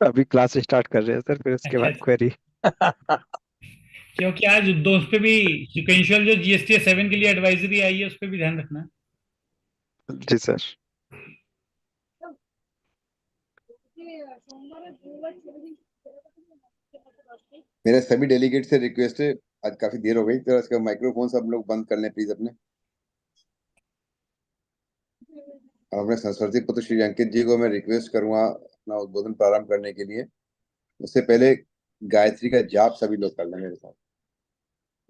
अभी class start कर रहे हैं सर, फिर उसके अच्छा बाद अच्छा। क्वेरी। क्योंकि आज उस पे भी सिक्वेंशियल जो जीएसटी 7 के लिए एडवाइजरी आई है उस पे भी ध्यान रखना। जी सर। मेरे सभी डेलीगेट से रिक्वेस्ट है, आज काफी देर हो गई, तो इसका माइक्रोफोन सब लोग बंद कर लें प्लीज अपने। और अपने सरस्वती पुत्र श्री अंकित जी को मैं रिक्वेस्ट करूंगा अपना उद्बोधन प्रारंभ करने के लिए। उससे पहले गायत्री का जाप सभी लोग कर लें मेरे साथ।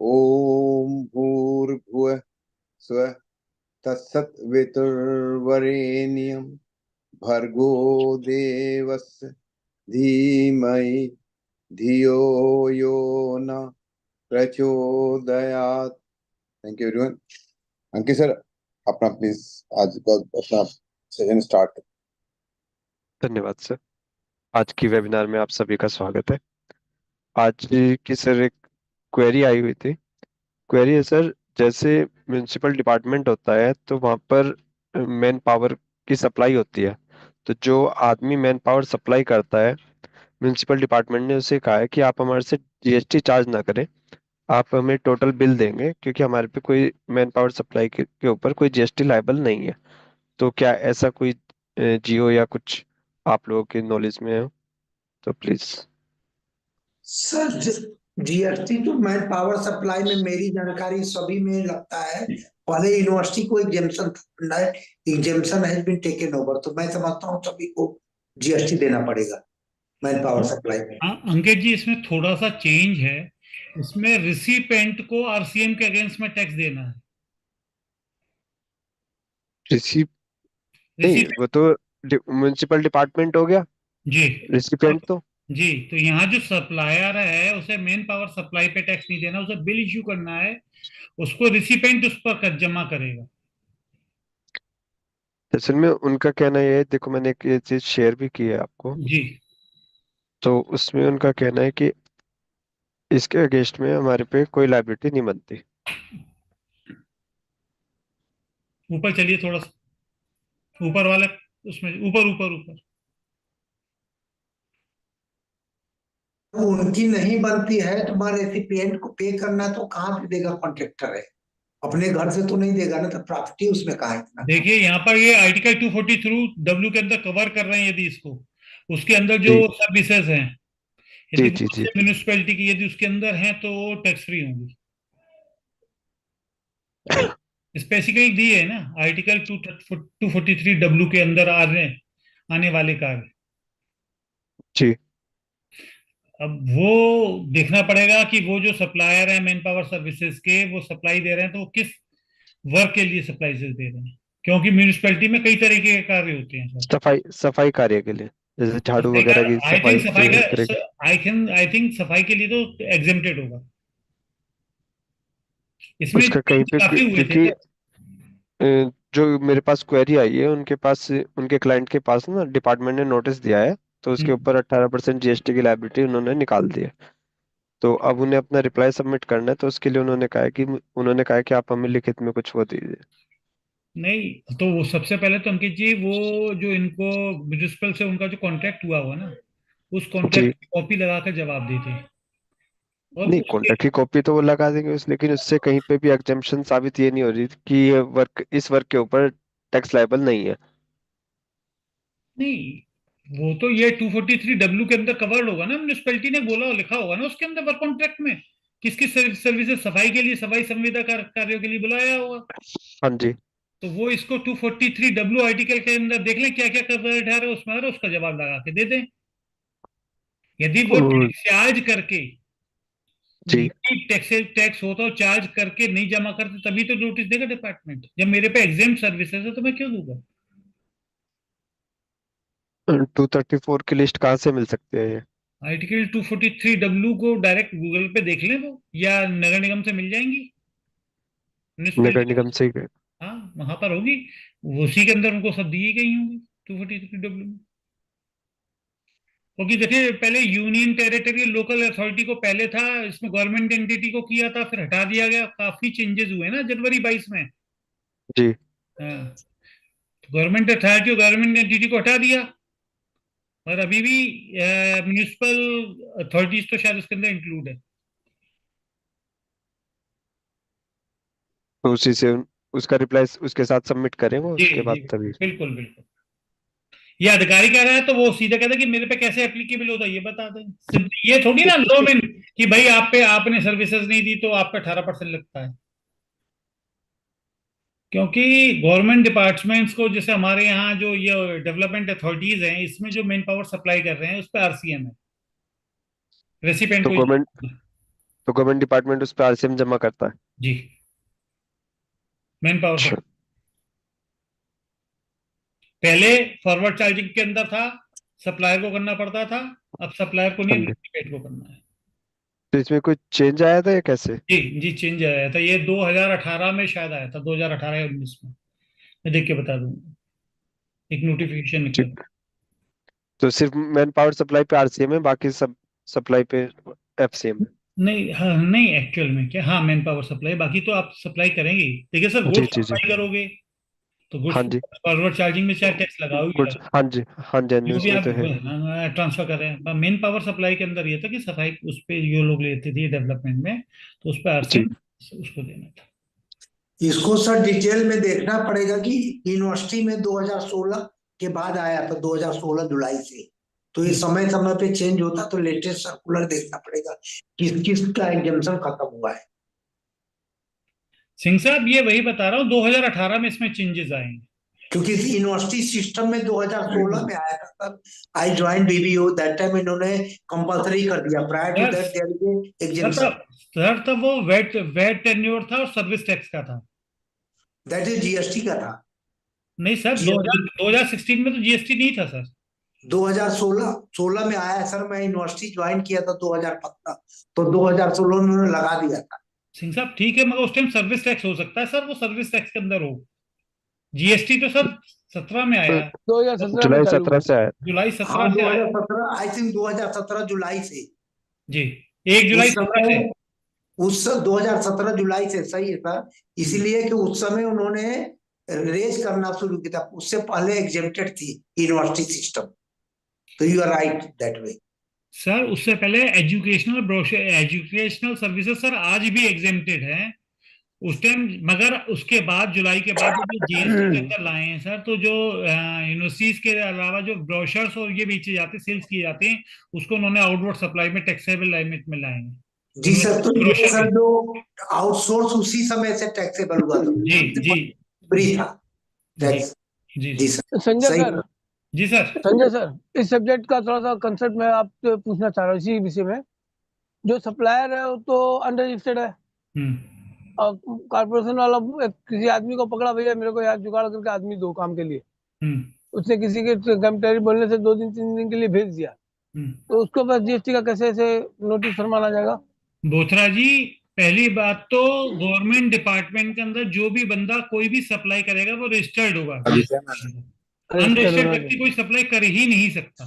ओम भूर्भुवः स्वः तत्सवितुर्वरेण्यं भर्गो देवस्य धीमहि धियो यो न प्रचोदयात्। Thank you everyone. Ankit sir, अपना प्लीज आज का अपना सेशन स्टार्ट। धन्यवाद सर। आज की वेबिनार में आप सभी का स्वागत है। आज की सर एक क्वेरी आई हुई थी। क्वेरी है सर, जैसे म्यूनिसिपल डिपार्टमेंट होता है तो वहाँ पर मैन पावर की सप्लाई होती है। तो जो आदमी मैन पावर सप्लाई करता है, म्यूनिसिपल डिपार्टमेंट ने उसे कहा है कि आप हमारे से जीएसटी चार्ज ना करें, आप हमें टोटल बिल देंगे, क्योंकि हमारे पे कोई मैन पावर सप्लाई के ऊपर कोई जीएसटी लायबल नहीं है। तो क्या ऐसा कोई जियो या कुछ आप लोगों के नॉलेज में है तो प्लीज। सर, जीएसटी तो मैन पावर सप्लाई में मेरी जानकारी सभी में लगता है। पहले यूनिवर्सिटी को exemption has been taken over, तो मैं समझता हूँ सभी को जीएसटी देना पड़ेगा मैन पावर सप्लाई में। हाँ अंकित जी, इसमें थोड़ा सा चेंज है। इसमें रिसिपेंट को आरसीएम के अगेंस्ट में टैक्स देना है। रिसीप नहीं, रिसिपेंट। वो तो म्यूनिसिपल डिपार्टमेंट हो गया। जी। तो रिसिपिएंट तो जी, तो यहाँ जो सप्लायर है उसे मेन पावर सप्लाई पे टैक्स नहीं देना, उसे बिल इश्यू करना है। उसको रिसिपेंट उस पर जमा करेगा। असल में उनका कहना ये है, देखो मैंने एक ये चीज शेयर भी की है आपको। जी। तो उसमें उनका कहना है कि इसके अगेंस्ट में हमारे पे कोई लायबिलिटी नहीं बनती। ऊपर चलिए थोड़ा सा, ऊपर वाला, उसमें ऊपर ऊपर ऊपर। उनकी नहीं बनती है तो मैं रेसिपिएंट को पे करना, तो कहाँ से देगा? कॉन्ट्रेक्टर है, अपने घर से तो नहीं देगा ना, तो प्रॉपर्टी उसमें कहाँ है इतना? देखिए यहाँ पर ये आर्टिकल 243 डब्ल्यू के अंदर कवर कर रहे हैं। यदि इसको उसके अंदर जो जी सर्विसेज हैं, यदि जी वो जी जी। म्यूनिसपैलिटी की यदि उसके अंदर हैं तो टैक्स फ्री होंगी। स्पेसिफिकली दी है ना, आर्टिकल 243 डब्ल्यू के अंदर आने वाले कार्य। जी। अब वो देखना पड़ेगा कि वो जो सप्लायर है मैन पावर सर्विसेज के, वो सप्लाई दे रहे हैं तो वो किस वर्क के लिए सप्लाई दे रहे हैं। क्योंकि म्यूनिसपैलिटी में कई तरीके के कार्य होते हैं सर। सफाई सफाई कार्य के लिए, जैसे झाड़ू सफाई का, वगैरह की आई थिंक सफाई सफाई का, करेगी। आई थिंक सफाई के लिए तो एग्जेम्प्टेड होगा। इसमें उसका कहीं पे काफी हुए थे क्योंकि सर। जो मेरे पास क्वेरी आई है, उनके पास, उनके क्लाइंट के पास ना डिपार्टमेंट ने नोटिस दिया है, तो उसके हम्म। ऊपर 18% जीएसटी की लायबिलिटी उन्होंने निकाल दी है। तो अब उन्हें अपना रिप्लाई सबमिट करना है, तो उसके लिए उन्होंने कहा है कि आप हमें लिखित में कुछ वो दीजिए। नहीं तो वो सबसे पहले तो अंकित जी, वो जो इनको म्यूनिसिपल से उनका जो कॉन्ट्रैक्ट हुआ हुआ ना, उस जी। कॉन्ट्रैक्ट की कॉपी लगा कर जवाब देते। और नहीं, उसके, कॉन्ट्रैक्ट की कॉपी तो वो लगा देंगे लेकिन उससे कहीं पे भी एग्जम्पशन साबित ये नहीं हो रही कि ये वर्क, इस वर्क के ऊपर टैक्स लायबल नहीं है। नहीं वो तो ये 243 डब्ल्यू के अंदर कवर्ड होगा ना। म्यूनिसपैलिटी ने बोला लिखा होगा ना उसके अंदर वर्क कॉन्ट्रैक्ट में, किस किस सर्विसेज, सफाई के लिए, सफाई संविदा कार्यों के लिए बुलाया होगा। हाँ जी। तो वो इसको 243 डब्ल्यू आर्टिकल के अंदर देख लें क्या क्या कवर्ड है उसमें, और उसका जवाब लगा के दे दें। यदि वो और- चार्ज करके, जी। टैक्स टैक्स होता है, चार्ज करके नहीं जमा करते तभी तो नोटिस देगा डिपार्टमेंट। जब मेरे पे एग्जाम सर्विसेज है तो मैं क्यों दूंगा? 234 की लिस्ट कहाँ से मिल सकती है ये? आर्टिकल 243 डब्ल्यू को डायरेक्ट गूगल पे देख लें वो, या नगर निगम से मिल जाएंगी, नगर म्यूनिसपैलिटी। निगम से ही। हाँ वहां पर होगी, उसी के अंदर उनको सब दी गई होंगी 243 डब्ल्यू में। क्योंकि देखिए पहले यूनियन टेरिटरी लोकल अथॉरिटी को पहले था, इसमें गवर्नमेंट एंटिटी को किया था, फिर हटा दिया गया। काफी चेंजेस हुए ना जनवरी 22 में। जी। हाँ, गवर्नमेंट अथॉरिटी और गवर्नमेंट एंटिटी को हटा दिया। और अभी भी म्यूनिसिपल अथॉरिटीज तो शायद उसके अंदर इंक्लूड है। तो उसी से उसका रिप्लाई उसके साथ सबमिट करें वो जी उसके जी, बाद तभी। बिल्कुल बिल्कुल। ये अधिकारी कह रहा है तो वो सीधा कहता है कि मेरे पे कैसे एप्लीकेबल होता है ये बता दें। ये थोड़ी ना लो में कि भाई आप पे आपने सर्विसेज नहीं दी तो आप पे 18% लगता है। क्योंकि गवर्नमेंट डिपार्टमेंट्स को, जैसे हमारे यहाँ जो ये डेवलपमेंट अथॉरिटीज हैं, इसमें जो मेन पावर सप्लाई कर रहे हैं उस पर आरसीएम है, रेसिपिएंट तो को। गवर्नमेंट डिपार्टमेंट उस पर आरसीएम जमा करता है। जी, मैन पावर अच्छा। सप्लाई पहले फॉरवर्ड चार्जिंग के अंदर था, सप्लायर को करना पड़ता था। अब सप्लायर को नहीं, हाँ जी। रेसिपिएंट को करना है। तो इसमें कोई चेंज आया था या कैसे? जी जी, चेंज आया था ये 2018 में शायद आया था, 2018 या 19 में। मैं देख के बता दूंगा, एक नोटिफिकेशन निकला था। ठीक। तो सिर्फ मैन पावर सप्लाई पे आरसीएम है, बाकी सब सप्लाई पे एफसीएम है। नहीं, हाँ नहीं, एक्चुअल में क्या, हाँ मैन पावर सप्लाई, बाकी तो आप सप्लाई करेंगे ही। देखिए सर, जी गुड्स जी जी। सप्लाई करोगे तो गुड्स हाँ जी। फॉरवर्ड चार्जिंग में चाहे टैक्स लगाओगे ही कुछ लगाओगे। हाँ जी। हाँ जी, हाँ जी, जो भी उसमें आप तो है। ट्रांसफर कर रहे हैं, मेन पावर सप्लाई के अंदर ये था कि सफाई उस पे ये लोग लेते थे डेवलपमेंट में, तो उस पर जी। आरसीएम उसको देना था। इसको सर डिटेल में देखना पड़ेगा कि यूनिवर्सिटी में 2016 के बाद आया था, 2016 जुलाई से। तो ये समय समय पे चेंज होता, तो लेटेस्ट सर्कुलर देखना पड़ेगा किस किस का एग्जाम्पशन खत्म हुआ है। सिंह साहब, ये वही बता रहा हूँ, 2018 में इसमें चेंजेस आए हैं। क्योंकि यूनिवर्सिटी सिस्टम में 2016 में आया था, तब I join BBO, that time इन्होंने कंपलसरी कर दिया, prior to sir that there is sir exemption. तब सर तब वो वेट वेट टेन्योर था और सर्विस टैक्स का था। दैट इज जीएसटी का था। नहीं सर, जीएसटी 2016 में तो जीएसटी नहीं था सर। 2016 में आया है सर, मैं यूनिवर्सिटी ज्वाइन किया था 2015, तो 2016 में उन्होंने लगा दिया था। सिंह साहब ठीक है, मगर उस टाइम सर्विस टैक्स हो सकता है सर, वो सर्विस टैक्स के अंदर हो। जीएसटी तो सर 17 में तो आया। 2017 में जुलाई चालू हुआ। 17 से आया। जुलाई हाँ 17 से आया। 2017, आई थिंक 2017 जुलाई से। जी, 1 जुलाई उस 17 से। समय, उस 2017 जुलाई से, सही है सर। इसीलिए कि उस समय उन्होंने रेज करना शुरू किया था, उससे पहले एग्जेम्प्टेड थी यूनिवर्सिटी सिस्टम। तो you are right that way. Sir उससे पहले educational brochure, educational services sir आज भी एग्जेम्प्टेड है उस टाइम। मगर उसके बाद, जुलाई के बाद जब ये जीएसटी के अंदर लाए हैं सर, तो जो यूनिवर्सिटीज के अलावा जो ब्रोशर्स और ये बेचे जाते हैं, सेल्स किए जाते हैं, उसको उन्होंने आउटवर्ड सप्लाई में टैक्सेबल लिमिट में लाए हैं। जी सर, तो यूनिवर्सिटी ये ब्रोशर सर भी। जो आउटसोर्स उसी समय से टैक्सेबल हुआ था, जी जी फ्री था जी टैक्स। जी जी जी सर, संजय सही। सर, जी सर। संजय सर, इस सब्जेक्ट का थोड़ा सा कंसेप्ट मैं आपसे पूछना चाह रहा हूँ इसी विषय में। जो सप्लायर है वो तो अनरजिस्टर्ड है, हम्म और कारपोरेशन वाला किसी आदमी को पकड़ा, भैया मेरे को यार जुगाड़ करके आदमी दो काम के लिए, हम्म उसने किसी के कर्मचारी बोलने से 2 दिन 3 दिन के लिए भेज दिया, हम्म। तो उसके पास जीएसटी का कैसे ऐसे नोटिस फरमाना जाएगा? बोथरा जी, पहली बात तो गवर्नमेंट डिपार्टमेंट के अंदर जो भी बंदा कोई भी सप्लाई करेगा वो रजिस्टर्ड होगा। रजिस्टर्ड अनरजिस्टर्ड होना व्यक्ति चाहिए। कोई सप्लाई कर ही नहीं सकता।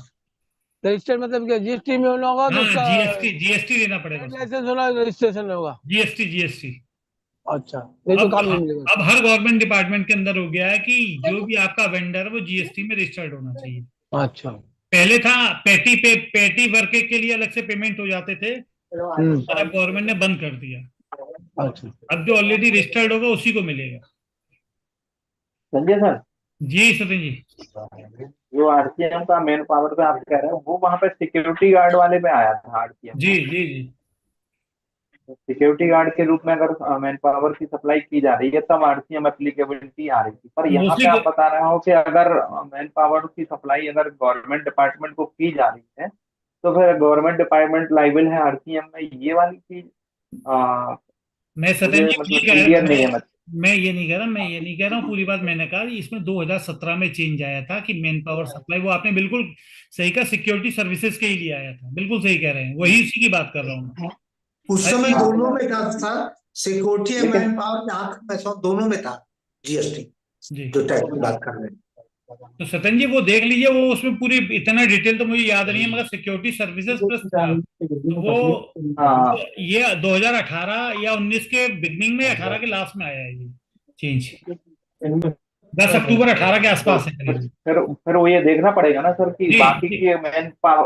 रजिस्टर्ड मतलब क्या, जीएसटी में होना होगा तो हाँ, उसका जीएसटी जीएसटी देना पड़ेगा ट्रेड उसको। लाइसेंस होना, रजिस्ट्रेशन में होगा। GST GST. अच्छा, नहीं तो अब काम नहीं मिलेगा। अब हर गवर्नमेंट डिपार्टमेंट के अंदर हो गया है कि जो भी आपका वेंडर है वो जीएसटी में रजिस्टर्ड होना चाहिए। अच्छा। पहले था पेटी वर्क के लिए अलग से पेमेंट हो जाते थे, और अब गवर्नमेंट ने बंद कर दिया। अच्छा। अब जो ऑलरेडी रजिस्टर्ड होगा उसी को मिलेगा। संजय सर, जी सचिन जी। जो आरसीएम का मैन पावर पे आप कह रहे हो, वो वहां पे सिक्योरिटी गार्ड वाले पे आया था आरसीएम जी में। जी जी सिक्योरिटी गार्ड के रूप में अगर मैन पावर की सप्लाई की जा रही है तब आरसीएम एप्लीकेबिलिटी आ रही थी, पर यहाँ पे मोस्टली। आप बता रहे हो कि अगर मैन पावर की सप्लाई अगर गवर्नमेंट डिपार्टमेंट को की जा रही है तो फिर गवर्नमेंट डिपार्टमेंट लाइबल है आरसीएम में, ये वाली चीज मैं सचिन मुझे जी मतलब ये कह क्लियर रहा, नहीं है। मैं ये नहीं कह रहा, मैं ये नहीं कह रहा हूँ, पूरी बात मैंने कहा इसमें 2017 में चेंज आया था कि मैन पावर सप्लाई, वो आपने बिल्कुल सही कहा, सिक्योरिटी सर्विसेज के ही लिए आया था, बिल्कुल सही कह रहे हैं, वही उसी की बात कर रहा हूँ मैं। उस समय अरे दोनों में था सर, सिक्योरिटी एंड लेकिन मैन पावर, जहाँ तक मैं समझ दोनों में था जीएसटी, जी, जो टैक्स की बात कर रहे हैं। तो सचिन जी वो देख लीजिए, वो उसमें पूरी इतना डिटेल तो मुझे याद नहीं है, मगर सिक्योरिटी सर्विसेज प्लस था, तो वो हाँ, ये 2018 या 19 के बिगनिंग में, 18 के लास्ट में आया है ये चेंज। 10 अक्टूबर 18 के तो आसपास है करीब। फिर वो ये देखना पड़ेगा ना सर कि जी बाकी जी। की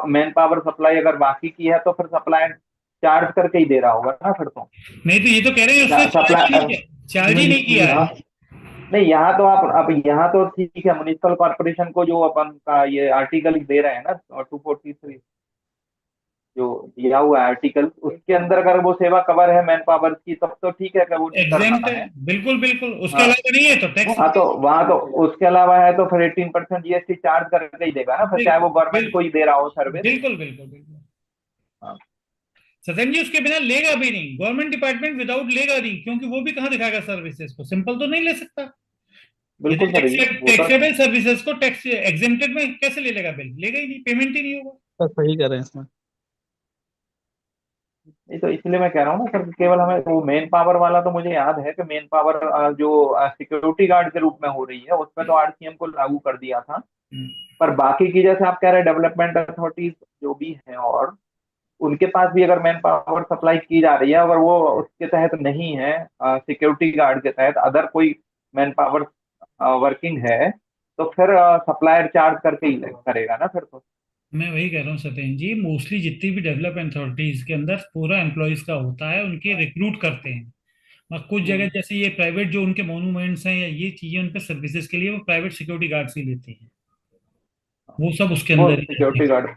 मैन पावर सप्लाई अगर बाकी की है तो फिर सप्लायर चार्ज करके ही दे रहा होगा ना फिर तो। नहीं तो ये तो कह रहे हैं उसने सप्लाई चार्ज ही नहीं किया है। नहीं, यहाँ तो आप अब यहाँ तो ठीक है, म्युनिसिपल कॉर्पोरेशन को जो अपन का ये आर्टिकल दे रहे हैं ना 243 जो दिया हुआ है आर्टिकल, उसके अंदर अगर वो सेवा कवर है मैन पावर की तब तो ठीक है, अगर वो नहीं कर एग्जेम्प्ट रहा है, है। बिल्कुल बिल्कुल, उसके हाँ, अलावा नहीं है तो टैक्स। वहाँ तो उसके अलावा है तो फिर 18% जीएसटी चार्ज करके ही देगा ना फिर, चाहे वो गवर्नमेंट को ही दे रहा हो सर्विस। बिल्कुल बिल्कुल बिल्कुल। हाँ, सत्यन जी उसके बिना लेगा भी नहीं, गवर्नमेंट डिपार्टमेंट विदाउट लेगा नहीं, क्योंकि वो भी कहाँ दिखाएगा सर्विसेज को, सिंपल तो नहीं ले सकता। यदि बिल्कुल सर जी, वो तो टैक्सेबल सर्विसेज को टैक्स एग्जेम्प्टेड में कैसे ले लेगा बिल, लेगा ही नहीं, पेमेंट ही नहीं होगा। सर सही कह रहे हैं इसमें। नहीं, तो इसलिए मैं कह रहा हूँ ना सर, केवल हमें वो मेन पावर वाला तो मुझे याद है कि मेन पावर जो सिक्योरिटी गार्ड के रूप में हो रही है उसमें तो आरसीएम को लागू कर दिया था। पर बाकी की जैसे आप कह रहे हैं डेवलपमेंट अथॉरिटीज जो भी हैं और उनके पास भी अगर मैन पावर सप्लाई की जा रही है, अगर वो उसके तहत नहीं है, सिक्योरिटी गार्ड के तहत अदर कोई मैन पावर वर्किंग है, तो फिर सप्लायर चार्ज करके ही करेगा ना फिर तो। मैं वही कह रहा हूँ सत्यन जी, मोस्टली जितनी भी डेवलपमेंट अथॉरिटीज के अंदर पूरा एम्प्लॉयज का होता है, उनके रिक्रूट करते हैं। और कुछ जगह जैसे ये प्राइवेट जो उनके मोनूमेंट्स हैं या ये चीजें उन पे सर्विसेज के लिए वो प्राइवेट सिक्योरिटी गार्ड्स ही लेते हैं, वो सब उसके वो अंदर ही रहते सिक्योरिटी गार्ड।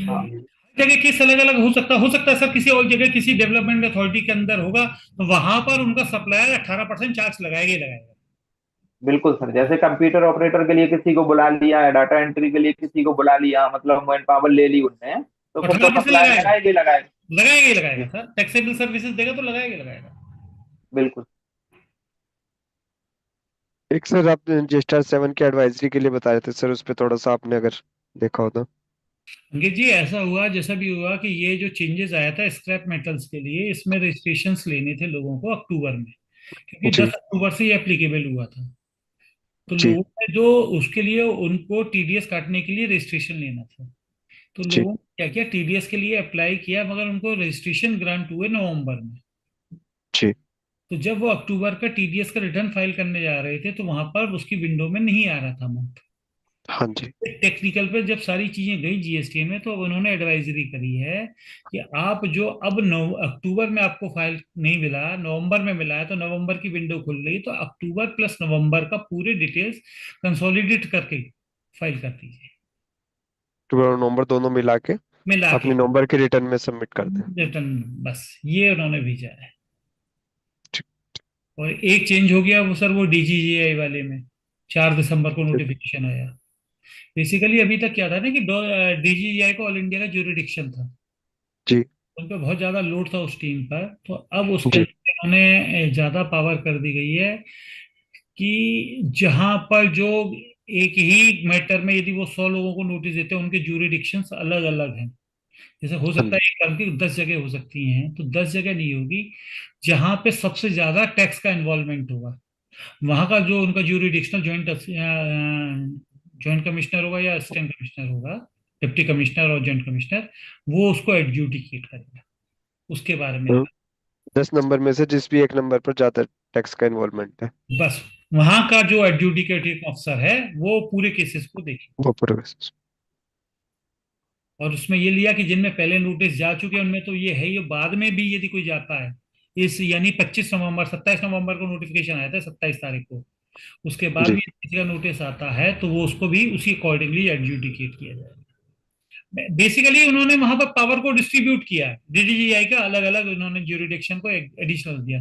हाँ, हैं। जगह केस अलग अलग हो सकता है सर, किसी और जगह किसी डेवलपमेंट अथॉरिटी के अंदर होगा तो वहां पर उनका सप्लायर 18% चार्ज लगाएगा ही लगाएगा। बिल्कुल सर, जैसे कंप्यूटर ऑपरेटर के लिए किसी को बुला लिया है, डाटा एंट्री के लिए किसी को बुला लिया, मतलब मैन पावर ले ली उनने, तो फिर तो 18% सप्लायर लगाएगा, लगाएगी लगाएगा। लगाएगा ही लगाएगा जी, सर, टैक्सेबल सर्विसेज देगा तो लगाएगा ही लगाएगा। बिल्कुल। एक सर आप रजिस्टर 7 के एडवाइजरी के लिए बता रहे थे सर, उस पर थोड़ा सा आपने अगर देखा हो तो। अंकित जी ऐसा हुआ, जैसा भी हुआ कि ये जो चेंजेस आया था स्क्रैप मेटल्स के लिए, इसमें रजिस्ट्रेशंस लेने थे लोगों को अक्टूबर में, क्योंकि जी 10 अक्टूबर से ये एप्लीकेबल हुआ था। तो जी लोगों ने जो उसके लिए उनको टीडीएस काटने के लिए रजिस्ट्रेशन लेना था, तो जी लोगों ने क्या किया, टीडीएस के लिए अप्लाई किया, मगर उनको रजिस्ट्रेशन ग्रांट हुए नवंबर में। जी। तो जब वो अक्टूबर का टीडीएस का रिटर्न फाइल करने जा रहे थे तो वहां पर उसकी विंडो में नहीं आ रहा था अमाउंट। हाँ जी। टेक्निकल पे जब सारी चीजें गई जीएसटी में, तो अब उन्होंने एडवाइजरी करी है कि आप जो अब अक्टूबर में आपको फाइल नहीं मिला, नवंबर में मिला है, तो नवंबर की विंडो खुल रही, तो अक्टूबर प्लस नवंबर का पूरे डिटेल्स कंसोलिडेट करके फाइल कर दीजिए, अक्टूबर और नवंबर दोनों मिला के मिला के अपनी नवंबर के रिटर्न में सबमिट कर दें। रिटर्न। बस ये उन्होंने भेजा है। ठीक। और एक चेंज हो गया वो सर, वो डीजीजीआई वाले में 4 दिसंबर को ठीक। नोटिफिकेशन आया। बेसिकली अभी तक क्या था ना कि डीजीजीआई को ऑल इंडिया का ज्यूरिडिक्शन था, जी उन पे बहुत ज्यादा लोड था उस टीम पर, तो अब उसके जी लिए उन्होंने ज्यादा पावर कर दी गई है कि जहां पर जो एक ही मैटर में यदि वो 100 लोगों को नोटिस देते हैं, उनके ज्यूरिडिक्शंस अलग अलग हैं। जैसे हो हाँ सकता है जी। एक काम की 10 जगह हो सकती हैं, तो 10 जगह नहीं होगी, जहां पे सबसे ज्यादा टैक्स का इन्वॉल्वमेंट होगा वहां का जो उनका ज्यूरिडिक्शनल जॉइंट कमिश्नर होगा या असिस्टेंट कमिश्नर होगा, डिप्टी कमिश्नर और जॉइंट कमिश्नर, वो उसको एडजुडिकेट करेगा, उसके बारे में तो लगा। 10 नंबर में से जिस भी एक नंबर पर ज्यादा टैक्स का इन्वॉल्वमेंट है बस वहां का जो एडजुडिकेटिंग अफसर है वो पूरे केसेस को देखे। वो पूरा basis। और उसमें ये लिया कि जिनमें पहले नोटिस जा चुके हैं उनमें तो ये है, ये बाद में भी यदि कोई जाता है, इस यानी 25 नवंबर 27 नवंबर को नोटिफिकेशन आया था, 27 तारीख को, उसके बाद जी। भी किसी का नोटिस आता है तो वो उसको भी उसी अकॉर्डिंगली एडजुडिकेट किया जाएगा। बेसिकली उन्होंने वहां पर पावर को डिस्ट्रीब्यूट किया है, डीडीजीआई का अलग अलग उन्होंने ज्यूरिडिक्शन को एडिशनल दिया।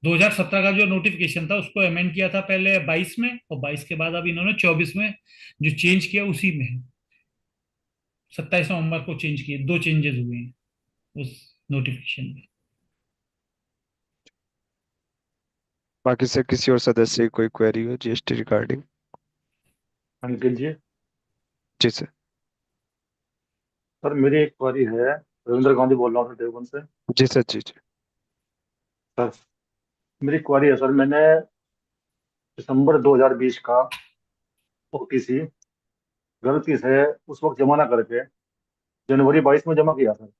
2017 का जो नोटिफिकेशन था उसको अमेंड किया था पहले 22 में, और 22 के बाद अब इन्होंने 24 में जो चेंज किया उसी में है, 27 नवंबर को चेंज किए, 2 चेंजेस हुए हैं उस नोटिफिकेशन में। बाकी से किसी और सदस्य की कोई क्वेरी हो जीएसटी रिगार्डिंग? अंकित जी, जी सर। सर मेरी एक क्वेरी है। रविंद्र गांधी बोल रहा हूँ सर, देवबंद से। जी सर। जी जी। सर मेरी क्वेरी है सर, मैंने दिसंबर 2020 का ओटीसी गलती से उस वक्त जमा ना करके जनवरी 22 में जमा किया सर।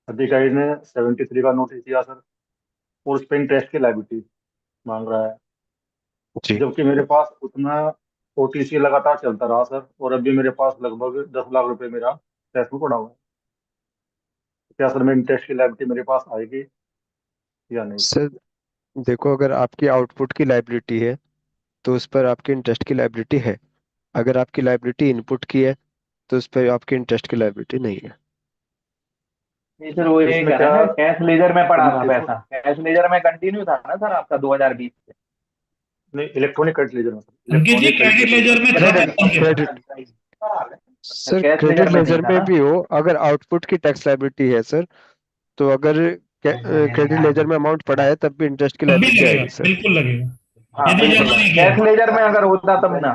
अधिकारी ने 73 का नोटिस दिया सर, और उस पर इंटरेस्ट की लायबिलिटी मांग रहा है। जी जबकि मेरे पास उतना ओटीसी लगातार चलता रहा सर, और अभी मेरे पास लगभग 10 लाख रुपए मेरा कैश में पड़ा हुआ है। क्या सर मैं इंटरेस्ट की लायबिलिटी मेरे पास आएगी या नहीं? सर, देखो, अगर आपकी आउटपुट की लाइबिलिटी है तो उस पर आपकी इंटरेस्ट की लाइबिलिटी है। अगर आपकी लाइबिलिटी इनपुट की है तो उस पर आपकी इंटरेस्ट की लाइबिलिटी नहीं है। नहीं सर, वो ये इसमें कह क्या रहा है कैश लेजर में पड़ा था इसमें पैसा, कैश लेजर में कंटिन्यू था ना सर आपका 2020 से। नहीं, इलेक्ट्रॉनिक क्रेडिट लेजर में सर, अंकित जी इलेक्ट्रॉनिक क्रेडिट क्रेडिट लेजर में। लेजर में था क्रेडिट बंद क्रेडिट कैसा? सर, कैश क्रेडिट लेजर में नहीं लेजर था में ना। भी हो, अगर आउटपुट की टैक्स लाइबिलिटी है सर, तो अगर क्रेडिट लेजर में अमाउंट पड़ा है तब भी इंटरेस्ट की तब भी लाइबिलिटी लगेगा, आएगी सर। बिल्कुल लगेगा, हाँ यदि बिल्कुल, जमा नहीं किया। कैश लेजर में अगर होता तब ना,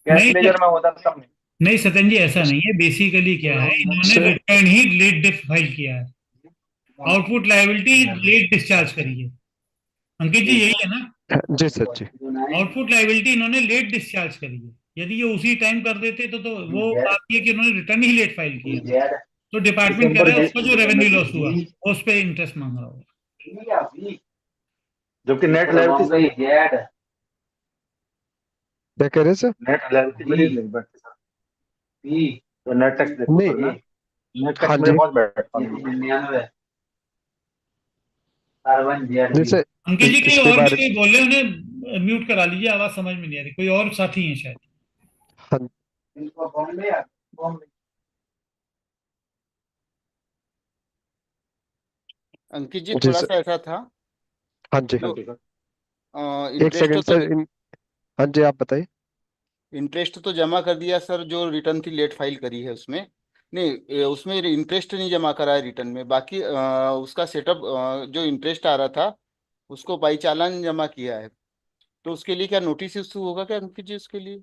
कैश नहीं लेजर में होता तब नहीं। नहीं सत्यन जी, ऐसा नहीं है। बेसिकली क्या है, इन्होंने सर, रिटर्न ही लेट डिफ फाइल किया है, आउटपुट लायबिलिटी लेट डिस्चार्ज करी है। अंकित जी यही है ना? जी सर जी। आउटपुट लायबिलिटी इन्होंने लेट डिस्चार्ज करी है। यदि ये उसी टाइम कर देते तो वो बात ये कि इन्होंने रिटर्न ही लेट फाइल किया, तो डिपार्टमेंट कह दिसंबर रहा है 20 उसका जो रेवेन्यू लॉस हुआ उस पे इंटरेस्ट मांग रहा होगा। जबकि नेट लायबिलिटी, क्या कह रहे हैं सर? नेट लायबिलिटी मेरी नहीं बैठती सर। तो नेट टैक्स देखो नहीं। सर, मैं नेट हाँ टैक्स मेरे जी। पास बैठता नहीं। जी सर, अंकित जी कहीं इसके और भी बारे कोई बोल रहे हैं, उन्हें म्यूट करा लीजिए, आवाज समझ में नहीं आ रही। कोई और साथी है शायद। हाँ अंकित जी जी थोड़ा सर। सा ऐसा था, हाँ जी। हाँ जो जी सर। एक इंटरेस्ट सेकंड तो सर, हाँ जी, आप बताइए। इंटरेस्ट तो जमा कर दिया सर, जो रिटर्न थी लेट फाइल करी है उसमें। नहीं, उसमें इंटरेस्ट नहीं जमा करा है रिटर्न में, बाकी उसका सेटअप जो इंटरेस्ट आ रहा था उसको बाई चालान जमा किया है। तो उसके लिए क्या नोटिस इशू होगा क्या अंकित जी उसके लिए?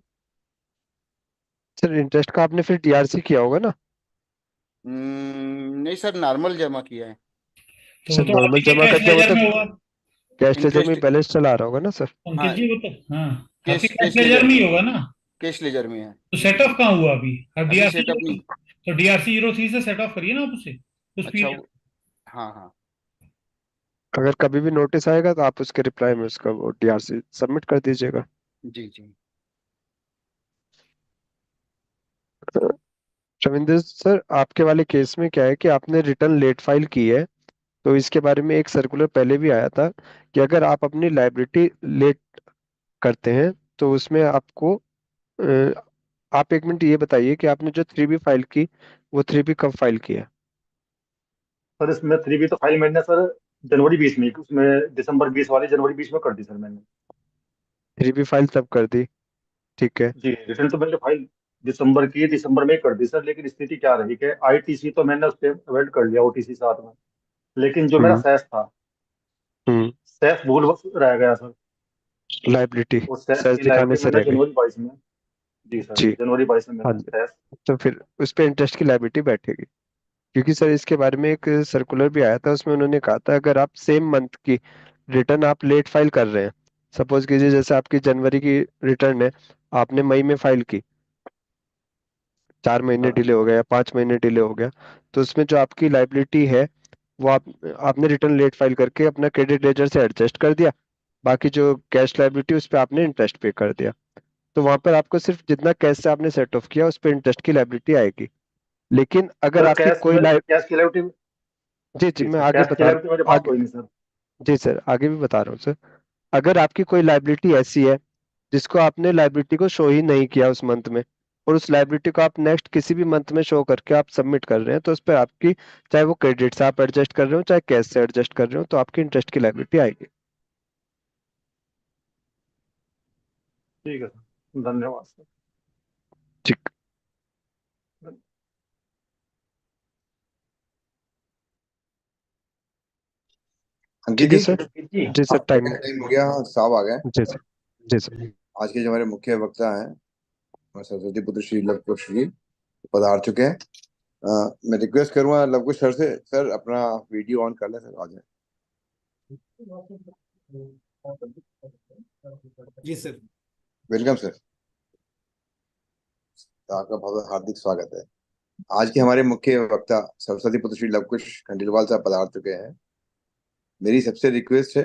सर, इंटरेस्ट का आपने फिर डीआरसी किया होगा ना? नहीं सर, नॉर्मल जमा किया है। तो वो सर, तो नॉर्मल अभी के जमा कर कैश दिया वो लेजर तो में होगा। कैश लेजर में इंटरेस्ट, बैलेंस चला रहा होगा ना सर? अंकित हाँ, जी वो तो हाँ, आपके cash cash cash ledger ledger में में, ही होगा ना। कैश लेजर में है। तो सेट ऑफ कहाँ हुआ अभी? अब अभी डीआरसी सेटअप नहीं। तो डीआरसी 03 से सेट ऑफ करिए ना आप उसे उस अच्छा पीरियड। हाँ हाँ। अगर कभी भी नोटिस आएगा तो आप उसके रिप्लाई में उसका वो डीआरसी सबमिट कर दीजिएगा। जी जी। रविंद्र सर, आपके वाले केस में क्या है कि आपने रिटर्न लेट फाइल की है, तो इसके बारे में एक सर्कुलर पहले भी आया था कि अगर आप अपनी लाइबिलिटी लेट करते हैं तो उसमें आपको आप एक मिनट ये बताइए कि आपने जो 3B फाइल की, वो 3B कब फाइल किया? सर इसमें 3B तो फाइल मैंने सर जनवरी 20 में, उसमें दिसंबर 20 वाली जनवरी 20 में कर दी सर मैंने। 3B फाइल तब कर दी, ठीक है। जी, रिटर्न तो मैंने फाइल दिसंबर में ही कर दी सर, लेकिन स्थिति क्या रही कि आईटीसी तो मैंने उस पर अवेल कर लिया, ओटीसी साथ में, लेकिन जो मेरा हम्म। सेस था, हम्म। सेस भूलवश रह गया सर। लाइबिलिटी वो सेस सर की दिखाने लाइबिलिटी से मैंने रह गई। जनवरी 22 में, जी सर, जी। जनवरी 22 में हाँ मैंने जी। सेस। तो फिर उस पे इंटरेस्ट की लाइबिलिटी बैठेगी, क्योंकि सर इसके बारे में एक सर्कुलर भी आया था, उसमें उन्होंने कहा था अगर आप सेम मंथ की रिटर्न आप लेट फाइल कर रहे हैं, सपोज कीजिए जैसे आपकी जनवरी की रिटर्न है, आपने मई में फाइल की, 4 महीने हाँ डिले हो गया या 5 महीने डिले हो गया, तो उसमें जो आपकी लाइबिलिटी है वो आपने रिटर्न लेट फाइल करके अपना क्रेडिट लेजर से एडजस्ट कर दिया, बाकी जो कैश लाइबिलिटी उस पर आपने इंटरेस्ट पे कर दिया, तो वहां पर आपको सिर्फ जितना कैश से आपने सेट ऑफ किया उस पर इंटरेस्ट की लाइबिलिटी आएगी। लेकिन अगर सर, आपकी कोई लाइब कैश की लाइबिलिटी, जी जी, जी मैं सर, आगे कैश की बता लाइबिलिटी मेरे पास आगे कोई नहीं सर। जी सर, आगे भी बता रहा हूँ सर। अगर आपकी कोई लाइबिलिटी ऐसी है जिसको आपने लाइबिलिटी को शो ही नहीं किया उस मंथ में, और उस लाइबिलिटी को आप नेक्स्ट किसी भी मंथ में शो करके आप सबमिट कर रहे हैं, तो उस पर आपकी, चाहे वो क्रेडिट से आप एडजस्ट कर रहे हो चाहे कैश से एडजस्ट कर रहे हो, तो आपकी इंटरेस्ट की लाइबिलिटी आएगी। ठीक है सर, धन्यवाद सर। ठीक। अंकित ठीक है जी, सर। जी सर, टाइम। टाइम हो गया, साहब आ गए। जी सर। जी सर। आज के जो हमारे मुख्य वक्ता हैं, हमारे सरस्वती पुत्र श्री लवकुश जी पधार चुके हैं। मैं रिक्वेस्ट करूंगा लवकुश सर से, सर अपना वीडियो ऑन कर लें सर, आ जाए। जी सर। वेलकम सर, आपका बहुत हार्दिक स्वागत है। आज के हमारे मुख्य वक्ता सरस्वती पुत्र श्री लवकुश खंडेलवाल साहब पधार चुके हैं। मेरी सबसे रिक्वेस्ट है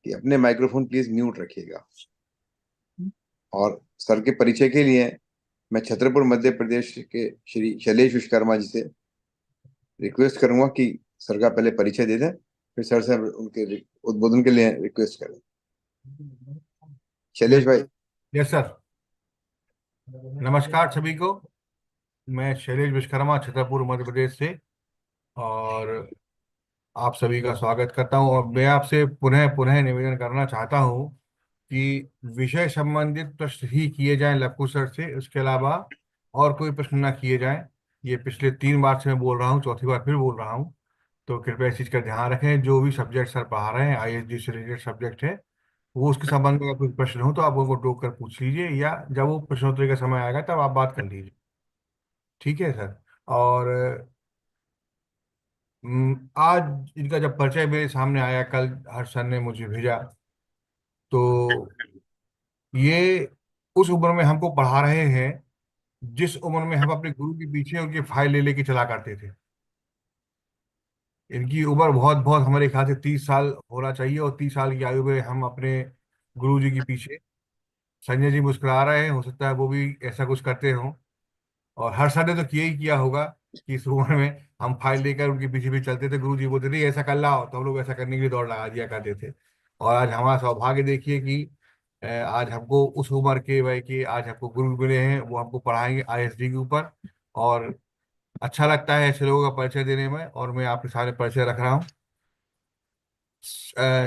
कि अपने माइक्रोफोन प्लीज म्यूट रखिएगा। और सर के परिचय के लिए मैं छतरपुर मध्य प्रदेश के श्री शैलेश विश्वकर्मा जी से रिक्वेस्ट करूंगा कि सर का पहले परिचय दे दें, फिर सर से उनके उद्बोधन के लिए रिक्वेस्ट करें। शैलेश भाई। Yes sir. नमस्कार सभी को। मैं शैलेश विश्वकर्मा छतरपुर मध्य प्रदेश से, और आप सभी का स्वागत करता हूं। और मैं आपसे पुनः पुनः निवेदन करना चाहता हूं कि विषय संबंधित प्रश्न ही किए जाएं लवकुश सर से, उसके अलावा और कोई प्रश्न ना किए जाएं। ये पिछले 3 बार से मैं बोल रहा हूं, चौथी बार फिर बोल रहा हूं, तो कृपया इस चीज़ का ध्यान रखें। जो भी सब्जेक्ट सर पढ़ा रहे हैं, आईएसडी से रिलेटेड सब्जेक्ट है, वो उसके संबंध में अगर कोई प्रश्न हो तो आप उनको टोक कर पूछ लीजिए, या जब वो प्रश्नोत्तरी का समय आएगा तब आप बात कर लीजिए। ठीक है सर। और आज इनका जब परिचय मेरे सामने आया, कल हर्ष सर ने मुझे भेजा, तो ये उस उम्र में हमको पढ़ा रहे हैं जिस उम्र में हम अपने गुरु के पीछे उनकी फाइल ले लेके चला करते थे। इनकी उम्र बहुत बहुत हमारे ख्याल से 30 साल होना चाहिए, और 30 साल की आयु में हम अपने गुरु जी के पीछे। संजय जी मुस्कुरा रहे हैं, हो सकता है वो भी ऐसा कुछ करते हों। और हर सर ने तो किया ही किया होगा कि इस उम्र में हम फाइल लेकर उनके पीछे भी चलते थे। गुरु जी बोलते थे ऐसा कर लाओ, तो हम लोग ऐसा करने के लिए दौड़ लगा दिया करते थे। और आज हमारा सौभाग्य देखिए कि आज हमको उस उम्र के भाई कि आज हमको गुरु मिले हैं, वो हमको पढ़ाएंगे आईएसडी के ऊपर। और अच्छा लगता है ऐसे लोगों का परिचय देने में, और मैं आपके सामने परिचय रख रहा हूँ।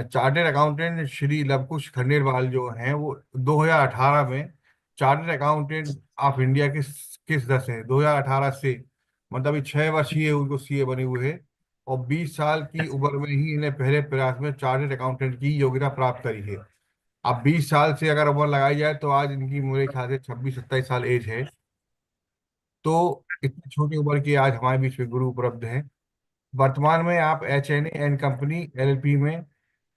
चार्टेड अकाउंटेंट श्री लवकुश खंडेलवाल जो हैं, वो 2018 में चार्टेड अकाउंटेंट ऑफ इंडिया के सदस्य हैं। 2018 से मतलब अभी 6 वर्ष ही है उनको सीए बने हुए हैं, और 20 साल की उम्र में ही इन्हें पहले प्रयास में चार्टेड अकाउंटेंट की योग्यता प्राप्त करी है। अब 20 साल से अगर उम्र लगाई जाए तो आज इनकी मेरे ख्याल से 26-27 साल एज है। तो इतनी छोटी उम्र की आज हमारे बीच में गुरु उपलब्ध हैं। वर्तमान में आप HNA एंड कंपनी LLP में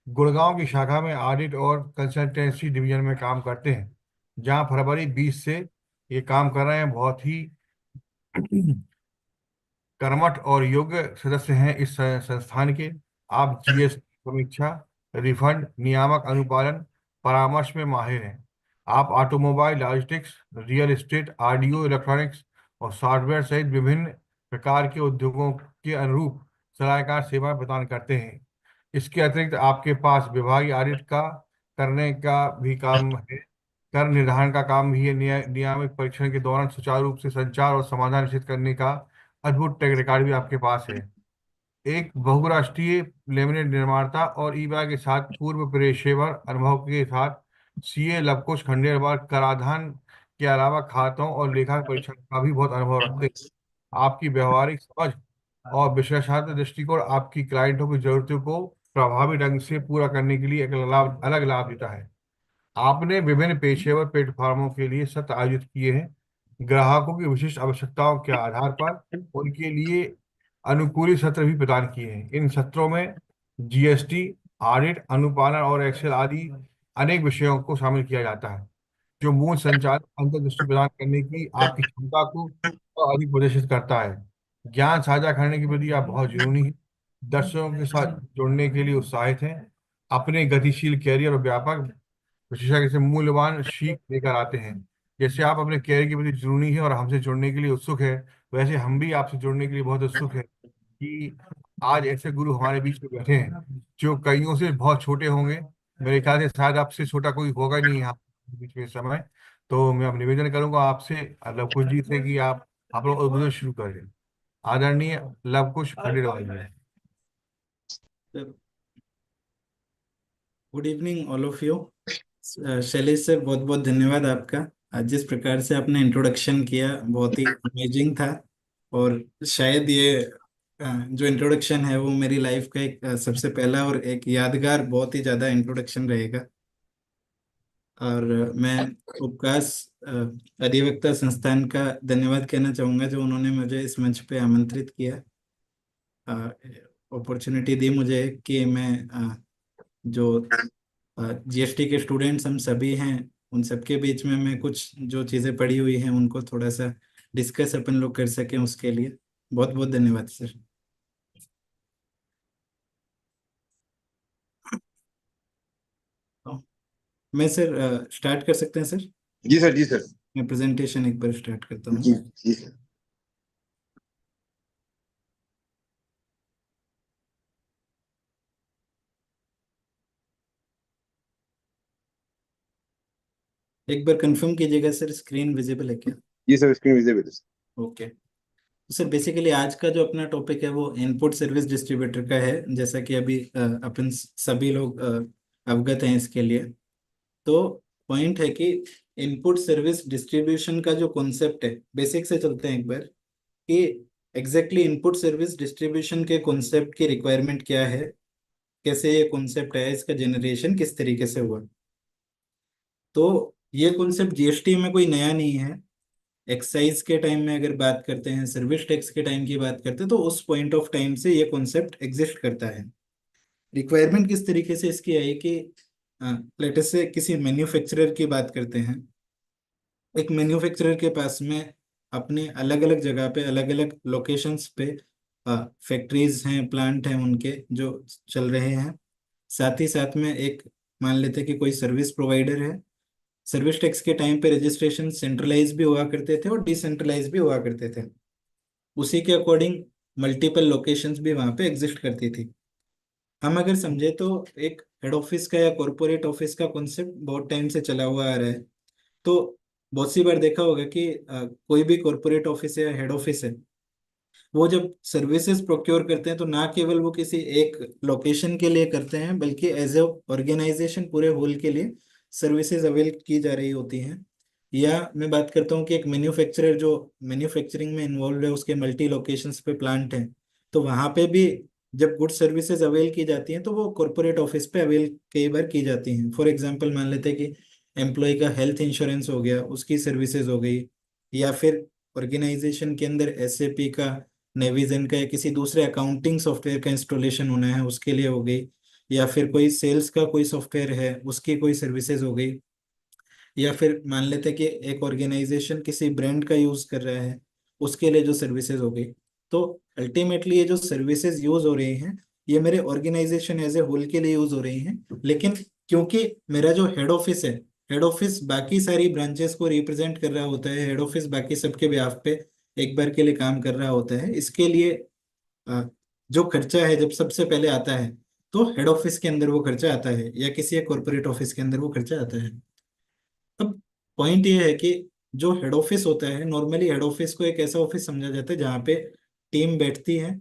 गुड़गांव की शाखा में ऑडिट और कंसल्टेंसी डिवीजन में काम करते हैं, जहां फरवरी 20 से ये काम कर रहे हैं। बहुत ही कर्मठ और योग्य सदस्य हैं इस संस्थान के। आप जीएसटी, समीक्षा, रिफंड, नियामक अनुपालन, परामर्श में माहिर हैं। आप automobile, logistics, real estate, audio, electronics और सॉफ्टवेयर सहित विभिन्न प्रकार के उद्योगों के अनुरूप सलाहकार सेवा प्रदान करते हैं। इसके अतिरिक्त आपके पास विभागीय ऑडिट का करने का भी काम है। कर निर्धारण का काम भी है। नियामक परीक्षण के दौरान सुचारू रूप से संचार और समाधान निश्चित करने का अद्भुत ट्रैक रिकॉर्ड भी आपके पास है। एक बहुराष्ट्रीय लेमिनेट निर्माता और ईबा के साथ पूर्व पेशेवर अनुभव के साथ सीए लवकुश खंडेलवाल कराधान के अलावा खातों और लेखा परीक्षण का भी बहुत अनुभव रखते हैं। आपकी व्यवहारिक समझ और विश्लेषणात्मक दृष्टिकोण आपकी क्लाइंटों की जरूरतों को प्रभावी ढंग से पूरा करने के लिए एक अलग लाभ देता है। आपने विभिन्न पेशेवर प्लेटफॉर्मों के लिए सत्र आयोजित किए हैं। ग्राहकों की विशिष्ट आवश्यकताओं के आधार पर उनके लिए अनुकूलित सत्र भी प्रदान किए हैं। इन सत्रों में जीएसटी, ऑडिट, अनुपालन और एक्सेल आदि अनेक विषयों को शामिल किया जाता है, जो मूल संचालन अंतर्दृष्टि प्रदान करने की आपकी क्षमता को और अधिक प्रदर्शित करता है। ज्ञान साझा करने की प्रति आप बहुत जरूरी है। दर्शकों के साथ जुड़ने के लिए उत्साहित हैं। अपने गतिशील कैरियर और व्यापक विशेषज्ञ से मूल्यवान सीख लेकर आते हैं। जैसे आप अपने कैरियर के प्रति जुड़नी है और हमसे जुड़ने के लिए उत्सुक है, वैसे हम भी आपसे जुड़ने के लिए बहुत उत्सुक है कि आज ऐसे गुरु हमारे बीच में बैठे हैं जो कईयों से बहुत छोटे होंगे। मेरे ख्याल से शायद आपसे छोटा कोई होगा ही नहीं यहाँ बीच में इस समय। तो मैं अब निवेदन करूंगा आपसे, लवकुश जी से, कि आप लोग उद्बोधन शुरू करें। आदरणीय Lavkush Khandelwal ji. Good evening all of you. Shailesh sir, बहुत बहुत धन्यवाद आपका। जिस प्रकार से आपने इंट्रोडक्शन किया, बहुत ही अमेजिंग था। और शायद ये जो इंट्रोडक्शन है वो मेरी लाइफ का एक सबसे पहला और एक यादगार बहुत ही ज़्यादा इंट्रोडक्शन रहेगा। और मैं उपकाश अधिवक्ता संस्थान का धन्यवाद कहना चाहूँगा, जो उन्होंने मुझे इस मंच पे आमंत्रित किया, अपॉर्चुनिटी दी मुझे कि मैं जो जीएसटी के स्टूडेंट्स हम सभी हैं, उन सबके बीच में मैं कुछ जो चीज़ें पढ़ी हुई हैं उनको थोड़ा सा डिस्कस अपन लोग कर सकें, उसके लिए बहुत बहुत धन्यवाद सर। मैं सर स्टार्ट कर सकते हैं सर? जी सर, जी सर। मैं प्रेजेंटेशन एक बार स्टार्ट करता हूँ। जी जी सर। एक बार कंफर्म कीजिएगा सर, स्क्रीन विजिबल है क्या? जी सर, स्क्रीन विजिबल है। ओके। तो सर बेसिकली आज का जो अपना टॉपिक है वो इनपुट सर्विस डिस्ट्रीब्यूटर का है, जैसा कि अभी अपन सभी लोग अवगत हैं इसके लिए। तो पॉइंट है कि इनपुट सर्विस डिस्ट्रीब्यूशन का जो कॉन्सेप्ट है, बेसिक से चलते हैं एक बार कि एग्जैक्टली इनपुट सर्विस डिस्ट्रीब्यूशन के कॉन्सेप्ट की रिक्वायरमेंट क्या है, कैसे ये कॉन्सेप्ट है, इसका जनरेशन किस तरीके से हुआ। तो ये कॉन्सेप्ट जीएसटी में कोई नया नहीं है। एक्साइज के टाइम में अगर बात करते हैं, सर्विस टैक्स के टाइम की बात करते हैं, तो उस पॉइंट ऑफ टाइम से ये कॉन्सेप्ट एग्जिस्ट करता है। रिक्वायरमेंट किस तरीके से इसकी आई कि लेटेस्ट से किसी मैन्युफैक्चरर की बात करते हैं। एक मैन्युफैक्चरर के पास में अपने अलग अलग जगह पे, अलग अलग लोकेशंस पे फैक्ट्रीज हैं, प्लांट हैं उनके जो चल रहे हैं। साथ ही साथ में एक मान लेते हैं कि कोई सर्विस प्रोवाइडर है। सर्विस टैक्स के टाइम पे रजिस्ट्रेशन सेंट्रलाइज भी हुआ करते थे और डिसेंट्रलाइज भी हुआ करते थे। उसी के अकॉर्डिंग मल्टीपल लोकेशंस भी वहाँ पे एग्जिस्ट करती थी। हम अगर समझे तो एक हेड ऑफिस का या कॉरपोरेट ऑफिस का कॉन्सेप्ट बहुत टाइम से चला हुआ आ रहा है। तो बहुत सी बार देखा होगा कि कोई भी कॉरपोरेट ऑफिस है या हेड ऑफिस है, वो जब सर्विसेज प्रोक्योर करते हैं तो ना केवल वो किसी एक लोकेशन के लिए करते हैं, बल्कि एज ए ऑर्गेनाइजेशन पूरे होल के लिए सर्विसेज अवेल की जा रही होती हैं। या मैं बात करता हूँ कि एक मैन्युफैक्चरर जो मैन्युफैक्चरिंग में इन्वॉल्व है, उसके मल्टी लोकेशंस पे प्लांट हैं, तो वहाँ पे भी जब गुड सर्विसेज अवेल की जाती हैं तो वो कॉरपोरेट ऑफिस पे अवेल कई बार की जाती हैं। फॉर एग्जांपल मान लेते हैं कि एम्प्लॉय का हेल्थ इंश्योरेंस हो गया, उसकी सर्विसेज हो गई, या फिर ऑर्गेनाइजेशन के अंदर एसएपी का, नेविजन का या किसी दूसरे अकाउंटिंग सॉफ्टवेयर का इंस्टॉलेशन होना है उसके लिए हो गई, या फिर कोई सेल्स का कोई सॉफ्टवेयर है उसकी कोई सर्विसेज हो गई, या फिर मान लेते हैं कि एक ऑर्गेनाइजेशन किसी ब्रांड का यूज कर रहा है उसके लिए जो सर्विसेज हो गई। तो अल्टीमेटली ये जो सर्विसेज यूज हो रही हैं ये मेरे ऑर्गेनाइजेशन एज ए होल के लिए यूज हो रही हैं। लेकिन क्योंकि मेरा जो हेड ऑफिस है, हेड ऑफिस बाकी सारी ब्रांचेस को रिप्रेजेंट कर रहा होता है, हेड ऑफिस बाकी सबके बिहाफ पे एक बार के लिए काम कर रहा होता है, इसके लिए जो खर्चा है जब सबसे पहले आता है तो हेड ऑफिस के अंदर वो खर्चा आता है या किसी एक कॉर्पोरेट ऑफिस के अंदर वो खर्चा आता है। अब पॉइंट ये है कि जो हेड ऑफिस होता है, नॉर्मली हेड ऑफिस को एक ऐसा ऑफिस समझा जाता है जहाँ पे टीम बैठती है,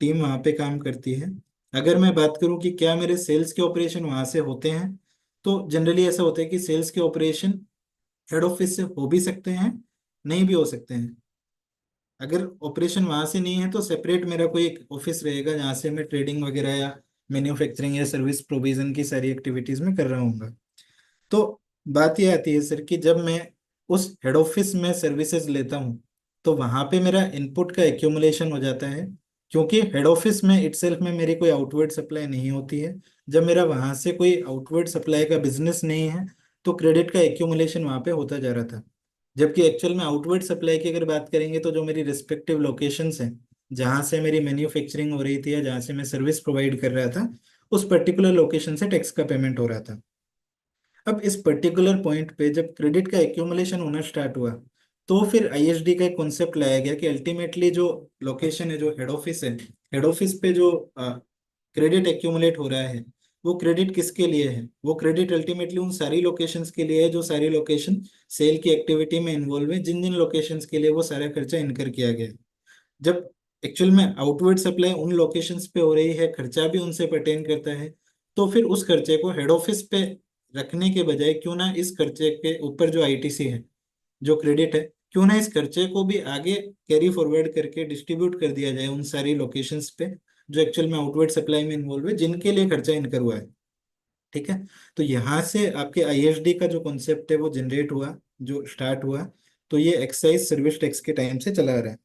टीम वहाँ पे काम करती है। अगर मैं बात करूँ कि क्या मेरे सेल्स के ऑपरेशन वहाँ से होते हैं, तो जनरली ऐसा होता है कि सेल्स के ऑपरेशन हेड ऑफिस से हो भी सकते हैं, नहीं भी हो सकते हैं। अगर ऑपरेशन वहां से नहीं है तो सेपरेट मेरा कोई एक ऑफिस रहेगा जहाँ से मैं ट्रेडिंग वगैरह या मैन्युफैक्चरिंग या सर्विस प्रोविजन की सारी एक्टिविटीज में कर रहा हूँ। तो बात ये आती है सर कि जब मैं उस हेड ऑफिस में सर्विसेज लेता हूँ तो वहां पे मेरा इनपुट का एक्यूमुलेशन हो जाता है, क्योंकि हेड ऑफिस में इटसेल्फ में मेरी कोई आउटवर्ड सप्लाई नहीं होती है। जब मेरा वहां से कोई आउटवर्ड सप्लाई का बिजनेस नहीं है तो क्रेडिट का एक्यूमुलेशन वहां पे होता जा रहा था। जबकि एक्चुअल में आउटवर्ड सप्लाई की अगर बात करेंगे तो जो मेरी रिस्पेक्टिव लोकेशंस हैं, जहां से मेरी मैन्युफैक्चरिंग हो रही थी या जहां से मैं सर्विस प्रोवाइड कर रहा था, उस पर्टिकुलर लोकेशन से टैक्स का पेमेंट हो रहा था। अब इस पर्टिकुलर पॉइंट पे जब क्रेडिट का एक्यूमुलेशन होना स्टार्ट हुआ तो फिर आईएसडी का एक कॉन्सेप्ट लाया गया कि अल्टीमेटली जो लोकेशन है, जो हेड ऑफिस है, हेड ऑफिस पे जो क्रेडिट एक्यूमुलेट हो रहा है, वो क्रेडिट किसके लिए है? वो क्रेडिट अल्टीमेटली उन सारी लोकेशंस के लिए है जो सारी लोकेशन सेल की एक्टिविटी में इन्वॉल्व है, जिन जिन लोकेशंस के लिए वो सारा खर्चा इनकर किया गया है। जब एक्चुअल में आउटवर्ड सप्लाई उन लोकेशंस पे हो रही है, खर्चा भी उनसे पर्टेन करता है, तो फिर उस खर्चे को हेड ऑफिस पे रखने के बजाय क्यों ना इस खर्चे के ऊपर जो आईटीसी है, जो क्रेडिट है, क्यों ना इस खर्चे को भी आगे कैरी फॉरवर्ड करके डिस्ट्रीब्यूट कर दिया जाए उन सारी लोकेशंस पे जो एक्चुअल में आउटवर्ड सप्लाई में इन्वॉल्व है, जिनके लिए खर्चा इनकर हुआ है। ठीक है। तो यहाँ से आपके आईएसडी का जो कॉन्सेप्ट है वो जनरेट हुआ, जो स्टार्ट हुआ। तो ये एक्साइज सर्विस टैक्स के टाइम से चला आ रहा है।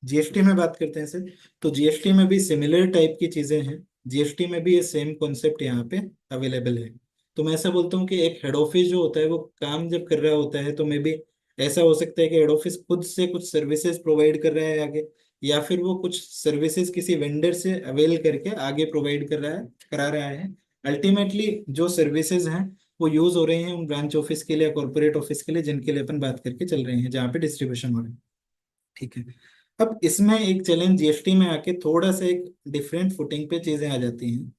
जीएसटी में बात करते हैं सर, तो जीएसटी में भी सिमिलर टाइप की चीजें हैं। जीएसटी में भी ये सेम कॉन्सेप्ट यहाँ पे अवेलेबल है। तो मैं ऐसा बोलता हूँ कि एक हेड ऑफिस जो होता है वो काम जब कर रहा होता है तो मे बी ऐसा हो सकता है कि हेड ऑफिस खुद से कुछ सर्विसेज प्रोवाइड कर रहा है आगे, या फिर वो कुछ सर्विसेज किसी वेंडर से अवेल करके आगे प्रोवाइड कर रहा है, करा रहा है। अल्टीमेटली जो सर्विसेज हैं वो यूज हो रहे हैं उन ब्रांच ऑफिस के लिए, कॉर्पोरेट ऑफिस के लिए, जिनके लिए अपन बात करके चल रहे हैं, जहाँ पे डिस्ट्रीब्यूशन हो रहा है। ठीक है। अब इसमें एक चैलेंज जीएसटी में आके थोड़ा सा एक डिफरेंट फुटिंग पे चीजें आ जाती हैं।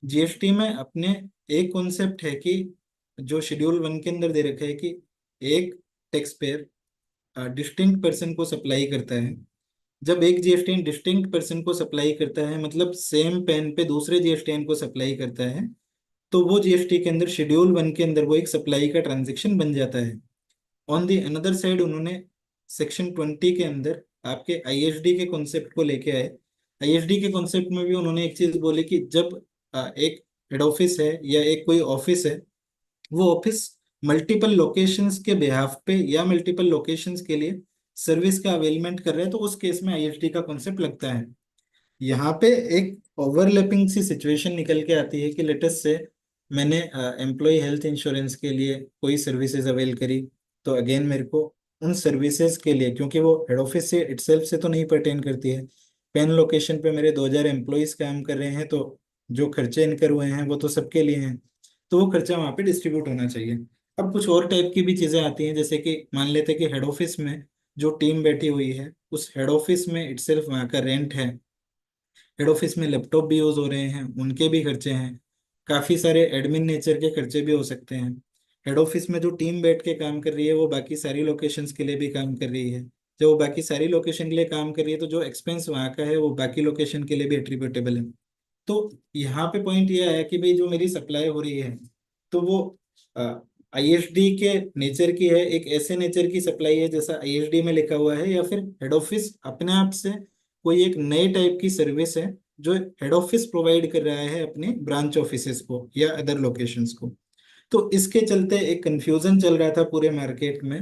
जीएसटी में अपने एक कॉन्सेप्ट है कि जो शेड्यूल 1 के अंदर दे रखा है कि एक टैक्स पेयर डिस्टिंक्ट पर्सन को सप्लाई करता है। जब एक जीएसटीएन डिस्टिंक्ट पर्सन को सप्लाई करता है, मतलब सेम पेन पे दूसरे जीएसटीएन को सप्लाई करता है, तो वो जीएसटी के अंदर शेड्यूल 1 के अंदर वो एक सप्लाई का ट्रांजेक्शन बन जाता है। ऑन दी अनदर साइड उन्होंने सेक्शन 20 के अंदर आपके आईएसडी के कॉन्सेप्ट को लेके आए। आईएसडी के कॉन्सेप्ट में भी उन्होंने एक चीज बोली कि जब एक हेड ऑफिस है या एक कोई ऑफिस है, वो ऑफिस मल्टीपल लोकेशंस के बिहाफ पे या मल्टीपल लोकेशंस के लिए सर्विस का अवेलमेंट कर रहे हैं, तो उस केस में आईएसडी का कॉन्सेप्ट लगता है। यहाँ पे एक ओवरलैपिंग सी सिचुएशन निकल के आती है कि लेटेस्ट से मैंने एम्प्लॉय हेल्थ इंश्योरेंस के लिए कोई सर्विसेज अवेल करी, तो अगेन मेरे को उन सर्विसेज के लिए, क्योंकि वो हेड ऑफिस से इटसेल्फ से तो नहीं पर्टेन करती है, पेन लोकेशन पे मेरे 2000 एम्प्लॉयज काम कर रहे हैं, तो जो खर्चे इनकर हुए हैं वो तो सबके लिए हैं, तो वो खर्चा वहाँ पे डिस्ट्रीब्यूट होना चाहिए। अब कुछ और टाइप की भी चीजें आती हैं, जैसे कि मान लेते हैं कि हेड ऑफिस में जो टीम बैठी हुई है, उस हेड ऑफिस में इटसेल्फ वहाँ का रेंट है, हेड ऑफिस में लैपटॉप भी यूज हो रहे हैं, उनके भी खर्चे हैं, काफी सारे एडमिन नेचर के खर्चे भी हो सकते हैं। हेड ऑफिस में जो टीम बैठ के काम कर रही है वो बाकी सारी लोकेशंस के लिए भी काम कर रही है, जब वो बाकी सारी लोकेशन के लिए काम कर रही है तो जो एक्सपेंस वहाँ का है वो बाकी लोकेशन के लिए भी एट्रीब्यूटेबल है। तो यहाँ पे पॉइंट ये आया कि भाई जो मेरी सप्लाई हो रही है तो वो आईएसडी के नेचर की है, एक ऐसे नेचर की सप्लाई है जैसा आईएसडी में लिखा हुआ है, या फिर हेड ऑफिस अपने आप से कोई एक नए टाइप की सर्विस है जो हेड ऑफिस प्रोवाइड कर रहा है अपने ब्रांच ऑफिसेस को या अदर लोकेशंस को। तो इसके चलते एक कंफ्यूजन चल रहा था पूरे मार्केट में,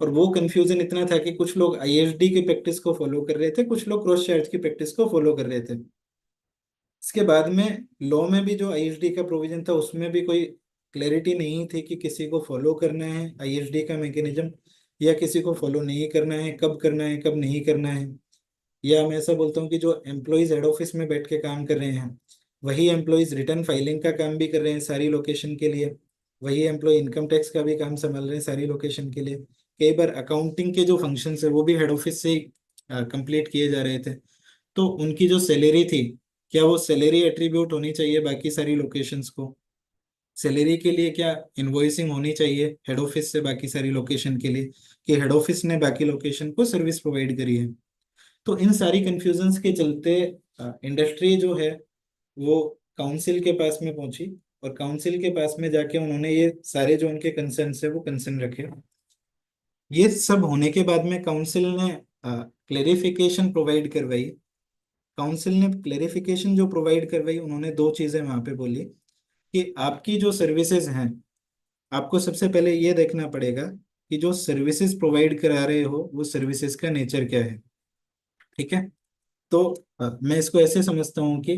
और वो कंफ्यूजन इतना था कि कुछ लोग आईएसडी की प्रैक्टिस को फॉलो कर रहे थे, कुछ लोग क्रॉस चार्ज की प्रैक्टिस को फॉलो कर रहे थे। इसके बाद में लॉ में भी जो आईएसडी का प्रोविजन था उसमें भी कोई क्लैरिटी नहीं थी कि किसी को फॉलो करना है आईएसडी का मैकेनिज्म या किसी को फॉलो नहीं करना है, कब करना है कब नहीं करना है। या मैं ऐसा बोलता हूँ कि जो एम्प्लॉयज हेड ऑफिस में बैठ के काम कर रहे हैं, वही एम्प्लॉयज रिटर्न फाइलिंग का काम भी कर रहे हैं सारी लोकेशन के लिए, वही एम्प्लॉय इनकम टैक्स का भी काम संभाल रहे हैं सारी लोकेशन के लिए। कई बार अकाउंटिंग के जो फंक्शंस है वो भी हेड ऑफिस से ही कंप्लीट किए जा रहे थे। तो उनकी जो सैलरी थी, क्या वो सैलरी एट्रीब्यूट होनी चाहिए बाकी सारी लोकेशंस को, सैलरी के लिए क्या इनवॉइसिंग होनी चाहिए हेड ऑफिस से बाकी सारी लोकेशन के लिए, कि हेड ऑफिस ने बाकी लोकेशन को सर्विस प्रोवाइड करी है। तो इन सारी कंफ्यूजन्स के चलते इंडस्ट्री जो है वो काउंसिल के पास में पहुंची, और काउंसिल के पास में जाके उन्होंने ये सारे जो उनके कंसर्न है वो कंसर्न रखे। ये सब होने के बाद में काउंसिल ने क्लेरिफिकेशन प्रोवाइड करवाई। काउंसिल ने क्लेरिफिकेशन जो प्रोवाइड करवाई, उन्होंने दो चीजें वहां पे बोली कि आपकी जो सर्विसेज हैं, आपको सबसे पहले ये देखना पड़ेगा कि जो सर्विसेज प्रोवाइड करा रहे हो वो सर्विसेज का नेचर क्या है। ठीक है। तो मैं इसको ऐसे समझता हूँ कि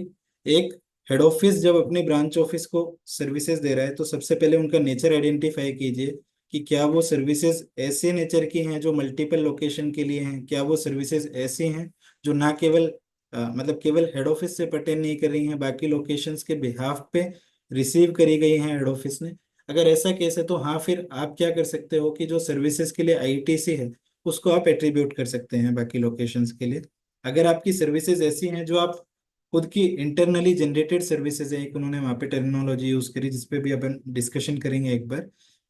एक हेड ऑफिस जब अपने ब्रांच ऑफिस को सर्विसेज दे रहा है तो सबसे पहले उनका नेचर आइडेंटिफाई कीजिए कि क्या वो सर्विसेज ऐसे नेचर की हैं जो मल्टीपल लोकेशन के लिए हैं, क्या वो सर्विसेज ऐसी हैं जो ना केवल मतलब केवल हेड ऑफिस से पर्टेन नहीं कर रही हैं, बाकी लोकेशंस के बिहाफ पे रिसीव करी गई हैं हेड ऑफिस ने। अगर ऐसा केस है तो हाँ, फिर आप क्या कर सकते हो कि जो सर्विसेज के लिए आईटीसी है उसको आप एट्रीब्यूट कर सकते हैं बाकी लोकेशंस के लिए। अगर आपकी सर्विसेज ऐसी हैं जो आप खुद की इंटरनली जनरेटेड सर्विसेज है, एक उन्होंने वहाँ पे टर्मिनोलॉजी यूज करी जिसपे भी अपन डिस्कशन करेंगे एक बार,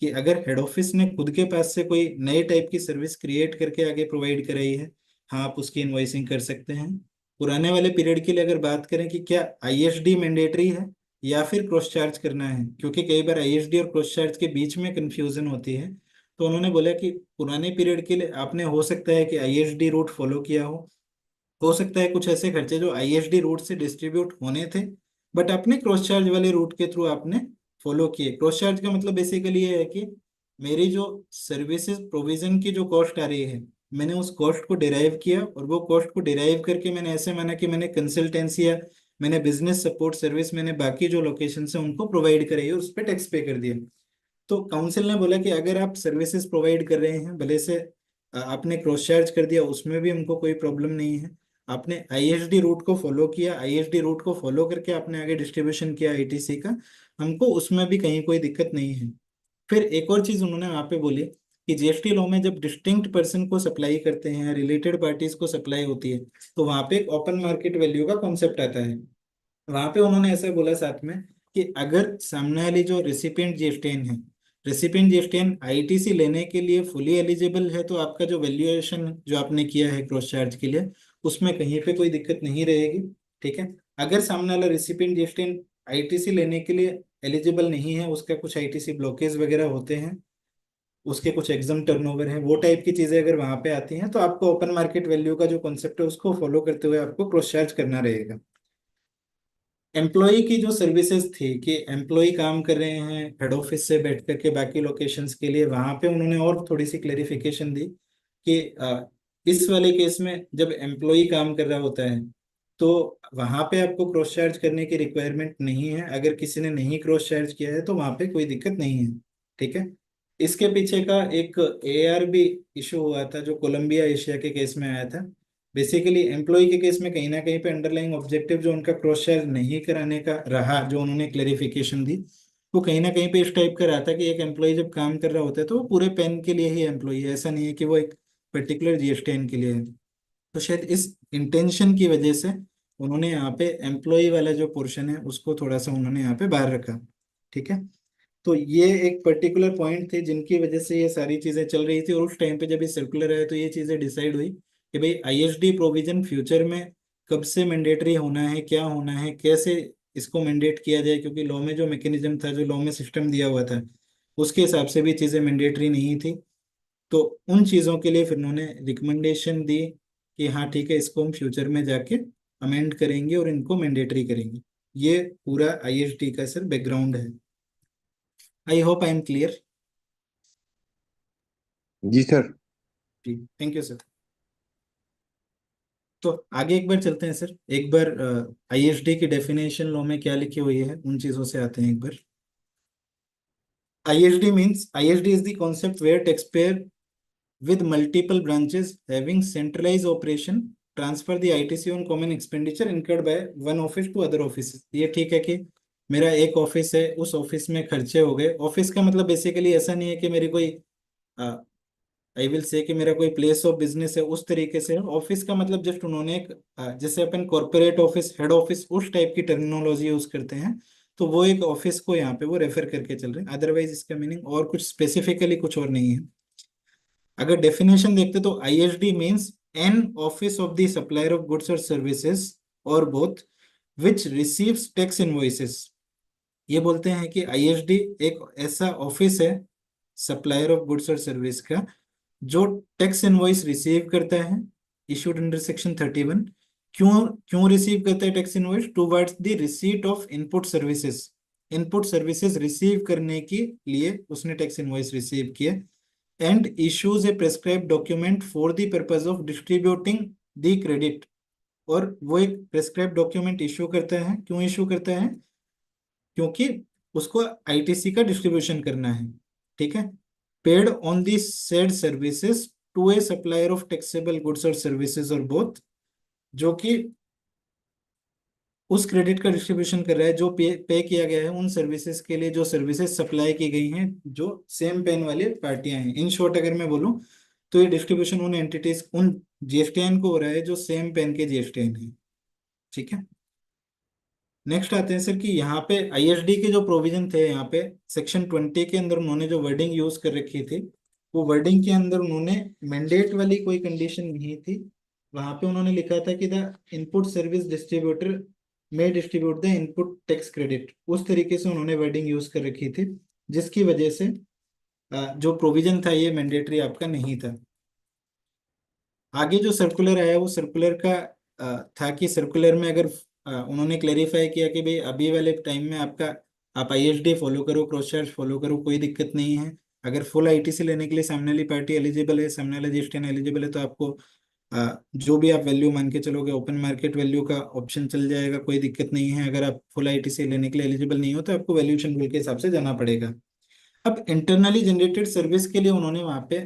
कि अगर हेड ऑफिस ने खुद के पास से कोई नए टाइप की सर्विस क्रिएट करके आगे प्रोवाइड कराई है, हाँ आप उसकी इनवॉइसिंग कर सकते हैं। पुराने वाले पीरियड के लिए अगर बात करें कि क्या आईएसडी मैंडेटरी है या फिर क्रॉस चार्ज करना है, क्योंकि कई बार आईएसडी और क्रॉस चार्ज के बीच में कंफ्यूजन होती है, तो उन्होंने बोला कि पुराने पीरियड के लिए आपने हो सकता है कि आईएसडी रूट फॉलो किया हो सकता है कुछ ऐसे खर्चे जो आईएसडी रूट से डिस्ट्रीब्यूट होने थे बट आपने क्रॉस चार्ज वाले रूट के थ्रू आपने फॉलो किए। क्रॉस चार्ज का मतलब बेसिकली ये है कि मेरी जो सर्विसेज प्रोविजन की जो कॉस्ट आ रही है, मैंने उस कॉस्ट को डिराइव किया, और वो कॉस्ट को डिराइव करके मैंने ऐसे माना कि मैंने कंसल्टेंसी या मैंने बिजनेस सपोर्ट सर्विस मैंने बाकी जो लोकेशन है उनको प्रोवाइड कराई और उस पर टैक्स पे कर दिया। तो काउंसिल ने बोला कि अगर आप सर्विसेज प्रोवाइड कर रहे हैं, भले से आपने क्रॉस चार्ज कर दिया, उसमें भी हमको कोई प्रॉब्लम नहीं है, आपने आईएसडी रूट को फॉलो किया, आईएसडी रूट को फॉलो करके आपने आगे डिस्ट्रीब्यूशन किया आईटीसी का, हमको उसमें भी कहीं कोई दिक्कत नहीं है। फिर एक और चीज उन्होंने वहां पे बोली कि जीएसटी लॉ में जब डिस्टिंक्ट पर्सन को सप्लाई करते हैं, रिलेटेड पार्टीज को सप्लाई होती है, तो वहां पे एक ओपन मार्केट वैल्यू का कॉन्सेप्ट आता है। वहां पे उन्होंने ऐसा बोला साथ में कि अगर सामने वाली जो रेसिपिएंट जीएसटीएन है, रेसिपिएंट जीएसटीएन आईटीसी लेने के लिए फुली एलिजिबल है, तो आपका जो वैल्यूएशन जो आपने किया है क्रॉस चार्ज के लिए, उसमें कहीं पे कोई दिक्कत नहीं रहेगी। ठीक है। अगर सामने वाला रेसिपिएंट जीएसटीएन आईटीसी लेने के लिए एलिजिबल नहीं है, उसका कुछ आईटीसी ब्लॉकेज वगैरह होते हैं, उसके कुछ एग्जाम टर्नओवर है, वो टाइप की चीजें अगर वहां पे आती हैं, तो आपको ओपन मार्केट वैल्यू का जो कॉन्सेप्ट है उसको फॉलो करते हुए आपको क्रॉस चार्ज करना रहेगा। एम्प्लॉय की जो सर्विसेज थी कि एम्प्लॉय काम कर रहे हैं हेड ऑफिस से बैठ करके बाकी लोकेशंस के लिए, वहां पे उन्होंने और थोड़ी सी क्लेरिफिकेशन दी कि इस वाले केस में जब एम्प्लॉय काम कर रहा होता है तो वहां पे आपको क्रॉस चार्ज करने की रिक्वायरमेंट नहीं है। अगर किसी ने नहीं क्रॉस चार्ज किया है तो वहां पे कोई दिक्कत नहीं है। ठीक है। इसके पीछे का एक एआरबी इशू हुआ था जो कोलंबिया एशिया के केस में आया था। बेसिकली एम्प्लॉय के केस में कहीं ना कहीं पे अंडरलाइंग ऑब्जेक्टिव जो उनका क्रॉस शेयर नहीं कराने का रहा, जो उन्होंने क्लेरिफिकेशन दी, वो कहीं ना कहीं पे इस टाइप का रहा था कि एक एम्प्लॉय जब काम कर रहा होता है तो वो पूरे पैन के लिए ही एम्प्लॉय है, ऐसा नहीं है कि वो एक पर्टिकुलर जीएसटीएन के लिए है। तो शायद इस इंटेंशन की वजह से उन्होंने यहाँ पे एम्प्लॉय वाला जो पोर्शन है उसको थोड़ा सा उन्होंने यहाँ पे बाहर रखा। ठीक है। तो ये एक पर्टिकुलर पॉइंट थे जिनकी वजह से ये सारी चीजें चल रही थी, और उस टाइम पे जब ये सर्कुलर आया तो ये चीजें डिसाइड हुई कि भाई आईएसडी प्रोविजन फ्यूचर में कब से मैंडेटरी होना है, क्या होना है, कैसे इसको मैंडेट किया जाए, क्योंकि लॉ में जो मैकेनिज्म था, जो लॉ में सिस्टम दिया हुआ था, उसके हिसाब से भी चीजें मैंडेटरी नहीं थी। तो उन चीजों के लिए फिर उन्होंने रिकमेंडेशन दी कि हाँ ठीक है, इसको हम फ्यूचर में जाके अमेंड करेंगे और इनको मैंडेटरी करेंगे। ये पूरा आईएसडी का सर बैकग्राउंड है। I hope I am clear. जी सर। जी थैंक यू सर। तो आगे एक बार चलते हैं सर, एक बार आईएसडी की डेफिनेशन लॉ में क्या लिखी हुई है उन चीजों से आते हैं एक बार। ISD is the concept where taxpayer with multiple branches having centralized operation transfer the ITC on common expenditure incurred by one office to other offices। ये ठीक है कि मेरा एक ऑफिस है, उस ऑफिस में खर्चे हो गए। ऑफिस का मतलब बेसिकली ऐसा नहीं है कि मेरी कोई आई विल से कि मेरा कोई प्लेस ऑफ बिजनेस है उस तरीके से। ऑफिस का मतलब जस्ट उन्होंने एक जैसे अपन कॉर्पोरेट ऑफिस, हेड ऑफिस, उस टाइप की टर्मिनोलॉजी यूज करते हैं, तो वो एक ऑफिस को यहाँ पे वो रेफर करके चल रहे हैं। अदरवाइज इसका मीनिंग और कुछ स्पेसिफिकली कुछ और नहीं है। अगर डेफिनेशन देखते तो ISD means an office of the supplier of goods और सर्विसेज और both which receives tax invoices. ये बोलते हैं कि आईएसडी एक ऐसा ऑफिस है सप्लायर ऑफ गुड्स और सर्विस का जो टैक्स इनवॉइस रिसीव करता है, इशूड अंडर सेक्शन 31। क्यों क्यों रिसीव करता है tax invoice? Towards the receipt of input services. Input services receive करने के लिए उसने टैक्स इनवॉइस रिसीव किया। and issues a prescribed document for the purpose of distributing the credit। और वो एक प्रेस्क्राइब डॉक्यूमेंट इशू करता है। क्यों इशू करता है? क्योंकि उसको आईटीसी का डिस्ट्रीब्यूशन करना है। ठीक है। Paid on the said services to a supplier of taxable goods और सर्विसेज और बोथ, जो कि उस क्रेडिट का डिस्ट्रीब्यूशन कर रहा है जो पे किया गया है उन सर्विसेज के लिए जो सर्विसेज सप्लाई की गई हैं जो सेम पेन वाली पार्टियां हैं। इन शॉर्ट अगर मैं बोलूं तो ये डिस्ट्रीब्यूशन उन एंटिटीज, उन जीएसटीएन को हो रहा है जो सेम पेन के जीएसटीएन है। ठीक है। नेक्स्ट आते हैं सर कि यहाँ पे आईएसडी के जो प्रोविजन थे, यहाँ पे सेक्शन 20 के अंदर उन्होंने जो वर्डिंग यूज कर रखी थी, वो वर्डिंग के अंदर उन्होंने मैंडेट वाली कोई कंडीशन नहीं थी। वहां पे उन्होंने लिखा था कि द इनपुट सर्विस डिस्ट्रीब्यूटर में distribute the input tax credit. उस तरीके से उन्होंने वर्डिंग यूज कर रखी थी, जिसकी वजह से जो प्रोविजन था ये मैंडेटरी आपका नहीं था। आगे जो सर्कुलर आया वो सर्कुलर का था कि सर्कुलर में अगर उन्होंने क्लेरिफाई किया कि भाई अभी वाले टाइम में आपका आप आईएसडी फॉलो करो, क्रॉस चार्ज फॉलो करो, कोई दिक्कत नहीं है। अगर फुल आईटीसी लेने के लिए सामने वाली पार्टी एलिजिबल है, सामने वाला जीएसटीएन एलिजिबल है, तो आपको जो भी आप वैल्यू मान के चलोगे ओपन मार्केट वैल्यू का ऑप्शन चल जाएगा, कोई दिक्कत नहीं है। अगर आप फुल आईटीसी लेने के लिए एलिजिबल नहीं हो तो आपको वैल्यूएशन रूल के हिसाब से जाना पड़ेगा। अब इंटरनली जनरेटेड सर्विस के लिए उन्होंने वहां पे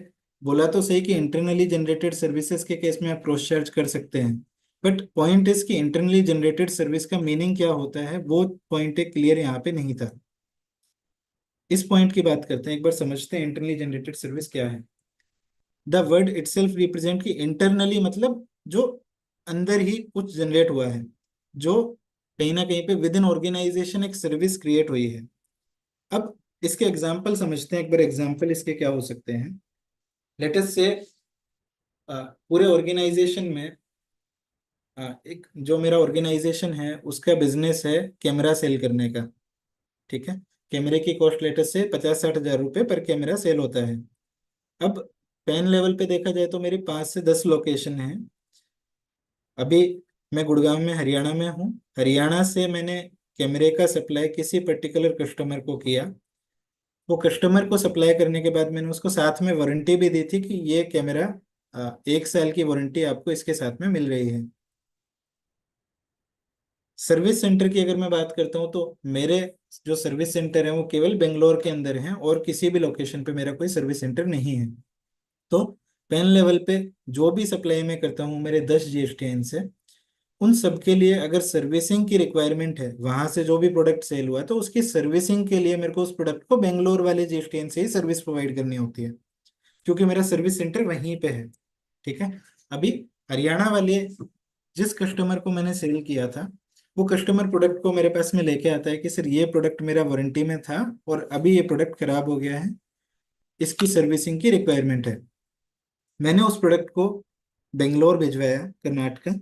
बोला तो सही कि इंटरनली जनरेटेड सर्विसेज के केस में आप क्रॉस चार्ज कर सकते हैं, बट पॉइंट इज कि इंटरनली जनरेटेड सर्विस का मीनिंग क्या होता है, वो पॉइंट एक क्लियर यहाँ पे नहीं था। इस पॉइंट की बात करते हैं, एक बार समझते हैं इंटरनली जनरेटेड सर्विस क्या है। द वर्ड इटसेल्फ रिप्रेजेंट की इंटरनली मतलब जो अंदर ही कुछ जनरेट हुआ है, जो कहीं ना कहीं पे विद इन ऑर्गेनाइजेशन एक सर्विस क्रिएट हुई है। अब इसके एग्जाम्पल समझते हैं एक बार। एग्जाम्पल इसके क्या हो सकते हैं, लेट अस से पूरे ऑर्गेनाइजेशन में एक जो मेरा ऑर्गेनाइजेशन है उसका बिजनेस है कैमरा सेल करने का, ठीक है। कैमरे की कॉस्ट लेट अस से 50-60 हज़ार रुपये पर कैमरा सेल होता है। अब पैन लेवल पे देखा जाए तो मेरी 5 से 10 लोकेशन है। अभी मैं गुड़गांव में हरियाणा में हूँ। हरियाणा से मैंने कैमरे का सप्लाई किसी पर्टिकुलर कस्टमर को किया। वो कस्टमर को सप्लाई करने के बाद मैंने उसको साथ में वारंटी भी दी थी कि ये कैमरा 1 साल की वारंटी आपको इसके साथ में मिल रही है। सर्विस सेंटर की अगर मैं बात करता हूँ तो मेरे जो सर्विस सेंटर है वो केवल बेंगलोर के अंदर है और किसी भी लोकेशन पे मेरा कोई सर्विस सेंटर नहीं है। तो पेन लेवल पे जो भी सप्लाई मैं करता हूँ मेरे 10 GSTN से, उन सब के लिए अगर सर्विसिंग की रिक्वायरमेंट है, वहां से जो भी प्रोडक्ट सेल हुआ तो उसकी सर्विसिंग के लिए मेरे को उस प्रोडक्ट को बेंगलोर वाले GSTN से ही सर्विस प्रोवाइड करनी होती है, क्योंकि मेरा सर्विस सेंटर वहीं पे है, ठीक है। अभी हरियाणा वाले जिस कस्टमर को मैंने सेल किया था, वो कस्टमर प्रोडक्ट को मेरे पास में लेके आता है कि सर ये प्रोडक्ट मेरा वारंटी में था और अभी ये प्रोडक्ट खराब हो गया है, इसकी सर्विसिंग की रिक्वायरमेंट है। मैंने उस प्रोडक्ट को बेंगलोर भिजवाया कर्नाटका,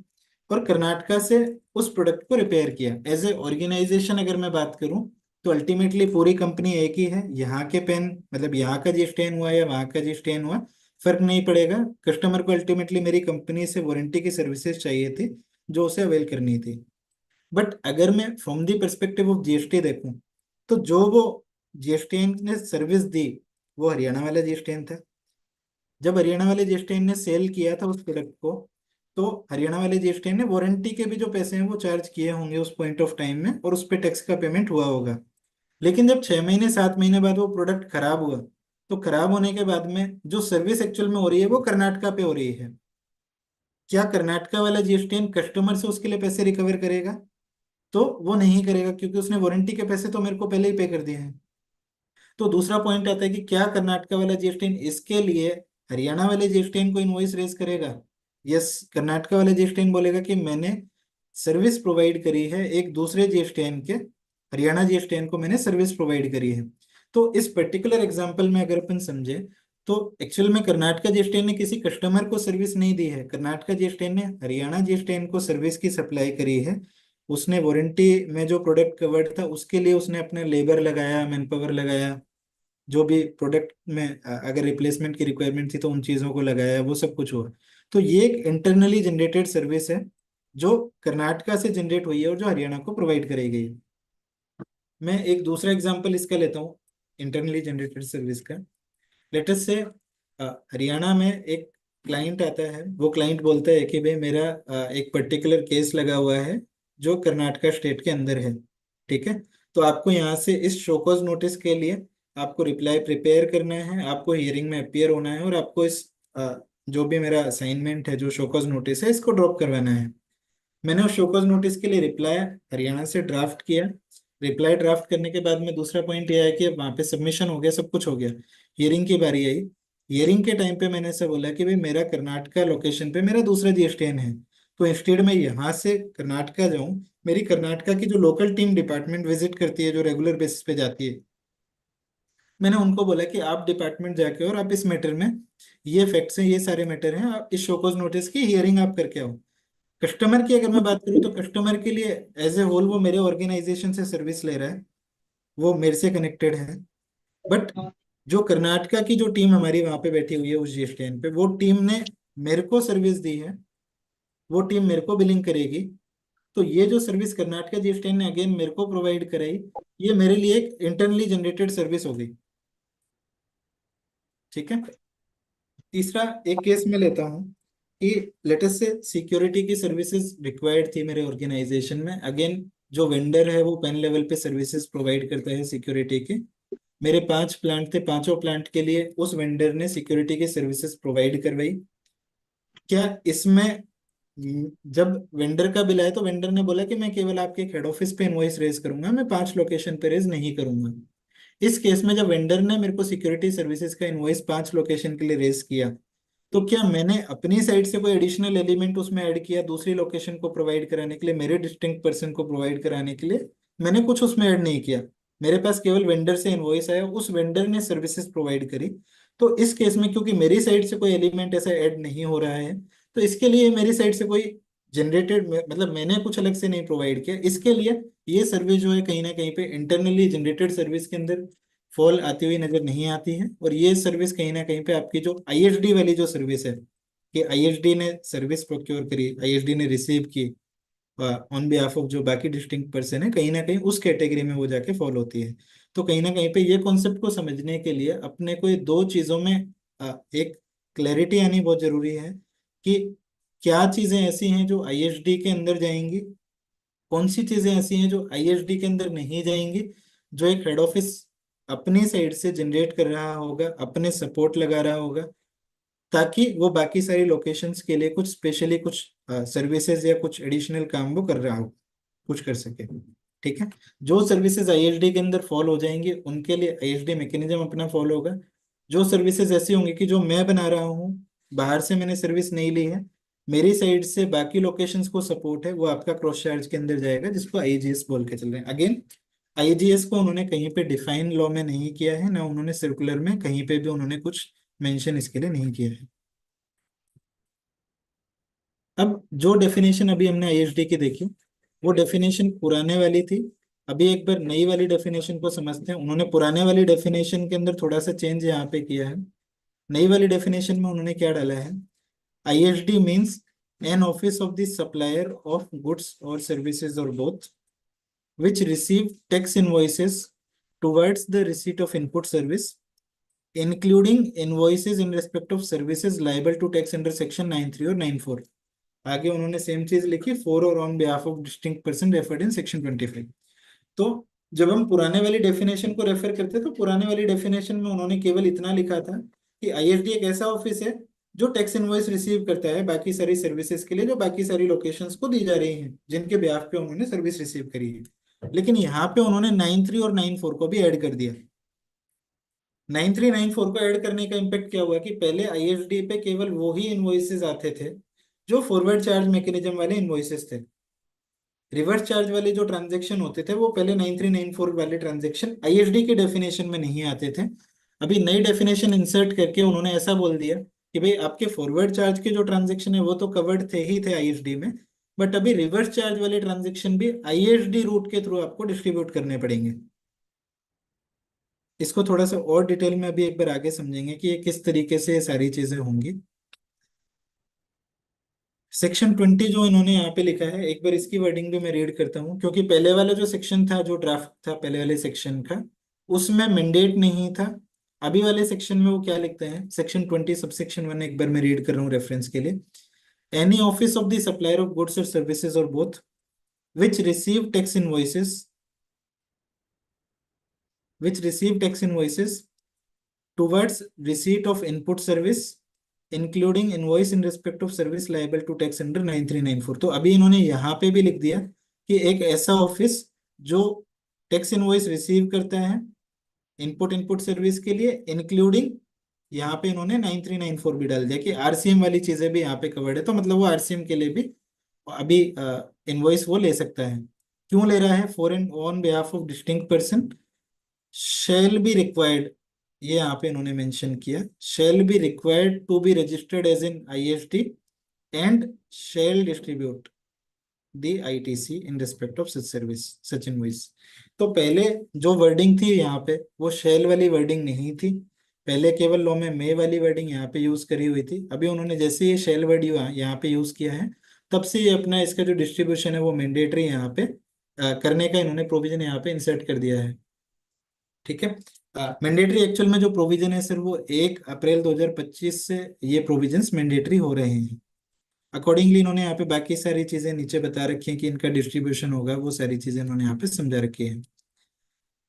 और कर्नाटका से उस प्रोडक्ट को रिपेयर किया। एज ए ऑर्गेनाइजेशन अगर मैं बात करूं तो अल्टीमेटली पूरी कंपनी एक ही है। यहाँ के पेन मतलब यहाँ का GSTN हुआ या वहाँ का GSTN हुआ फर्क नहीं पड़ेगा। कस्टमर को अल्टीमेटली मेरी कंपनी से वारंटी की सर्विसेज चाहिए थी जो उसे अवेल करनी थी। बट अगर मैं from the perspective of GST देखूं तो जो वो GSTN ने सर्विस दी वो हरियाणा वाला GSTN था। जब हरियाणा वाले GSTN ने सेल किया था उस प्रोडक्ट को, तो हरियाणा वाले GSTN ने वारंटी के भी जो पैसे हैं वो चार्ज किए होंगे उस पॉइंट ऑफ टाइम में, और उस पर टैक्स का पेमेंट हुआ होगा। लेकिन जब 6 महीने 7 महीने बाद वो प्रोडक्ट खराब हुआ, तो खराब होने के बाद में जो सर्विस एक्चुअल में हो रही है वो कर्नाटका पे हो रही है। क्या कर्नाटका वाला GSTN कस्टमर से उसके लिए पैसे रिकवर करेगा? तो वो नहीं करेगा, क्योंकि उसने वारंटी के पैसे तो मेरे को पहले ही पे कर दिए हैं। तो दूसरा पॉइंट आता है कि क्या कर्नाटका वाला GSTN इसके लिए हरियाणा वाले GSTN को इनवॉइस रेज करेगा? यस, कर्नाटका वाले GSTN बोलेगा कि मैंने सर्विस प्रोवाइड करी है एक दूसरे GSTN के, हरियाणा GSTN को मैंने सर्विस प्रोवाइड करी है। तो इस पर्टिकुलर एग्जांपल में अगर अपन समझे तो एक्चुअल में कर्नाटका GSTN ने किसी कस्टमर को सर्विस नहीं दी है, कर्नाटका GSTN ने हरियाणा GSTN को सर्विस की सप्लाई करी है। उसने वारंटी में जो प्रोडक्ट कवर्ड था उसके लिए उसने अपना लेबर लगाया, मैन पावर लगाया, जो भी प्रोडक्ट में अगर रिप्लेसमेंट की रिक्वायरमेंट थी तो उन चीज़ों को लगाया, वो सब कुछ हुआ। तो ये एक इंटरनली जनरेटेड सर्विस है जो कर्नाटका से जनरेट हुई है और जो हरियाणा को प्रोवाइड कराई गई है। मैं एक दूसरा एग्जांपल इसका लेता हूँ इंटरनली जनरेटेड सर्विस का। लेट अस से हरियाणा में एक क्लाइंट आता है, वो क्लाइंट बोलता है कि भाई मेरा एक पर्टिकुलर केस लगा हुआ है जो कर्नाटका स्टेट के अंदर है, ठीक है। तो आपको यहाँ से इस शोकॉज नोटिस के लिए आपको रिप्लाई प्रिपेयर करना है, आपको हियरिंग में अपीयर होना है, और आपको इस जो भी मेरा असाइनमेंट है जो शोकॉज नोटिस है इसको ड्रॉप करवाना है। मैंने उस शोकॉज नोटिस के लिए रिप्लाई हरियाणा से ड्राफ्ट किया। रिप्लाई ड्राफ्ट करने के बाद में दूसरा पॉइंट यह है कि वहाँ पे सबमिशन हो गया, सब कुछ हो गया, हियरिंग की बारी आई। हियरिंग के टाइम पे मैंने ऐसा बोला कि भाई मेरा कर्नाटका लोकेशन पे मेरा दूसरा GSTN है, तो इंस्टेड में यहाँ से कर्नाटका जाऊँ, मेरी कर्नाटका की जो लोकल टीम डिपार्टमेंट विजिट करती है जो रेगुलर बेसिस पे जाती है, मैंने उनको बोला कि आप डिपार्टमेंट जाके और आप इस मैटर में ये फैक्ट्स हैं, ये सारे मैटर हैं, आप इस शोकॉज नोटिस की हियरिंग आप करके आओ। कस्टमर की अगर मैं बात करूँ तो कस्टमर के लिए एज ए होल वो मेरे ऑर्गेनाइजेशन से सर्विस ले रहा है, वो मेरे से कनेक्टेड है। बट जो कर्नाटका की जो टीम हमारी वहां पे बैठी हुई है उस GSTN पे, वो टीम ने मेरे को सर्विस दी है, वो टीम मेरे को बिलिंग करेगी। तो ये जो सर्विस कर्नाटका GSTN ने अगेन मेरे को प्रोवाइड कराई, ये मेरे लिए एक इंटरनली जनरेटेड सर्विस हो गई, ठीक है। तीसरा एक केस में लेता हूँ कि लेटेस्ट से सिक्योरिटी की सर्विसेज रिक्वायर्ड थी मेरे ऑर्गेनाइजेशन में। अगेन जो वेंडर है वो पेन लेवल पे सर्विसेज प्रोवाइड करता है सिक्योरिटी के। मेरे 5 प्लांट थे, पांचों प्लांट के लिए उस वेंडर ने सिक्योरिटी की सर्विसेज प्रोवाइड करवाई। क्या इसमें जब वेंडर का बिल आया तो वेंडर ने बोला कि मैं केवल आपके हेड ऑफिस पे इनवॉइस रेज करूंगा, मैं 5 लोकेशन पे रेज नहीं करूंगा। इस केस में जब वेंडर ने मेरे को सिक्योरिटी सर्विसेज का इनवॉइस 5 लोकेशन के लिए रेज किया, तो क्या मैंने अपनी साइड से कोई एडिशनल एलिमेंट उसमें ऐड किया दूसरी लोकेशन को प्रोवाइड कराने के लिए, मेरे डिस्टिंक्ट पर्सन को प्रोवाइड कराने के लिए? मैंने कुछ उसमें ऐड नहीं किया। मेरे पास केवल वेंडर से इनवॉइस आया, उस वेंडर ने सर्विसेज प्रोवाइड करी। तो इस केस में क्योंकि मेरी साइड से कोई एलिमेंट ऐसा ऐड नहीं हो रहा है, तो इसके लिए मेरी साइड से कोई जनरेटेड, मतलब मैंने कुछ अलग से नहीं प्रोवाइड किया, इसके लिए ये सर्विस जो है कहीं ना कहीं पे इंटरनली जनरेटेड सर्विस के अंदर फॉल आती हुई नजर नहीं आती है। और ये सर्विस कहीं ना कहीं पे आपकी जो आईएसडी वाली जो सर्विस है, कि आईएसडी ने सर्विस प्रोक्योर करी, आईएसडी ने रिसीव की ऑन बिहाफ ऑफ जो बाकी डिस्टिंक्ट पर्सन है, कहीं ना कहीं उस कैटेगरी में वो जाके फॉल होती है। तो कहीं ना कहीं पे ये कॉन्सेप्ट को समझने के लिए अपने को ये दो चीजों में एक क्लैरिटी आनी बहुत जरूरी है कि क्या चीजें ऐसी हैं जो आईएसडी के अंदर जाएंगी, कौन सी चीजें ऐसी हैं जो आईएसडी के अंदर नहीं जाएंगी, जो एक हेड ऑफिस अपनी साइड से जनरेट कर रहा होगा, अपने सपोर्ट लगा रहा होगा, ताकि वो बाकी सारी लोकेशंस के लिए कुछ स्पेशली कुछ सर्विसेज या कुछ एडिशनल काम वो कर रहा हो, कुछ कर सके। ठीक है, जो सर्विसेज आईएसडी के अंदर फॉल हो जाएंगे उनके लिए आईएसडी मैकेनिज्म अपना फॉलो होगा। जो सर्विसेज ऐसी होंगी कि जो मैं बना रहा हूँ, बाहर से मैंने सर्विस नहीं ली है, मेरी साइड से बाकी लोकेशंस को सपोर्ट है, वो आपका क्रॉस चार्ज के अंदर जाएगा, जिसको आईजीएस बोल के चल रहे हैं। अगेन आईजीएस को उन्होंने कहीं पे डिफाइन लॉ में नहीं किया है, ना उन्होंने सर्कुलर में कहीं पे भी उन्होंने कुछ मेंशन इसके लिए नहीं किया है। अब जो डेफिनेशन अभी हमने आईएसडी की देखी, वो डेफिनेशन पुराने वाली थी। अभी एक बार नई वाली डेफिनेशन को समझते हैं। उन्होंने पुराने वाली डेफिनेशन के अंदर थोड़ा सा चेंज यहाँ पे किया है। नई वाली डेफिनेशन में उन्होंने क्या डाला है, ISD means an office of the supplier of goods और सर्विसेज और both which receive tax invoices towards the receipt of input service, including invoices in respect of services liable to tax under section 93 और 94। आगे उन्होंने same चीज लिखी, for और on behalf of distinct person referred in section 25। तो जब हम पुराने वाली डेफिनेशन को रेफर करते तो पुराने वाली डेफिनेशन में उन्होंने केवल इतना लिखा था कि आईएसडी एक ऐसा ऑफिस है जो टैक्स इनवॉइस रिसीव करता है बाकी सारी सर्विसेज के लिए, जो बाकी सारी लोकेशंस को दी जा रही हैं, जिनके बिहाफ पे उन्होंने सर्विस रिसीव करी है। लेकिन यहाँ पे उन्होंने 93 और 94 को भी ऐड कर दिया। 93 94 को ऐड करने का इम्पेक्ट क्या हुआ कि पहले आईएसडी पे केवल वो ही इनवॉइसेस आते थे जो फॉरवर्ड चार्ज मैकेनिज्म वाले इनवॉइसेस थे। रिवर्स चार्ज वाले जो ट्रांजैक्शन होते थे वो पहले 93 94 वाले ट्रांजैक्शन आईएसडी के डेफिनेशन में नहीं आते थे। अभी नई डेफिनेशन इंसर्ट करके उन्होंने ऐसा बोल दिया कि भाई आपके फॉरवर्ड चार्ज के जो ट्रांजैक्शन है वो तो कवर्ड थे ही थे आईएसडी में, बट अभी रिवर्स चार्ज वाले ट्रांजैक्शन भी आईएसडी रूट के थ्रू आपको डिस्ट्रीब्यूट करने पड़ेंगे। इसको थोड़ा सा और डिटेल में अभी एक बार आगे समझेंगे कि ये किस तरीके से ये सारी चीजें होंगी। सेक्शन 20 जो इन्होंने यहाँ पे लिखा है, एक बार इसकी वर्डिंग भी मैं रीड करता हूँ, क्योंकि पहले वाला जो सेक्शन था, जो ड्राफ्ट था पहले वाले सेक्शन का, उसमें मैंडेट नहीं था। अभी वाले सेक्शन में वो क्या लिखते हैं, सेक्शन 20 सबसेक्शन 1, एक बार मैं रीड कर रहा हूँ रेफरेंस के लिए। Any office of the supplier of goods और सर्विसेज और both which receive tax invoices towards receipt of input service, including invoice in respect of service liable to tax under 9394। तो अभी इन्होंने यहाँ पे भी लिख दिया कि एक ऐसा ऑफिस जो टैक्स इनवॉइस रिसीव करता है इनपुट सर्विस के लिए, इंक्लूडिंग यहाँ पे इन्होंने 9394 भी डाल दिया कि आरसीएम वाली चीजें भी यहाँ पे कवर्ड है। तो मतलब वो आरसीएम के लिए भी अभी इनवॉइस वो ले सकता है। क्यों ले रहा है, for and on behalf of distinct person shall be required, ये यहाँ पे इन्होंने मेंशन किया, shall be required to be registered as an ISD and shall distribute the ITC in respect of such service such invoice. तो पहले जो wording थी यहाँ पे वो शैल वाली वर्डिंग नहीं थी, पहले केवल लॉ में मे वाली वर्डिंग यहाँ पे यूज करी हुई थी। अभी उन्होंने जैसे ये शैल वर्ड यहाँ पे यूज किया है, तब से ये अपना इसका जो डिस्ट्रीब्यूशन है वो मैंडेटरी यहाँ पे करने का इन्होंने प्रोविजन यहाँ पे इंसर्ट कर दिया है। ठीक है, मैंडेटरी एक्चुअल में जो प्रोविजन है सर वो 1 अप्रैल 2025 से ये प्रोविजंस मैंडेटरी हो रहे हैं। अकॉर्डिंगली इन्होंने यहाँ पे बाकी सारी चीजें नीचे बता रखी हैं कि इनका डिस्ट्रीब्यूशन होगा, वो सारी चीजें इन्होंने यहाँ पे समझा रखी है।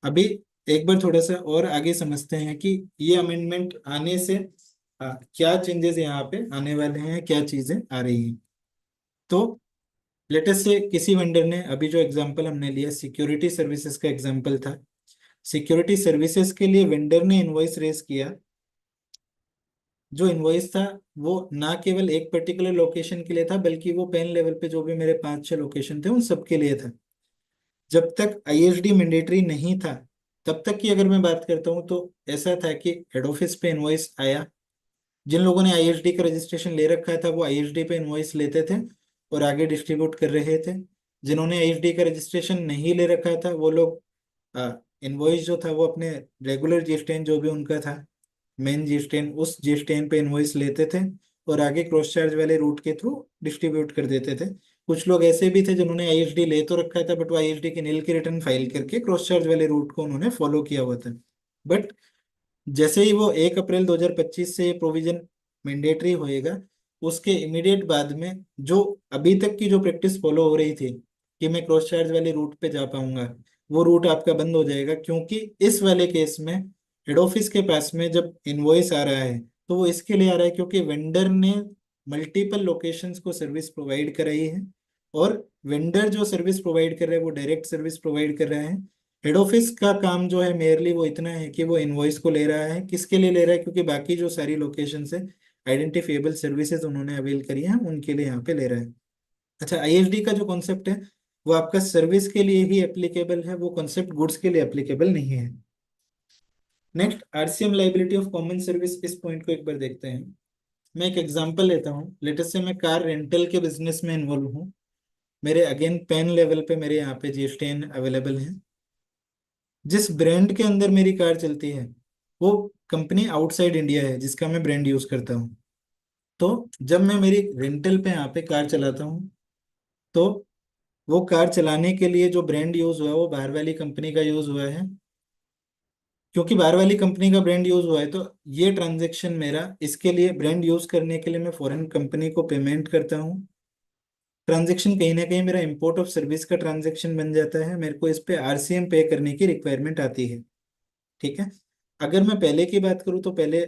अभी एक बार थोड़ा सा और आगे समझते हैं कि ये अमेंडमेंट आने से क्या चेंजेस यहाँ पे आने वाले हैं, क्या चीजें आ रही हैं। तो लेटेस्ट से किसी वेंडर ने, अभी जो एग्जांपल हमने लिया सिक्योरिटी सर्विसेज का एग्जांपल था, सिक्योरिटी सर्विसेज के लिए वेंडर ने इनवॉइस रेज किया। जो इनवॉइस था वो ना केवल एक पर्टिकुलर लोकेशन के लिए था, बल्कि वो पेन लेवल पे जो भी मेरे 5-6 लोकेशन थे उन सब के लिए था। जब तक आईएसडी मैंडेटरी नहीं था तब तक की अगर मैं बात करता हूँ तो ऐसा था कि हेड ऑफिस पे इनवॉइस आया, जिन लोगों ने आईएसडी का रजिस्ट्रेशन ले रखा था वो आईएसडी पे इनवॉइस लेते थे और आगे डिस्ट्रीब्यूट कर रहे थे। जिन्होंने आईएसडी का रजिस्ट्रेशन नहीं ले रखा था वो लोग इनवॉइस जो था वो अपने रेगुलर जीएसटीएन जो भी उनका था, मेन जीएसटीएन, उस जीएसटीएन पे इनवॉइस लेते थे और आगे क्रॉस चार्ज वाले रूट के थ्रू डिस्ट्रीब्यूट कर देते थे। कुछ लोग ऐसे भी थे जिन्होंने आईएसडी ले तो रखा था बट वो आईएसडी के नील की रिटर्न फाइल करके क्रॉस चार्ज वाले रूट को उन्होंने फॉलो किया हुआ था। बट जैसे ही वो 1 अप्रैल 2025 से ये प्रोविजन मैंडेटरी होएगा, उसके इमीडिएट बाद में जो अभी तक की जो प्रैक्टिस फॉलो हो रही थी कि मैं क्रॉस चार्ज वाले रूट पे जा पाऊंगा, वो रूट आपका बंद हो जाएगा। क्योंकि इस वाले केस में हेड ऑफिस के पास में जब इनवॉइस आ रहा है तो वो इसके लिए आ रहा है क्योंकि वेंडर ने मल्टीपल लोकेशंस को सर्विस प्रोवाइड कराई है और वेंडर जो सर्विस प्रोवाइड कर रहा है वो डायरेक्ट सर्विस प्रोवाइड कर रहा है। हेड ऑफिस का काम जो है मेयरली वो इतना है कि वो इनवॉइस को ले रहा है, किसके लिए ले रहा है, क्योंकि बाकी जो सारी लोकेशन से आइडेंटिफिएबल सर्विसेज उन्होंने अवेल करी हैं उनके लिए यहाँ पे ले रहा है। अच्छा, आईएसडी का जो कॉन्सेप्ट है वो आपका सर्विस के लिए ही एप्लीकेबल है, वो कॉन्सेप्ट गुड्स के लिए एप्लीकेबल नहीं है। Next, RCM liability of common service, इस पॉइंट को एक बार देखते हैं। मैं एक एग्जांपल लेता हूँ। लेटेस्ट से मैं कार रेंटल के बिजनेस में इन्वॉल्व हूँ, मेरे अगेन पेन लेवल पे मेरे यहाँ पे जीएसटीएन अवेलेबल है। जिस ब्रांड के अंदर मेरी कार चलती है वो कंपनी आउटसाइड इंडिया है जिसका मैं ब्रांड यूज करता हूँ। तो जब मैं मेरी रेंटल पे यहाँ पे कार चलाता हूँ तो वो कार चलाने के लिए जो ब्रांड यूज हुआ है वो बाहर वाली कंपनी का यूज हुआ है। क्योंकि बाहर वाली कंपनी का ब्रांड यूज हुआ है तो ये ट्रांजेक्शन मेरा, इसके लिए ब्रांड यूज करने के लिए मैं फॉरेन कंपनी को पेमेंट करता हूँ। ट्रांजेक्शन कहीं ना कहीं मेरा इंपोर्ट ऑफ सर्विस का ट्रांजेक्शन बन जाता है, मेरे को इस पे आरसीएम पे करने की रिक्वायरमेंट आती है। ठीक है, अगर मैं पहले की बात करूँ तो पहले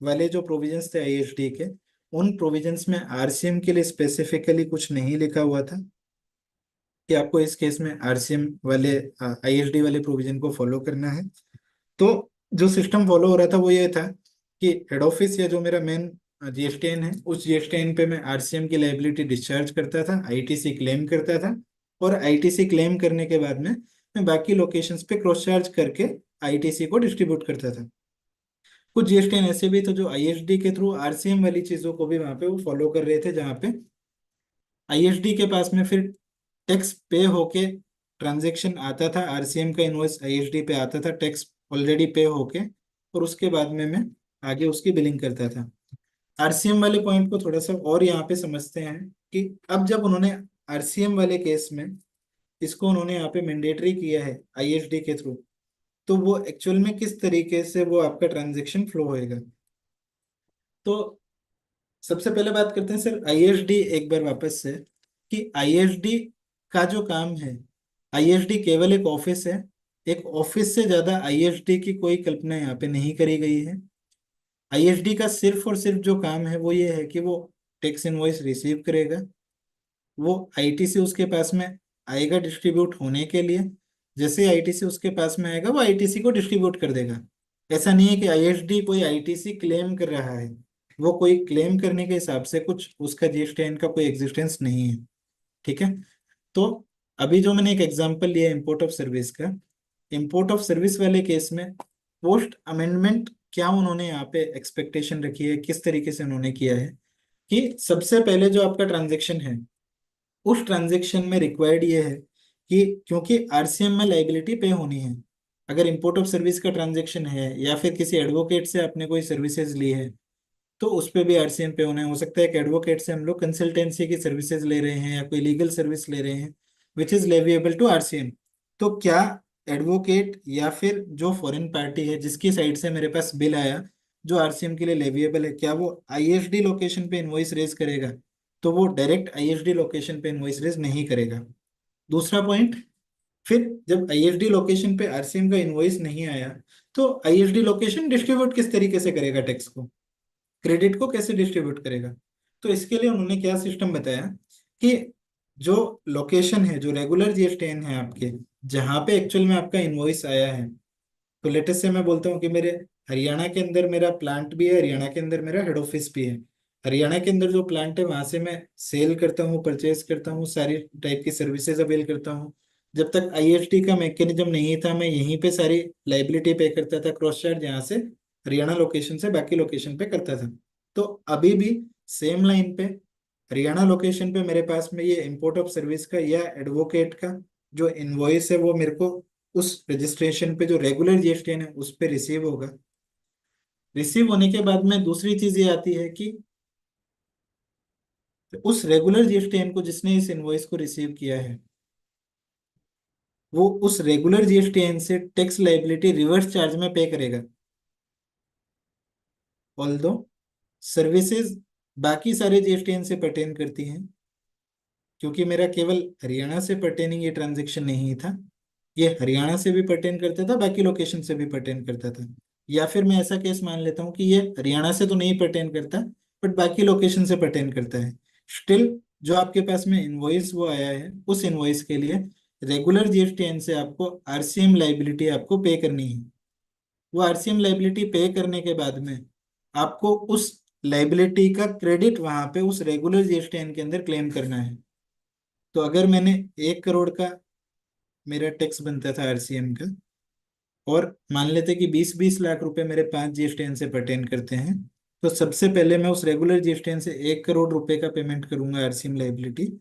वाले जो प्रोविजंस थे आईएसडी के, उन प्रोविजंस में आरसीएम के लिए स्पेसिफिकली कुछ नहीं लिखा हुआ था कि आपको इस केस में आरसीएम वाले आईएसडी वाले प्रोविजन को फॉलो करना है। तो जो सिस्टम फॉलो हो रहा था वो ये था कि हेड ऑफिस या जो मेरा मेन जीएसटीएन है उस जीएसटीएन पे मैं आरसीएम की लाइबिलिटी डिस्चार्ज करता था, आईटीसी क्लेम करता था और आईटीसी क्लेम करने के बाद में मैं बाकी लोकेशंस पे क्रॉस चार्ज करके आईटीसी को डिस्ट्रीब्यूट करता था। कुछ जीएसटीएन ऐसे भी थे जो आईएसडी के थ्रू आरसीएम वाली चीजों को भी वहां पे वो फॉलो कर रहे थे, जहाँ पे आईएसडी के पास में फिर टैक्स पे होके ट्रांजेक्शन आता था, आरसीएम का इनवॉइस आईएसडी पे आता था टैक्स ऑलरेडी पे होके, और उसके बाद में मैं आगे उसकी बिलिंग करता था। आरसीएम वाले पॉइंट को थोड़ा सा और यहाँ पे समझते हैं कि अब जब उन्होंने आरसीएम वाले केस में इसको उन्होंने यहाँ पे मैंडेटरी किया है आईएसडी के थ्रू, तो वो एक्चुअल में किस तरीके से वो आपका ट्रांजेक्शन फ्लो होएगा। तो सबसे पहले बात करते हैं सर आईएसडी एक बार वापस से, कि आईएसडी का जो काम है, आईएसडी केवल एक ऑफिस है, एक ऑफिस से ज्यादा आईएसडी की कोई कल्पना यहाँ पे नहीं करी गई है। आईएसडी का सिर्फ और सिर्फ जो काम है वो ये है कि वो टैक्स इनवॉइस रिसीव करेगा, वो आईटीसी उसके पास में आएगा डिस्ट्रीब्यूट होने के लिए, जैसे आईटीसी उसके पास में आएगा वो आईटीसी को डिस्ट्रीब्यूट कर देगा। ऐसा नहीं है कि आईएसडी कोई आईटीसी क्लेम कर रहा है, वो कोई क्लेम करने के हिसाब से कुछ उसका जीएसटीएन का कोई एग्जिस्टेंस नहीं है। ठीक है, तो अभी जो मैंने एक एग्जांपल लिया इंपोर्ट ऑफ सर्विस का, इंपोर्ट ऑफ सर्विस वाले केस में पोस्ट अमेंडमेंट क्या उन्होंने यहाँ पे एक्सपेक्टेशन रखी है, किस तरीके से उन्होंने किया है कि सबसे पहले जो आपका ट्रांजेक्शन है उस ट्रांजेक्शन में रिक्वायर्ड ये है कि क्योंकि आरसीएम में लाइबिलिटी पे होनी है, अगर इंपोर्ट ऑफ सर्विस का ट्रांजेक्शन है या फिर किसी एडवोकेट से आपने कोई सर्विसेज ली है तो उस पर भी आरसीएम पे होना है। हो सकता है कि एडवोकेट से हम लोग कंसल्टेंसी की सर्विसेज ले रहे हैं या कोई लीगल सर्विस ले रहे हैं which is leviable to RCM, तो क्या एडवोकेट या फिर जो फॉरेन पार्टी है जिसकी साइड से मेरे पास बिल आया जो आरसीएम के लिए लेविएबल है, क्या वो आईएसडी लोकेशन पे इनवॉइस रेज करेगा? तो वो डायरेक्ट आईएसडी लोकेशन पे इनवॉइस रेज नहीं करेगा। दूसरा पॉइंट, फिर जब आईएसडी लोकेशन पे आरसीएम का इनवॉइस नहीं आया तो आईएसडी लोकेशन डिस्ट्रीब्यूट किस तरीके से करेगा टैक्स को, क्रेडिट को कैसे डिस्ट्रीब्यूट करेगा? तो इसके लिए उन्होंने क्या सिस्टम बताया कि जो लोकेशन है, जो रेगुलर जीएसटीएन है आपके, जहाँ पे एक्चुअल में आपका इनवॉइस आया है, तो लेटेस्ट से मैं बोलता हूँ कि मेरे हरियाणा के अंदर मेरा प्लांट भी है, हरियाणा के अंदर मेरा हेड ऑफिस भी है। हरियाणा के अंदर जो प्लांट है वहां से मैं सेल करता हूँ, परचेज करता हूँ, सारी टाइप की सर्विसेज अवेल करता हूँ। जब तक आईएसटी का मैकेनिज्म नहीं था, मैं यहीं पे सारी लाइबिलिटी पे करता था, क्रॉस चार्ज यहाँ से हरियाणा लोकेशन से बाकी लोकेशन पे करता था। तो अभी भी सेम लाइन पे हरियाणा लोकेशन पे मेरे पास में ये इम्पोर्ट ऑफ सर्विस का या एडवोकेट का जो इनवॉइस है, वो मेरे को उस रजिस्ट्रेशन पे जो रेगुलर जीएसटीएन है उस पे रिसीव होगा। रिसीव होने के बाद में दूसरी चीज ये आती है कि उस रेगुलर जीएसटीएन को जिसने इस इनवॉइस को रिसीव किया है, वो उस रेगुलर जीएसटीएन से टैक्स लाइबिलिटी रिवर्स चार्ज में पे करेगा। ऑल्दो सर्विसेज बाकी सारे जीएसटीएन से पर्टेन करती हैं, क्योंकि मेरा केवल हरियाणा से पर्टेनिंग ये ट्रांजेक्शन नहीं था, ये हरियाणा से भी पर्टेन करता था, बाकी लोकेशन से भी पर्टेन करता था। या फिर मैं ऐसा केस मान लेता हूँ कि ये हरियाणा से तो नहीं पर्टेन करता, बट बाकी लोकेशन से पर्टेन करता है। स्टिल जो आपके पास में इनवॉइस वो आया है, उस इनवॉइस के लिए रेगुलर जीएसटीएन से आपको आरसीएम लाइबिलिटी आपको पे करनी है। वो आरसीएम लाइबिलिटी पे करने के बाद में आपको उस लाइबिलिटी का क्रेडिट वहां पे उस रेगुलर जीएसटीएन के अंदर क्लेम करना है। तो अगर मैंने 1 करोड़ का मेरा टैक्स बनता था आरसीएम का, और मान लेते कि 20-20 लाख रुपए मेरे 5 जीएसटीएन से पर्टेन करते हैं, तो सबसे पहले मैं उस रेगुलर जीएसटीएन से 1 करोड़ रुपए का पेमेंट करूंगा आरसीएम लाइबिलिटी,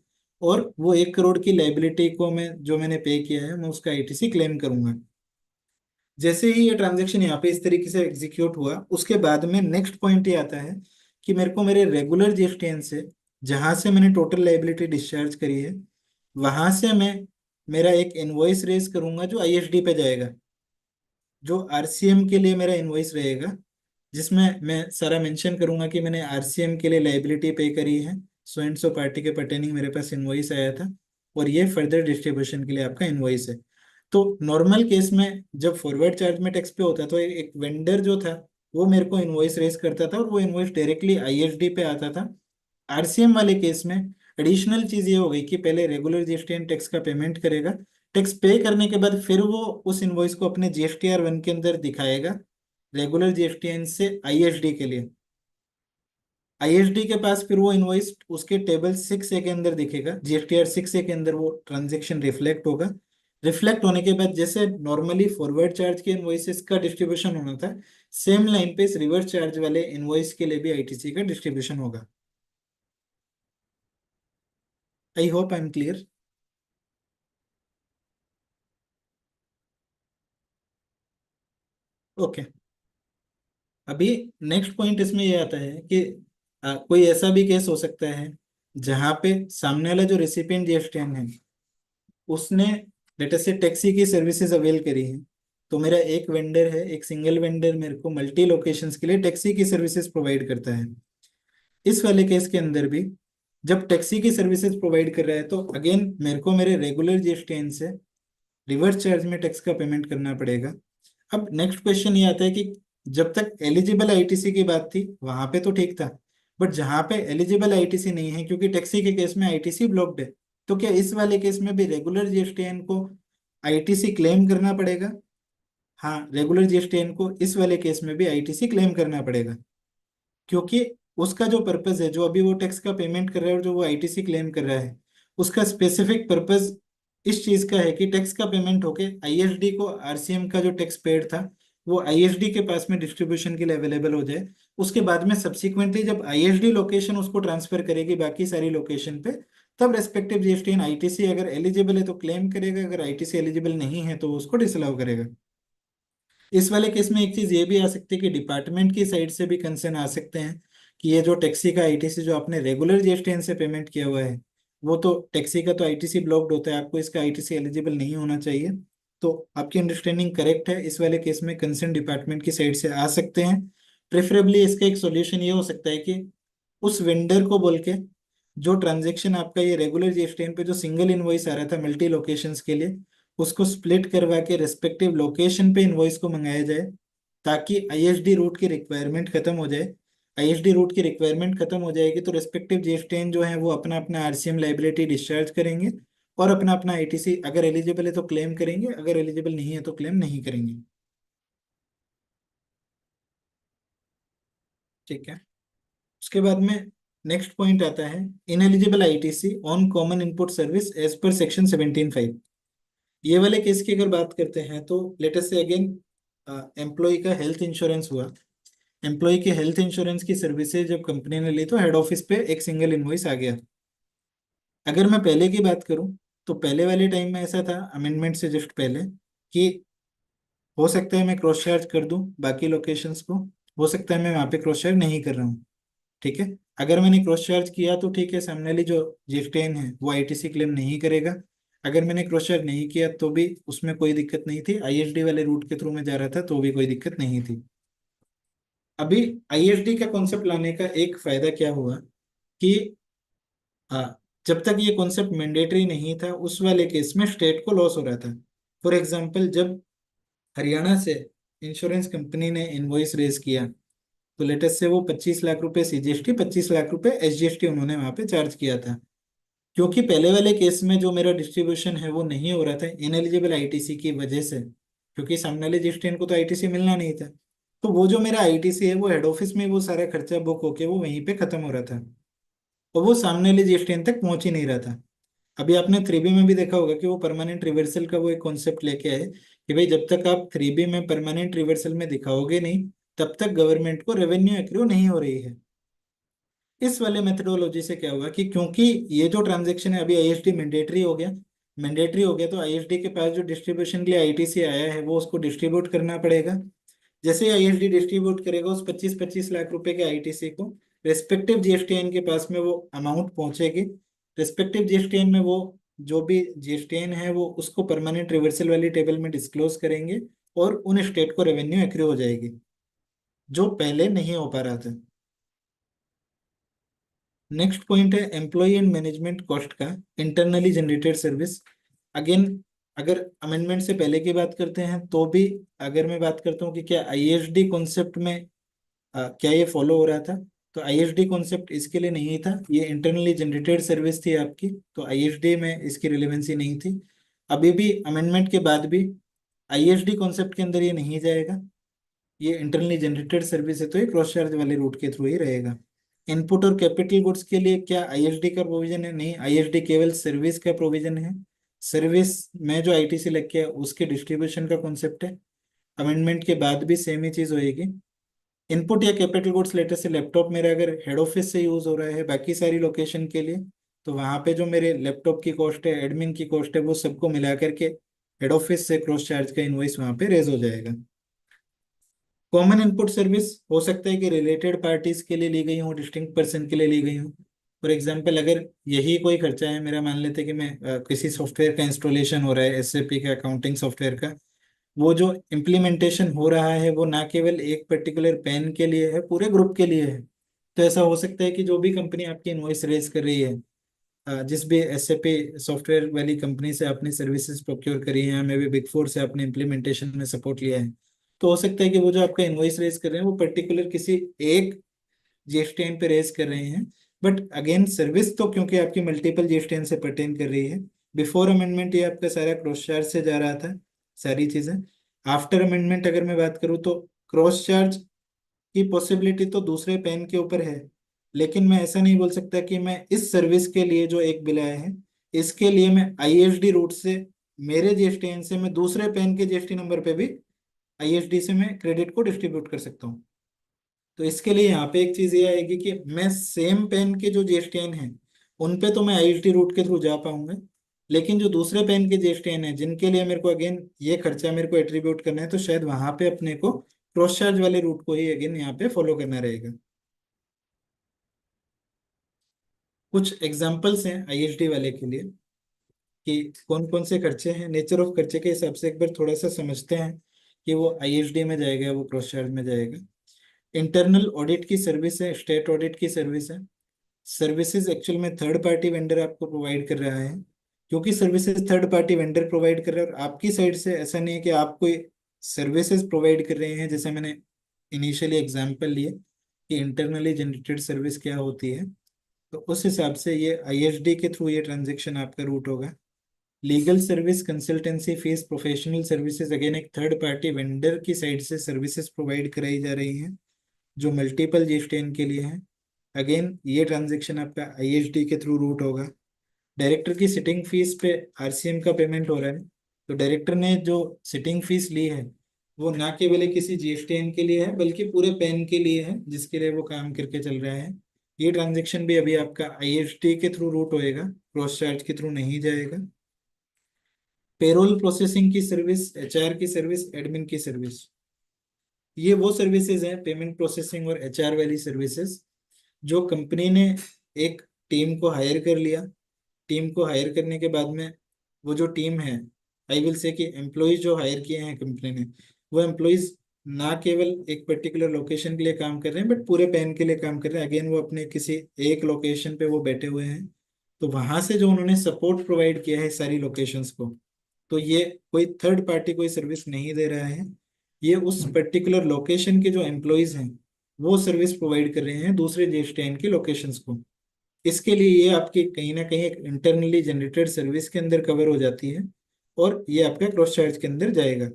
और वो 1 करोड़ की लाइबिलिटी को मैं जो मैंने पे किया है मैं उसका आईटीसी क्लेम करूंगा। जैसे ही ये ट्रांजेक्शन यहाँ पे इस तरीके से एग्जीक्यूट हुआ, उसके बाद में नेक्स्ट पॉइंट ये आता है कि मेरे को मेरे रेगुलर जीएसटीएन से जहां से मैंने टोटल लाइबिलिटी डिस्चार्ज करी है, वहां से मैं मेरा एक इनवॉइस रेज करूंगा जो आईएसडी पे जाएगा, जो आरसीएम के लिए मेरा इनवॉइस रहेगा, जिसमें मैं सारा मेंशन करूंगा कि मैंने आरसीएम के लिए लाइबिलिटी पे करी है, सो एंड सो पार्टी के पर्टेनिंग मेरे पास इनवॉइस आया था, और ये फर्दर डिस्ट्रीब्यूशन के लिए आपका इनवॉइस है। तो नॉर्मल केस में जब फॉरवर्ड चार्ज में टैक्स पे होता तो एक वेंडर जो था वो मेरे को इनवॉइस रेज करता था, और वो इनवॉइस डायरेक्टली आईएसडी पे आता था। आरसीएम वाले केस में एडिशनल चीज ये हो गई कि पहले रेगुलर जीएसटीएन टैक्स का पेमेंट करेगा, टैक्स पे करने के बाद फिर वो उस इनवॉइस को अपने जीएसटीआर 1 के अंदर दिखाएगा रेगुलर जीएसटीएन से आईएसडी के लिए। आईएसडी के पास फिर वो इनवॉइस उसके टेबल 6A के अंदर दिखेगा, जीएसटीआर 6A के अंदर वो ट्रांजेक्शन रिफ्लेक्ट होगा। रिफ्लेक्ट होने के बाद जैसे नॉर्मली फॉरवर्ड चार्ज के इनवॉइसेस का डिस्ट्रीब्यूशन होना था, सेम लाइन पे इस रिवर्स चार्ज वाले इनवॉइस के लिए भी आईटीसी का डिस्ट्रीब्यूशन होगा। आई hope I am clear. Okay, अभी नेक्स्ट पॉइंट इसमें ये आता है कि कोई ऐसा भी केस हो सकता है जहां पे सामने वाला जो रेसिपिएंट जीएसटीएन है उसने लेटेस्ट से टैक्सी की सर्विसेज अवेल करी है, तो मेरा एक वेंडर है, एक सिंगल वेंडर मेरे को मल्टी लोकेशंस के लिए टैक्सी की सर्विसेज प्रोवाइड करता है। इस वाले केस के अंदर भी जब टैक्सी की सर्विसेज प्रोवाइड कर रहा है, तो अगेन मेरे को मेरे रेगुलर जीएसटीएन से रिवर्स चार्ज में टैक्स का पेमेंट करना पड़ेगा। अब नेक्स्ट क्वेश्चन ये आता है कि जब तक एलिजिबल आईटीसी की बात थी वहां पे तो ठीक था, बट जहां पे एलिजिबल आईटीसी नहीं है, क्योंकि टैक्सी के केस में आईटीसी ब्लॉक्ड है, तो क्या इस वाले केस में भी रेगुलर जीएसटीएन को आईटीसी क्लेम करना पड़ेगा? हाँ, रेगुलर जीएसटीएन को इस वाले केस में भी आईटीसी क्लेम करना पड़ेगा, क्योंकि उसका जो पर्पज है, जो अभी वो टैक्स का पेमेंट कर रहा है और जो वो आईटीसी क्लेम कर रहा है, उसका स्पेसिफिक पर्पज इस चीज का है कि टैक्स का पेमेंट होके आईएसडी को आरसीएम का जो टैक्स पेड था वो आईएसडी के पास में डिस्ट्रीब्यूशन के लिए अवेलेबल हो जाए। उसके बाद में सब्सिक्वेंटली जब आईएसडी लोकेशन उसको ट्रांसफर करेगी बाकी सारी लोकेशन पे, तब रेस्पेक्टिव जीएसटीएन आईटीसी अगर एलिजिबल है तो क्लेम करेगा, अगर आईटीसी एलिजिबल नहीं है तो उसको डिसअलाउ करेगा। इस वाले केस में एक चीज ये भी आ सकती है कि डिपार्टमेंट की साइड से भी कंसर्न आ सकते हैं कि ये जो टैक्सी का आईटीसी जो आपने रेगुलर जीएसटीएन से पेमेंट किया हुआ है, वो तो टैक्सी का तो आईटीसी ब्लॉक्ड होता है, आपको इसका आईटीसी एलिजिबल नहीं होना चाहिए। तो आपकी अंडरस्टैंडिंग करेक्ट है, इस वाले केस में कंसर्न डिपार्टमेंट की साइड से आ सकते हैं। प्रेफरेबली इसका एक सॉल्यूशन ये हो सकता है कि उस वेंडर को बोल के जो ट्रांजेक्शन आपका ये रेगुलर जीएसटीएन पे जो सिंगल इनवॉइस आ रहा था मल्टी लोकेशंस के लिए, उसको स्प्लिट करवा के रेस्पेक्टिव लोकेशन पे इनवॉइस को मंगाया जाए, ताकि आईएसडी रूट की रिक्वायरमेंट खत्म हो जाए। आईएसडी रूट की रिक्वायरमेंट खत्म हो जाएगी तो रेस्पेक्टिव जीएसटीएन जो है वो अपना अपना आरसीएम लाइबिलिटी डिस्चार्ज करेंगे और अपना अपना आईटीसी अगर एलिजिबल है तो क्लेम करेंगे, अगर एलिजिबल नहीं है तो क्लेम नहीं करेंगे। ठीक है। उसके बाद में नेक्स्ट पॉइंट आता है ineligible ITC on common input service as per section 17(5). ये वाले केस की अगर बात करते हैं तो लेट अस से अगेन एम्प्लॉय का हेल्थ इंश्योरेंस हुआ। एम्प्लॉय के हेल्थ इंश्योरेंस की सर्विसेज जब कंपनी ने ली तो हेड ऑफिस पे एक सिंगल इनवॉइस आ गया। अगर मैं पहले की बात करूं तो पहले वाले टाइम में ऐसा था अमेंडमेंट से जस्ट पहले कि हो सकता है मैं क्रॉस चार्ज कर दूं बाकी लोकेशंस को, हो सकता है मैं वहां पे क्रॉस चार्ज नहीं कर रहा हूँ। ठीक है। अगर मैंने क्रॉस चार्ज किया तो ठीक है, सामने वाली जो जीएसटीएन है वो आईटीसी क्लेम नहीं करेगा। अगर मैंने क्रॉस चार्ज नहीं किया तो भी उसमें कोई दिक्कत नहीं थी, आईएसडी वाले रूट के थ्रू में जा रहा था तो भी कोई दिक्कत नहीं थी। अभी आईएसडी का कॉन्सेप्ट लाने का एक फायदा क्या हुआ कि जब तक ये कॉन्सेप्ट मैंडेटरी नहीं था उस वाले केस में स्टेट को लॉस हो रहा था। फॉर एग्जाम्पल जब हरियाणा से इंश्योरेंस कंपनी ने इनवॉइस रेज किया तो लेटेस्ट से वो 25 लाख रुपए सीजीएसटी 25 लाख रुपए एसजीएसटी उन्होंने वहां पे चार्ज किया था। क्योंकि पहले वाले केस में जो मेरा डिस्ट्रीब्यूशन है वो नहीं हो रहा था इनएलिजिबल आईटीसी की वजह से, क्योंकि सामने वाले जीएसटीएन को तो आईटीसी मिलना नहीं था। तो वो जो मेरा आईटीसी है वो हेड ऑफिस में वो सारा खर्चा बुक होके वो वहीं पे खत्म हो रहा था और वो सामने वाले जीएसटीएन तक पहुंच ही नहीं रहा था। अभी आपने 3B में भी देखा होगा कि वो परमानेंट रिवर्सल का वो एक कॉन्सेप्ट लेके आए कि भाई जब तक आप 3B में परमानेंट रिवर्सल में दिखाओगे नहीं तब तक गवर्नमेंट को रेवेन्यू एक्रू नहीं हो रही है। इस वाले मेथडोलॉजी से क्या हुआ कि क्योंकि ये जो ट्रांजेक्शन है अभी आईएसडी मैंडेटरी हो गया तो आईएसडी के पास जो डिस्ट्रीब्यूशन के लिए आईटीसी आया है वो उसको डिस्ट्रीब्यूट करना पड़ेगा। जैसे आईएसडी डिस्ट्रीब्यूट करेगा उस 25-25 लाख रुपए के आईटीसी को रेस्पेक्टिव जीएसटीएन के पास में वो अमाउंट पहुंचेगी। रेस्पेक्टिव जीएसटीएन में वो जो भी जीएसटीएन है वो उसको परमानेंट रिवर्सल वाली टेबल में डिस्क्लोज करेंगे और उन स्टेट को रेवेन्यू एक्रू हो जाएगी जो पहले नहीं हो पा रहा था। नेक्स्ट पॉइंट है एम्प्लॉय एंड मैनेजमेंट कॉस्ट का इंटरनली जनरेटेड सर्विस। अगेन अगर अमेंडमेंट से पहले की बात करते हैं तो भी अगर मैं बात करता हूँ कि क्या आईएसडी कॉन्सेप्ट में क्या ये फॉलो हो रहा था, तो आईएसडी कॉन्सेप्ट इसके लिए नहीं था, ये इंटरनली जनरेटेड सर्विस थी आपकी, तो आईएसडी में इसकी रिलेवेंसी नहीं थी। अभी भी अमेंडमेंट के बाद भी आईएसडी कॉन्सेप्ट के अंदर ये नहीं जाएगा, ये इंटरनली जनरेटेड सर्विस है तो ये क्रॉस चार्ज वाले रूट के थ्रू ही रहेगा। इनपुट और कैपिटल गुड्स के लिए क्या आईएसडी का प्रोविजन है? नहीं, आईएसडी केवल सर्विस का प्रोविजन है। सर्विस में जो आईटीसी लग के उसके डिस्ट्रीब्यूशन का कॉन्सेप्ट है। अमेंडमेंट के बाद भी सेम ही चीज होएगी। इनपुट या कैपिटल गुड्स लेटर से लैपटॉप मेरा अगर हेड ऑफिस से यूज हो रहा है बाकी सारी लोकेशन के लिए तो वहां पे जो मेरे लैपटॉप की कॉस्ट है एडमिन की कॉस्ट है वो सबको मिला करके हेड ऑफिस से क्रॉस चार्ज का इनवॉइस वहां पे रेज हो जाएगा। कॉमन इनपुट सर्विस हो सकता है कि रिलेटेड पार्टीज के लिए ली गई हो, डिस्टिंक्ट पर्सन के लिए ली गई हो। फॉर एग्जांपल अगर यही कोई खर्चा है मेरा, मान लेते कि मैं किसी सॉफ्टवेयर का इंस्टॉलेशन हो रहा है एसएपी का अकाउंटिंग सॉफ्टवेयर का, वो जो इम्प्लीमेंटेशन हो रहा है वो ना केवल एक पर्टिकुलर पेन के लिए है पूरे ग्रुप के लिए है। तो ऐसा हो सकता है कि जो भी कंपनी आपकी इनवॉइस रेज कर रही है, जिस भी एसएपी सॉफ्टवेयर वाली कंपनी से आपने सर्विसेज प्रोक्योर करी है, मे भी बिग फोर से आपने इम्प्लीमेंटेशन में सपोर्ट लिया है, तो हो सकता है कि वो जो आपका इनवॉइस रेज कर रहे हैं वो पर्टिकुलर किसी एक जीएसटीएन पे रेज कर रहे हैं। बट अगेन सर्विस तो क्योंकि आपकी मल्टीपल जीएसटीएन से पर्टेन कर रही है, बिफोर अमेंडमेंट ये आपका सारा क्रॉस चार्ज से जा रहा था सारी चीजें। आफ्टर अमेंडमेंट अगर मैं बात करूँ तो क्रॉस चार्ज की पॉसिबिलिटी तो दूसरे पेन के ऊपर है, लेकिन मैं ऐसा नहीं बोल सकता कि मैं इस सर्विस के लिए जो एक बिल आया है इसके लिए मैं आईएसडी रूट से मेरे जीएसटीएन से मैं दूसरे पेन के जीएसटी नंबर पे भी आईएसडी से मैं क्रेडिट को डिस्ट्रीब्यूट कर सकता हूँ। तो इसके लिए यहाँ पे एक चीज ये आएगी कि मैं सेम पेन के जो जीएसटीएन है उन पे तो मैं आईएसडी रूट के थ्रू जा पाऊंगा, लेकिन जो दूसरे पेन के जीएसटीएन है जिनके लिए मेरे को अगेन ये खर्चा मेरे को एट्रीब्यूट करना है तो शायद वहां पे अपने को क्रॉस चार्ज वाले रूट को ही अगेन यहाँ पे फॉलो करना रहेगा। कुछ एग्जाम्पल्स हैं आईएसडी वाले के लिए कि कौन कौन से खर्चे हैं। नेचर ऑफ खर्चे के हिसाब से एक बार थोड़ा सा समझते हैं कि वो आईएसडी में जाएगा वो क्रॉस चार्ज में जाएगा। इंटरनल ऑडिट की सर्विस है, स्टेट ऑडिट की सर्विस है। सर्विसेज एक्चुअल में थर्ड पार्टी वेंडर आपको प्रोवाइड कर रहा है, क्योंकि services third party vendor provide कर रहा है और आपकी साइड से ऐसा नहीं है कि आप कोई सर्विसेज प्रोवाइड कर रहे हैं। जैसे मैंने इनिशियली एग्जांपल लिए कि इंटरनली जनरेटेड सर्विस क्या होती है, तो उस हिसाब से ये ISD के थ्रू ये ट्रांजेक्शन आपका रूट होगा। Legal service, consultancy fees, professional services, again एक थर्ड पार्टी वेंडर की साइड से सर्विसेज प्रोवाइड कराई जा रही हैं जो मल्टीपल GSTN के लिए है। अगेन ये ट्रांजेक्शन आपका ISD के थ्रू रूट होगा। डायरेक्टर की सिटिंग फीस पे RCM का पेमेंट हो रहा है, तो डायरेक्टर ने जो सिटिंग फीस ली है वो ना केवल एक किसी GSTN के लिए है बल्कि पूरे पैन के लिए है जिसके लिए वो काम करके चल रहा है। ये ट्रांजेक्शन भी अभी आपका ISD के थ्रू रूट होएगा, क्रॉस चार्ज के थ्रू नहीं जाएगा। पेरोल प्रोसेसिंग की सर्विस, HR की सर्विस, एडमिन की सर्विस, ये वो सर्विसेज हैं, पेमेंट प्रोसेसिंग और HR वाली सर्विसेज, जो कंपनी ने एक टीम को हायर कर लिया। टीम को हायर करने के बाद में वो जो टीम है, आई विल से कि एम्प्लॉयज जो हायर किए हैं कंपनी ने, वो एम्प्लॉयज ना केवल एक पर्टिकुलर लोकेशन के लिए काम कर रहे हैं बट पूरे पैन के लिए काम कर रहे हैं। अगेन वो अपने किसी एक लोकेशन पे वो बैठे हुए हैं, तो वहां से जो उन्होंने सपोर्ट प्रोवाइड किया है सारी लोकेशंस को, तो ये कोई थर्ड पार्टी कोई सर्विस नहीं दे रहा है, ये उस पर्टिकुलर लोकेशन के जो एम्प्लॉयज हैं वो सर्विस प्रोवाइड कर रहे हैं दूसरे GSTN की लोकेशंस को। इसके लिए ये आपकी कहीं ना कहीं एक इंटरनली जनरेटेड सर्विस के अंदर कवर हो जाती है और ये आपका क्रॉस चार्ज के अंदर जाएगा।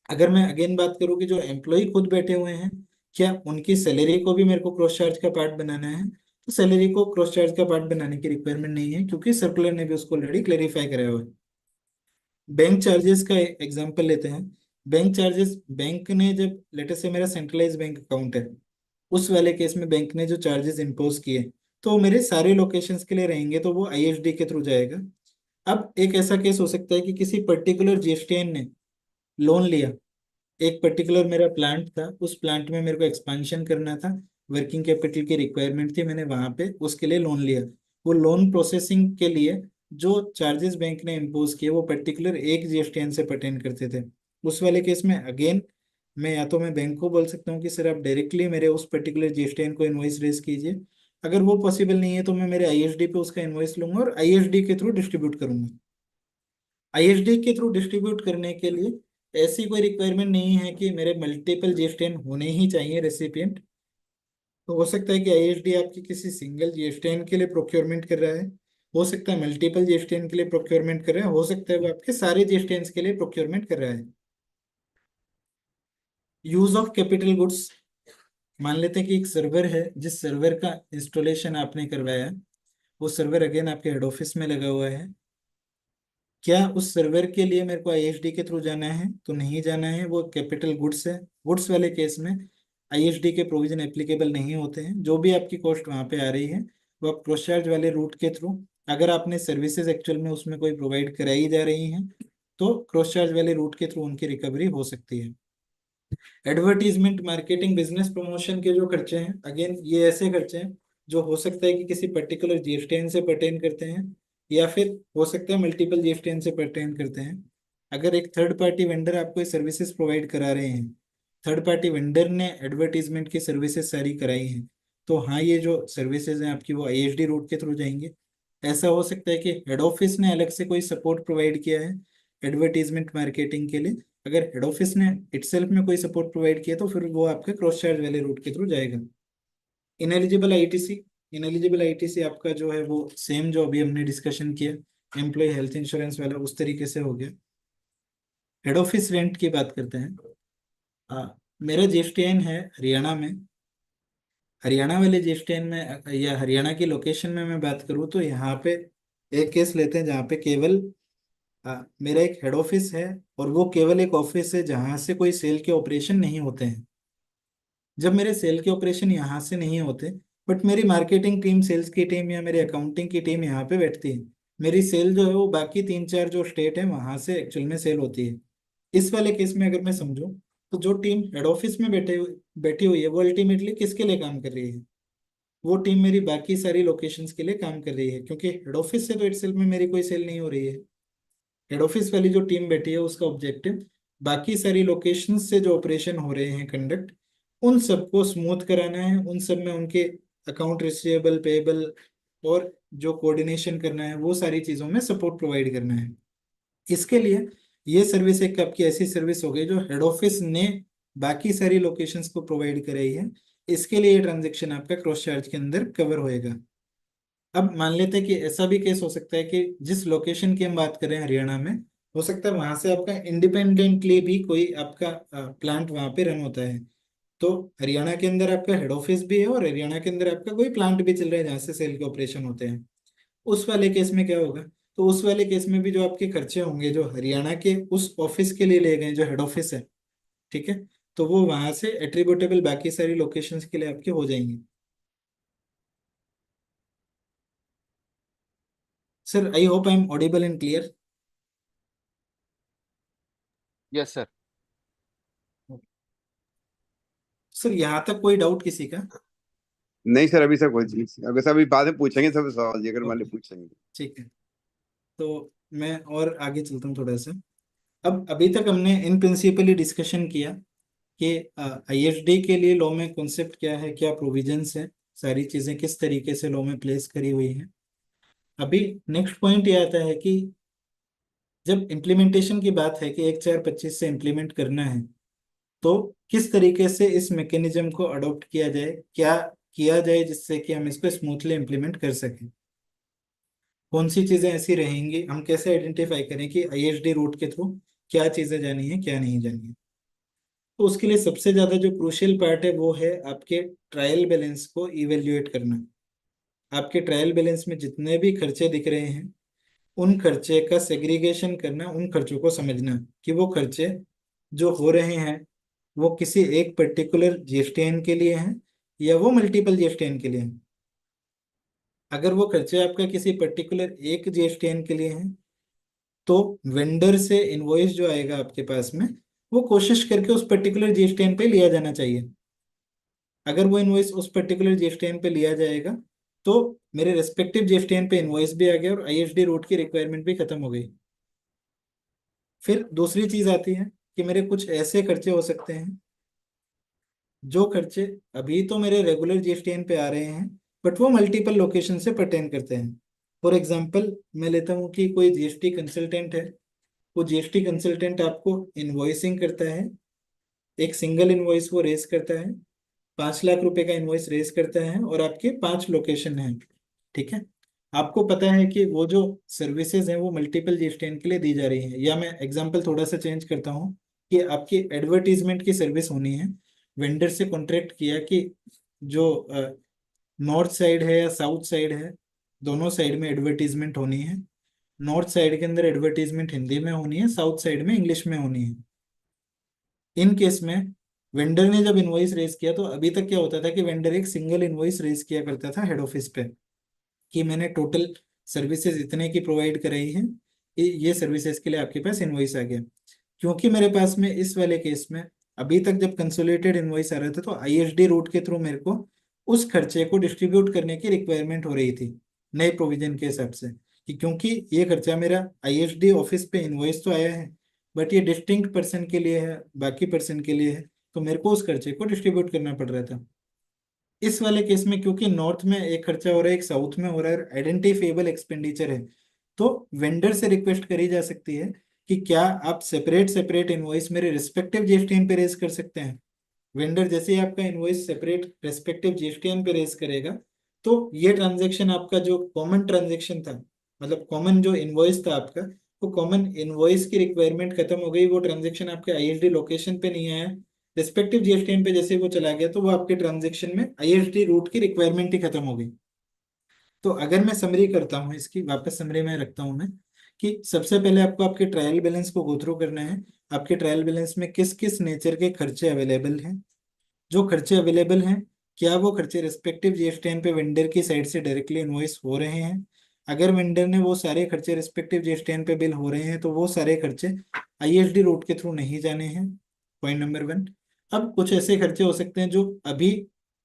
अगर मैं अगेन बात करूँ कि जो एम्प्लॉय खुद बैठे हुए हैं, क्या उनकी सैलरी को भी मेरे को क्रॉस चार्ज का पार्ट बनाना है, तो सैलरी को क्रॉस चार्ज का पार्ट बनाने की रिक्वायरमेंट नहीं है क्योंकि सर्कुलर ने भी उसको ऑलरेडी क्लेरिफाई कराया हुआ है। बैंक चार्जेस का एग्जांपल लेते हैं। बैंक चार्जेस, बैंक ने जब लेटर से मेरा सेंट्रलाइज बैंक अकाउंट है, उस वाले केस में बैंक ने जो चार्जेस इम्पोज किए तो वो मेरे सारे लोकेशंस के लिए रहेंगे, तो वो ISD के थ्रू जाएगा। अब एक ऐसा केस हो सकता है कि किसी पर्टिकुलर GSTN ने लोन लिया, एक पर्टिकुलर मेरा प्लांट था, उस प्लांट में मेरे को एक्सपेंशन करना था, वर्किंग कैपिटल की रिक्वायरमेंट थी, मैंने वहां पे उसके लिए लोन लिया। वो लोन प्रोसेसिंग के लिए जो चार्जेस बैंक ने इम्पोज किए वो पर्टिकुलर एक GSTN से पर्टेन करते थे। उस वाले केस में अगेन मैं या तो मैं बैंक को बोल सकता हूँ कि सर आप डायरेक्टली मेरे उस पर्टिकुलर GSTN को इनवॉइस रेज कीजिए, अगर वो पॉसिबल नहीं है तो मैं मेरे ISD पे उसका इनवॉइस लूंगा और ISD के थ्रू डिस्ट्रीब्यूट करूंगा। ISD के थ्रू डिस्ट्रीब्यूट करने के लिए ऐसी कोई रिक्वायरमेंट नहीं है कि मेरे मल्टीपल GSTN होने ही चाहिए रेसिपिएंट। तो हो सकता है कि ISD आपकी किसी सिंगल GSTN के लिए प्रोक्योरमेंट कर रहा है, हो सकता है मल्टीपल GSTN के लिए प्रोक्योरमेंट कर रहा है, हो सकता है वो आपके सारे GSTN के लिए प्रोक्योरमेंट कर रहा है। यूज ऑफ कैपिटल गुड्स, मान लेते हैं कि एक सर्वर है, जिस सर्वर का इंस्टॉलेशन आपने करवाया, वो सर्वर अगेन आपके हेड ऑफिस में लगा हुआ है। क्या उस सर्वर के लिए मेरे को ISD के थ्रू जाना है? तो नहीं जाना है, वो कैपिटल गुड्स है। गुड्स वाले केस में ISD के प्रोविजन एप्लीकेबल नहीं होते हैं। जो भी आपकी कॉस्ट वहां पे आ रही है वो आप क्रॉस चार्ज वाले रूट के थ्रू, अगर आपने सर्विसेज एक्चुअल में उसमें कोई प्रोवाइड कराई जा रही हैं तो क्रॉस चार्ज वाले रूट के थ्रू उनकी रिकवरी हो सकती है। एडवर्टीजमेंट, मार्केटिंग, बिजनेस प्रमोशन के जो खर्चे हैं, अगेन ये ऐसे खर्चे हैं जो हो सकता है कि किसी पर्टिकुलर GSTN से पर्टेन करते हैं या फिर हो सकता है मल्टीपल GSTN से पर्टेन करते हैं। अगर एक थर्ड पार्टी वेंडर आपको सर्विसेज प्रोवाइड करा रहे हैं, थर्ड पार्टी वेंडर ने एडवर्टीजमेंट की सर्विसेज सारी कराई हैं, तो हाँ ये जो सर्विसेज हैं आपकी वो ISD रूट के थ्रू जाएंगे। ऐसा हो सकता है कि हेड ऑफिस ने अलग से कोई सपोर्ट प्रोवाइड किया है एडवर्टीजमेंट मार्केटिंग के लिए, अगर हेड ऑफिस ने इटसेल्फ में कोई सपोर्ट प्रोवाइड किया तो फिर वो आपके क्रॉस चार्ज वाले रूट के थ्रू जाएगा। इनएलिजिबल ITC, इनएलिजिबल ITC आपका जो है वो सेम जो अभी हमने डिस्कशन किया एम्प्लॉय हेल्थ इंश्योरेंस वाला, उस तरीके से हो गया। हेड ऑफिस रेंट की बात करते हैं। मेरा GSTN है हरियाणा में। हरियाणा वाले GSTN में या हरियाणा की लोकेशन में मैं बात करूँ तो यहाँ पे एक केस लेते हैं जहाँ पे केवल मेरा एक हेड ऑफिस है और वो केवल एक ऑफिस है जहाँ से कोई सेल के ऑपरेशन नहीं होते हैं। जब मेरे सेल के ऑपरेशन यहाँ से नहीं होते बट मेरी मार्केटिंग टीम, सेल्स की टीम या मेरी अकाउंटिंग की टीम यहाँ पे बैठती है, मेरी सेल जो है वो बाकी 3-4 जो स्टेट है वहां से एक्चुअल में सेल होती है। इस वाले केस में अगर मैं समझूं तो जो टीम हेड ऑफिस में बैठी हुई है वो अल्टीमेटली किसके लिए काम कर रही है? वो टीम मेरी बाकी सारी लोकेशंस के लिए काम कर रही है, क्योंकि हेड ऑफिस से तो इटसेल्फ में मेरी कोई सेल नहीं हो रही है। हेड ऑफिस वाली जो टीम बैठी है उसका ऑब्जेक्टिव बाकी सारी लोकेशन से जो ऑपरेशन हो रहे हैं कंडक्ट, उन सबको स्मूथ कराना है, उन सब में उनके अकाउंट रिसीवेबल, पेएबल और जो कोऑर्डिनेशन करना है वो सारी चीज़ों में सपोर्ट प्रोवाइड करना है। इसके लिए ये सर्विस एक आपकी ऐसी सर्विस हो गई जो हेड ऑफिस ने बाकी सारी लोकेशंस को प्रोवाइड कराई है। इसके लिए ट्रांजेक्शन आपका क्रॉस चार्ज के अंदर कवर होएगा। अब मान लेते हैं कि ऐसा भी केस हो सकता है कि जिस लोकेशन की हम बात कर रहे हैं हरियाणा में, हो सकता है वहां से आपका इंडिपेंडेंटली भी कोई आपका प्लांट वहां पे रन होता है। तो हरियाणा के अंदर आपका हेड ऑफिस भी है और हरियाणा के अंदर आपका कोई प्लांट भी चल रहा है जहाँ से सेल के ऑपरेशन होते हैं। उस वाले केस में क्या होगा, तो उस वाले केस में भी जो आपके खर्चे होंगे जो हरियाणा के उस ऑफिस के लिए ले गए जो हेड ऑफिस है, ठीक है, तो वो वहां से एट्रीब्यूटेबल बाकी सारी लोकेशंस के लिए आपके हो जाएंगे। Sir I hope I am audible and clear. Yes sir. Sir यहाँ तक कोई डाउट किसी का? नहीं सर, अभी सर कोई चीज, अगर सर अभी बाद में पूछेंगे सब सवाल जी, अगर मान ली ओके, पूछेंगे। ठीक है। तो मैं और आगे चलता हूँ थोड़ा सा। अब अभी तक हमने इन प्रिंसिपली डिस्कशन किया कि आईएसडी के लिए लॉ में कॉन्सेप्ट क्या है, क्या प्रोविजंस है, सारी चीजें किस तरीके से लॉ में प्लेस करी हुई हैं। अभी नेक्स्ट पॉइंट ये आता है कि जब इम्प्लीमेंटेशन की बात है कि 1/4/25 से इम्प्लीमेंट करना है, तो किस तरीके से इस मैकेनिज्म को अडॉप्ट किया जाए, क्या किया जाए जिससे कि हम इसको स्मूथली इम्प्लीमेंट कर सकें। कौन सी चीजें ऐसी रहेंगी, हम कैसे आइडेंटिफाई करें कि आईएसडी रूट के थ्रू क्या चीजें जानी है क्या नहीं जानी है। तो उसके लिए सबसे ज्यादा जो क्रूशियल पार्ट है वो है आपके ट्रायल बैलेंस को इवेल्युएट करना। आपके ट्रायल बैलेंस में जितने भी खर्चे दिख रहे हैं उन खर्चे का सेग्रीगेशन करना, उन खर्चों को समझना कि वो खर्चे जो हो रहे हैं वो किसी एक पर्टिकुलर जीएसटीएन के लिए हैं या वो मल्टीपल जीएसटीएन के लिए हैं। अगर वो खर्चे आपका किसी पर्टिकुलर एक जीएसटीएन के लिए हैं तो वेंडर से इनवॉइस जो आएगा आपके पास में वो कोशिश करके उस पर्टिकुलर जीएसटीएन पे लिया जाना चाहिए। अगर वो इनवॉइस उस पर्टिकुलर जीएसटीएन पे लिया जाएगा तो मेरे रेस्पेक्टिव जीएसटीएन पे इनवॉइस भी आ गया और आईएसडी रूट की रिक्वायरमेंट भी खत्म हो गई। फिर दूसरी चीज आती है कि मेरे कुछ ऐसे खर्चे हो सकते हैं जो खर्चे अभी तो मेरे रेगुलर जीएसटीएन पे आ रहे हैं बट वो मल्टीपल लोकेशन से पर्टेन करते हैं। फॉर एग्जांपल मैं लेता हूँ कि कोई जीएसटी कंसल्टेंट है, वो जीएसटी कंसल्टेंट आपको इनवॉइसिंग करता है, एक सिंगल इनवॉइस वो रेज करता है, 5 लाख रुपए का इनवॉइस रेज करता है और आपके 5 लोकेशन हैं, ठीक है। आपको पता है कि वो जो सर्विसेज हैं वो मल्टीपल जीएसटीएन के लिए दी जा रही हैं, या मैं एग्जांपल थोड़ा सा चेंज करता हूँ कि आपकी एडवर्टीजमेंट की सर्विस होनी है। वेंडर से कॉन्ट्रैक्ट किया कि जो नॉर्थ साइड है या साउथ साइड है दोनों साइड में एडवर्टीजमेंट होनी है। नॉर्थ साइड के अंदर एडवर्टीजमेंट हिंदी में होनी है, साउथ साइड में इंग्लिश में होनी है। इन केस में वेंडर ने जब इनवॉइस रेज किया तो अभी तक क्या होता था कि वेंडर एक सिंगल इनवॉइस रेज किया करता था हेड ऑफिस पे कि मैंने टोटल सर्विसेज इतने की प्रोवाइड कराई है, ये सर्विसेज के लिए आपके पास इनवॉइस आ गया। क्योंकि मेरे पास में इस वाले केस में अभी तक जब कंसोलिडेटेड इनवॉइस आ रहा था तो आईएसडी रूट के थ्रू मेरे को उस खर्चे को डिस्ट्रीब्यूट करने की रिक्वायरमेंट हो रही थी नए प्रोविजन के हिसाब से, कि क्योंकि ये खर्चा मेरा आईएसडी ऑफिस पे इनवॉइस तो आया है बट ये डिस्टिंक्ट पर्सन के लिए है, बाकी पर्सन के लिए है, तो मेरे को उस खर्चे को डिस्ट्रीब्यूट करना पड़ रहा था। इस वाले केस में क्योंकि नॉर्थ में एक खर्चा हो रहा है एक साउथ में हो रहा है, आइडेंटिफेबल एक्सपेंडिचर है, तो वेंडर से रिक्वेस्ट करी जा सकती है कि क्या आप सेपरेट सेपरेट इनवॉइस मेरे रिस्पेक्टिव जीएसटीएन पे रेज कर सकते हैं। वेंडर जैसे ही आपका इनवॉइस सेपरेट रेस्पेक्टिव जीएसटीएन पे रेज करेगा तो ये ट्रांजेक्शन आपका जो कॉमन ट्रांजेक्शन था, मतलब कॉमन जो इनवॉइस था आपका, वो कॉमन इनवॉइस की रिक्वायरमेंट खत्म हो गई। वो ट्रांजेक्शन आपके आईएसडी लोकेशन पे नहीं आया, रिस्पेक्टिव जीएसटीएन पे जैसे वो चला गया तो वो आपके ट्रांजेक्शन में आईएसडी रूट की रिक्वायरमेंट ही खत्म हो गई। तो अगर मैं समरी करता हूँ इसकी, वापस समरी में रखता हूँ मैं कि सबसे पहले आपको आपके ट्रायल बैलेंस को गो थ्रू करना है। आपके ट्रायल बैलेंस में किस किस नेचर के खर्चे अवेलेबल हैं, जो खर्चे अवेलेबल हैं क्या वो खर्चे रिस्पेक्टिव जीएसटीएन पे वेंडर की साइड से डायरेक्टली इनवॉइस हो रहे हैं। अगर वेंडर ने वो सारे खर्चे रिस्पेक्टिव जीएसटीएन पे बिल हो रहे हैं तो वो सारे खर्चे आईएसडी रूट के थ्रू नहीं जाने हैं, पॉइंट नंबर 1। अब कुछ ऐसे खर्चे हो सकते हैं जो अभी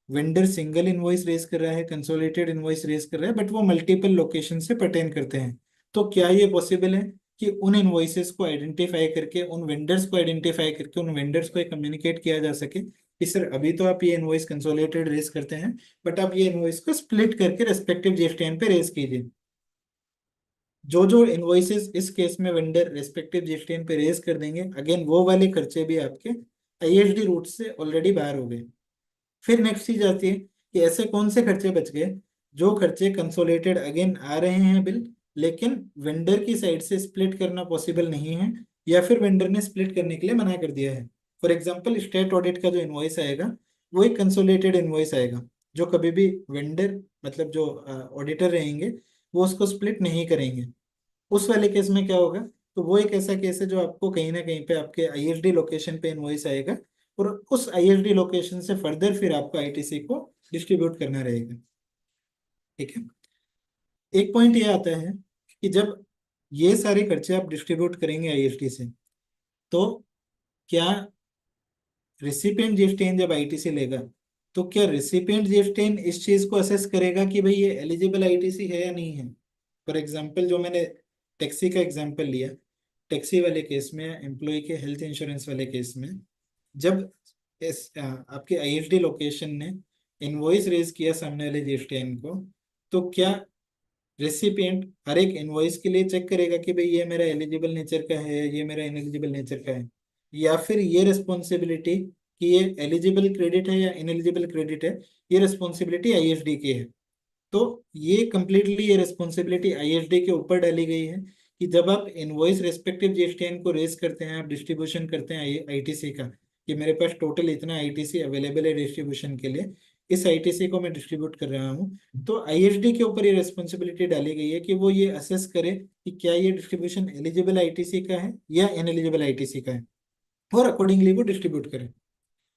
वेंडर सिंगल इनवॉइस रेज कर रहा है, कंसोलिडेटेड इनवॉइस रेज कर रहा है बट वो मल्टीपल लोकेशन से पर्टेन करते हैं। तो क्या ये पॉसिबल है कि उन इनवॉइसेस को आइडेंटिफाई करके, उन वेंडर्स को आइडेंटिफाई करके उन वेंडर्स को कम्युनिकेट किया जा सके कि सर अभी तो आप ये इनवॉइस कंसोलिडेटेड रेज करते हैं बट आप ये इनवॉइस को स्प्लिट करके रेस्पेक्टिव जीएसटीएन पे रेज कीजिए। जो जो इनवॉइसेस इस केस में वेंडर रेस्पेक्टिव जीएसटीएन पे रेज कर देंगे, अगेन वो वाले खर्चे भी आपके आईएसडी रूट से ऑलरेडी बाहर हो गए। फिर नेक्स्ट चीज आती है कि ऐसे कौन से खर्चे बच गए जो खर्चे कंसोलिडेटेड अगेन आ रहे हैं बिल, लेकिन वेंडर की साइड से स्प्लिट करना पॉसिबल नहीं है, या फिर वेंडर ने स्प्लिट करने के लिए मना कर दिया है। फॉर एग्जाम्पल स्टेट ऑडिट का जो इनवॉइस आएगा वो एक कंसोलिडेटेड इनवॉइस आएगा, जो कभी भी वेंडर मतलब जो ऑडिटर रहेंगे वो उसको स्प्लिट नहीं करेंगे। उस वाले केस में क्या होगा, तो वो एक ऐसा केस है जो आपको कहीं ना कहीं पे आपके आईएसडी लोकेशन पे इनवॉइस आएगा, और उस आईएसडी लोकेशन से फर्दर फिर आपको आईटीसी को डिस्ट्रीब्यूट करना रहेगा। ठीक है। एक पॉइंट ये आता है कि जब ये सारे खर्चे आप डिस्ट्रीब्यूट करेंगे आईएसडी से, तो क्या रिसिपिएंट जीएसटीएन जब आईटीसी लेगा तो क्या रिसिपिएंट जीएसटीएन इस चीज को असेस करेगा कि भाई ये एलिजिबल आईटीसी है या नहीं है। फॉर एग्जाम्पल जो मैंने टैक्सी का एग्जाम्पल लिया, टैक्सी वाले केस में, एम्प्लॉय के हेल्थ इंश्योरेंस वाले केस में, जब आपके आईएसडी लोकेशन ने इनवॉइस रेज किया सामने वाले जीएसटीएन को, तो क्या रेसिपिएंट हर एक इनवॉइस के लिए चेक करेगा कि भाई ये मेरा एलिजिबल नेचर का है, ये मेरा इनएलिजिबल नेचर का है, या फिर ये रिस्पॉन्सिबिलिटी कि ये एलिजिबल क्रेडिट है या इनएलिजिबल क्रेडिट है, ये रिस्पॉन्सिबिलिटी आईएसडी की है। तो ये कंप्लीटली ये रिस्पॉन्सिबिलिटी आईएसडी के ऊपर डाली गई है कि जब आप इनवॉइस रेस्पेक्टिव जीएसटीएन को रेज करते हैं, आप डिस्ट्रीब्यूशन करते हैं आईटीसी का, कि मेरे पास टोटल इतना आईटीसी अवेलेबल है डिस्ट्रीब्यूशन के लिए, इस आईटीसी को मैं डिस्ट्रीब्यूट कर रहा हूँ, तो आईएसडी के ऊपर ये रिस्पॉन्सिबिलिटी डाली गई है कि वो ये असेस करे कि क्या ये डिस्ट्रीब्यूशन एलिजिबल आईटीसी का है या इनएलिजिबल आईटीसी का है, और अकॉर्डिंगली वो डिस्ट्रीब्यूट करे।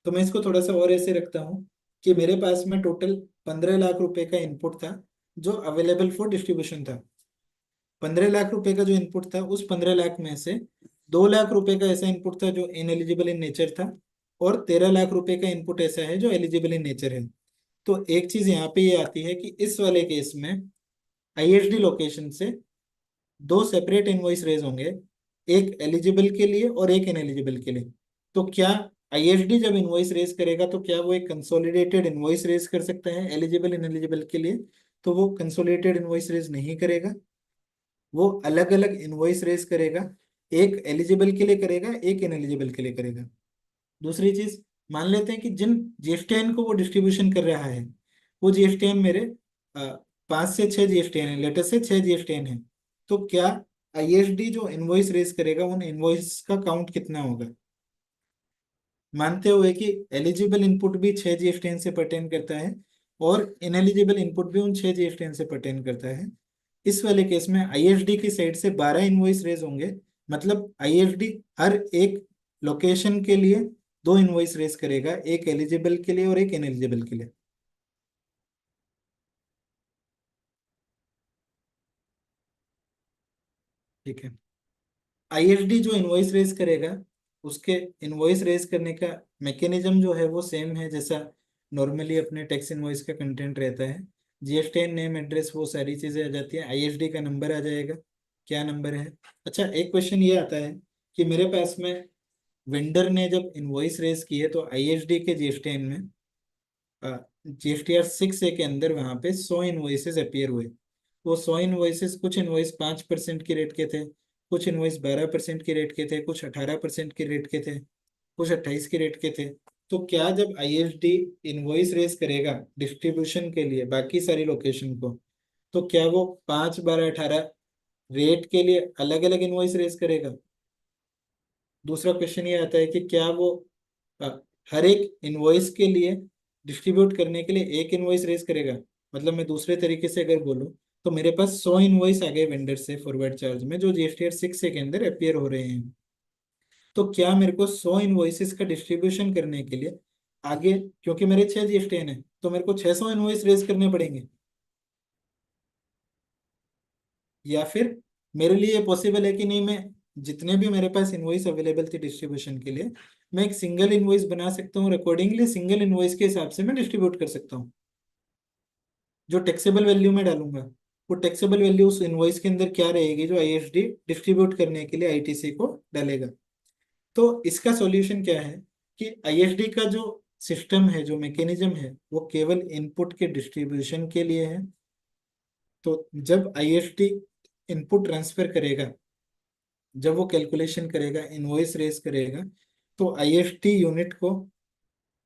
तो मैं इसको थोड़ा सा और ऐसे रखता हूँ कि मेरे पास में टोटल 15 लाख रुपए का इनपुट था जो अवेलेबल फॉर डिस्ट्रीब्यूशन था। 15 लाख रुपए का जो इनपुट था, उस 15 लाख में से 2 लाख रुपए का ऐसा इनपुट था जो इनएलिजिबल इन नेचर था, और 13 लाख रुपए का इनपुट ऐसा है जो एलिजिबल इन नेचर है। तो एक चीज यहाँ पे ये आती है कि इस वाले केस में आईएसडी लोकेशन से 2 सेपरेट इनवॉइस रेज होंगे, एक एलिजिबल के लिए और एक इनएलिजिबल के लिए। तो क्या आईएसडी जब इनवॉइस रेज करेगा तो क्या वो एक कंसोलिडेटेड इनवॉइस रेज कर सकता है एलिजिबल इनएलिजिबल के लिए? तो वो कंसोलिडेटेड इनवॉइस रेज नहीं करेगा, वो अलग अलग इनवॉइस रेज करेगा, एक एलिजिबल के लिए करेगा, एक इनएलिजिबल के लिए करेगा। दूसरी चीज, मान लेते हैं कि जिन जीएसटीएन को वो डिस्ट्रीब्यूशन कर रहा है वो जीएसटीएन मेरे 5 से 6 जीएसटीएन है, लेटर से 6 जीएसटीएन है, तो क्या आईएसडी जो इनवॉइस रेज करेगा उन इनवॉइस का काउंट कितना होगा, मानते हुए कि एलिजिबल इनपुट भी 6 जीएसटीएन से पर्टेन करता है और इनएलिजिबल इनपुट भी उन 6 जीएसटीएन से पर्टेन करता है। इस वाले केस में आईएसडी की साइड से 12 इनवॉइस रेज होंगे, मतलब आईएसडी हर एक लोकेशन के लिए 2 इनवॉइस रेज करेगा, एक एलिजिबल के लिए और एक इनएलिजिबल के लिए। ठीक है। आईएसडी जो इनवॉइस रेज करेगा उसके इनवॉइस रेज करने का मैकेनिज्म जो है वो सेम है जैसा नॉर्मली अपने टैक्स इनवॉइस का कंटेंट रहता है। जीएसटीएन नेम एड्रेस वो सारी चीजें आ जाती है, आईएसडी का नंबर आ जाएगा, क्या नंबर है। अच्छा, एक क्वेश्चन ये आता है कि मेरे पास में वेंडर ने जब इनवॉइस रेज की है तो आईएसडी के जीएसटीएन में जीएसटीआर 6A के अंदर वहां पे 100 इनवॉइसेस अपीयर हुए। वो 100 इनवॉइसेस, कुछ इनवॉइस 5% के रेट के थे, कुछ इनवॉइस 12% के रेट के थे, कुछ 18% के रेट के थे, कुछ 28 के रेट के थे। तो क्या जब आईएसडी इनवॉइस रेज करेगा डिस्ट्रीब्यूशन के लिए बाकी सारी लोकेशन को, तो क्या वो 5, 12, 18 रेट के लिए अलग अलग इनवॉइस रेज करेगा? दूसरा क्वेश्चन ये आता है कि क्या वो अ, हर एक इनवॉइस के लिए डिस्ट्रीब्यूट करने के लिए एक इनवॉइस रेज करेगा? मतलब मैं दूसरे तरीके से अगर बोलूं तो मेरे पास 100 इनवॉइस आ गए वेंडर से फॉरवर्ड चार्ज में जो जीएसटीआर 6A के अंदर अपीयर हो रहे हैं। तो क्या मेरे को 100 इनवॉइसेस का डिस्ट्रीब्यूशन करने के लिए आगे, क्योंकि मेरे 6 जीएसटीएन है तो मेरे को 600 इनवॉइस रेज करने पड़ेंगे, या फिर मेरे लिए पॉसिबल है कि नहीं, मैं जितने भी मेरे पास इनवॉइस अवेलेबल थी डिस्ट्रीब्यूशन के लिए मैं एक सिंगल इनवॉइस बना सकता हूँ, अकॉर्डिंगली सिंगल इनवॉइस के हिसाब से मैं डिस्ट्रीब्यूट कर सकता हूँ। जो टैक्सेबल वैल्यू में डालूंगा वो टैक्सेबल वैल्यू उस इनवॉइस के अंदर क्या रहेगी जो आईएसडी डिस्ट्रीब्यूट करने के लिए आईटीसी को डालेगा। तो इसका सॉल्यूशन क्या है कि आईएसडी का जो सिस्टम है, जो मैकेनिज्म है, वो केवल इनपुट के डिस्ट्रीब्यूशन के लिए है। तो जब आईएसडी इनपुट ट्रांसफर करेगा, जब वो कैलकुलेशन करेगा, इनवॉइस रेज करेगा, तो आईएसडी यूनिट को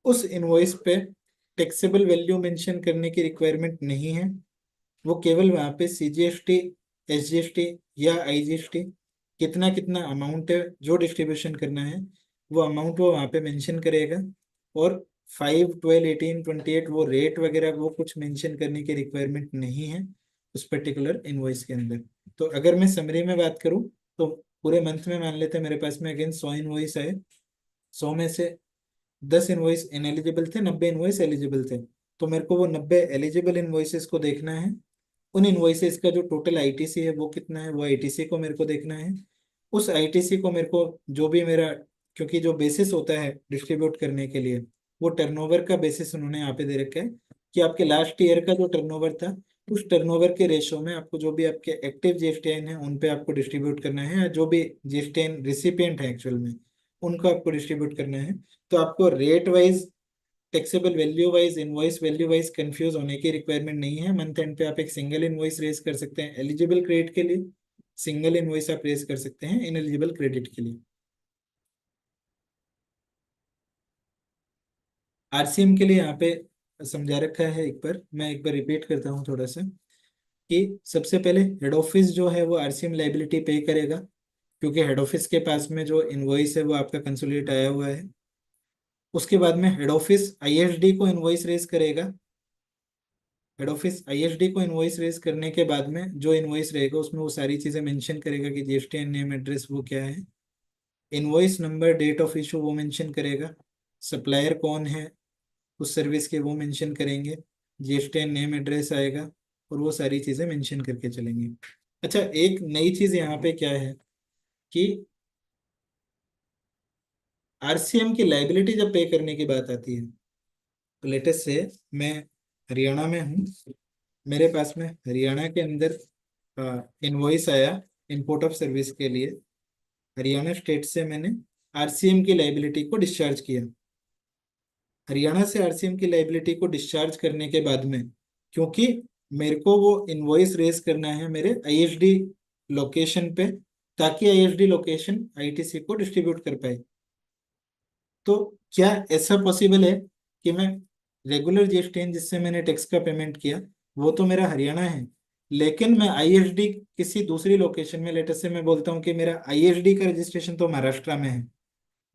उस इनवॉइस पे टैक्सेबल वैल्यू मेंशन करने की रिक्वायरमेंट नहीं है। वो केवल वहाँ पे CGST, SGST या IGST कितना कितना अमाउंट है जो डिस्ट्रीब्यूशन करना है, वो अमाउंट वो वहाँ पे मेंशन करेगा। और 5, 12, 18, 28 वो रेट वगैरह वो कुछ मेंशन करने की रिक्वायरमेंट नहीं है उस पर्टिकुलर इनवॉइस के अंदर। तो अगर मैं समरी में बात करूँ तो पूरे मंथ में मान लेते हैं मेरे पास में अगेन 100 इनवॉइस आए, 100 में से 10 इनवॉइस इनएलिजिबल थे, 90 इनवॉइस एलिजिबल थे। तो मेरे को वो 90 एलिजिबल इनवॉइसेस को देखना है। उन इनवॉइसेस का जो टोटल ITC है वो कितना है, वो ITC को मेरे को देखना है। उस ITC को मेरे को जो भी मेरा, क्योंकि जो बेसिस होता है डिस्ट्रीब्यूट करने के लिए वो टर्नओवर का बेसिस उन्होंने यहाँ पे दे रखा है कि आपके लास्ट ईयर का जो टर्नओवर था उस टर्नओवर के रेशो में आपको जो भी आपके एक्टिव GSTN है उन पे आपको डिस्ट्रीब्यूट करना है, या जो भी GSTN रिसिपिएंट है एक्चुअल में उनको आपको डिस्ट्रीब्यूट करना है। तो आपको rate wise, taxable value wise, invoice value wise confuse होने की रिक्वायरमेंट नहीं है। मंथ एंड पे आप एक सिंगल इनवॉइस रेज कर सकते हैं एलिजिबल क्रेडिट के लिए, सिंगल इनवॉइस आप रेज कर सकते हैं इनएलिजिबल क्रेडिट के लिए। RCM के लिए यहाँ पे समझा रखा है, एक बार मैं एक बार रिपीट करता हूँ थोड़ा सा, कि सबसे पहले हेड ऑफिस जो है वो RCM लाइबिलिटी पे करेगा, क्योंकि हेड ऑफिस के पास में जो इनवॉइस है वो आपका कंसोलिडेट आया हुआ है। उसके बाद में हेड ऑफिस ISD को इनवॉइस रेज करेगा। हेड ऑफिस ISD को इनवॉइस रेज करने के बाद में जो इनवॉइस रहेगा उसमें वो सारी चीजें मेंशन करेगा कि GSTN नेम एड्रेस वो क्या है, invoice number, date of issue वो मेंशन करेगा, सप्लायर कौन है उस सर्विस के वो मेंशन करेंगे, GSTN नेम एड्रेस आएगा और वो सारी चीजें मेंशन करके चलेंगे। अच्छा, एक नई चीज यहाँ पे क्या है कि RCM की लाइबिलिटी जब पे करने की बात आती है तो लेटेस्ट से मैं हरियाणा में हूँ, मेरे पास में हरियाणा के अंदर इनवॉइस आया इंपोर्ट ऑफ सर्विस के लिए, हरियाणा स्टेट से मैंने RCM की लाइबिलिटी को डिस्चार्ज किया। हरियाणा से RCM की लाइबिलिटी को डिस्चार्ज करने के बाद में, क्योंकि मेरे को वो इनवॉइस रेज करना है मेरे ISD लोकेशन पे, ताकि ISD लोकेशन ITC को डिस्ट्रीब्यूट कर पाए, तो क्या ऐसा पॉसिबल है कि मैं रेगुलर GSTN जिससे मैंने टैक्स का पेमेंट किया वो तो मेरा हरियाणा है, लेकिन मैं ISD किसी दूसरी लोकेशन में, लेटर से मैं बोलता हूँ कि मेरा ISD का रजिस्ट्रेशन तो महाराष्ट्र में है,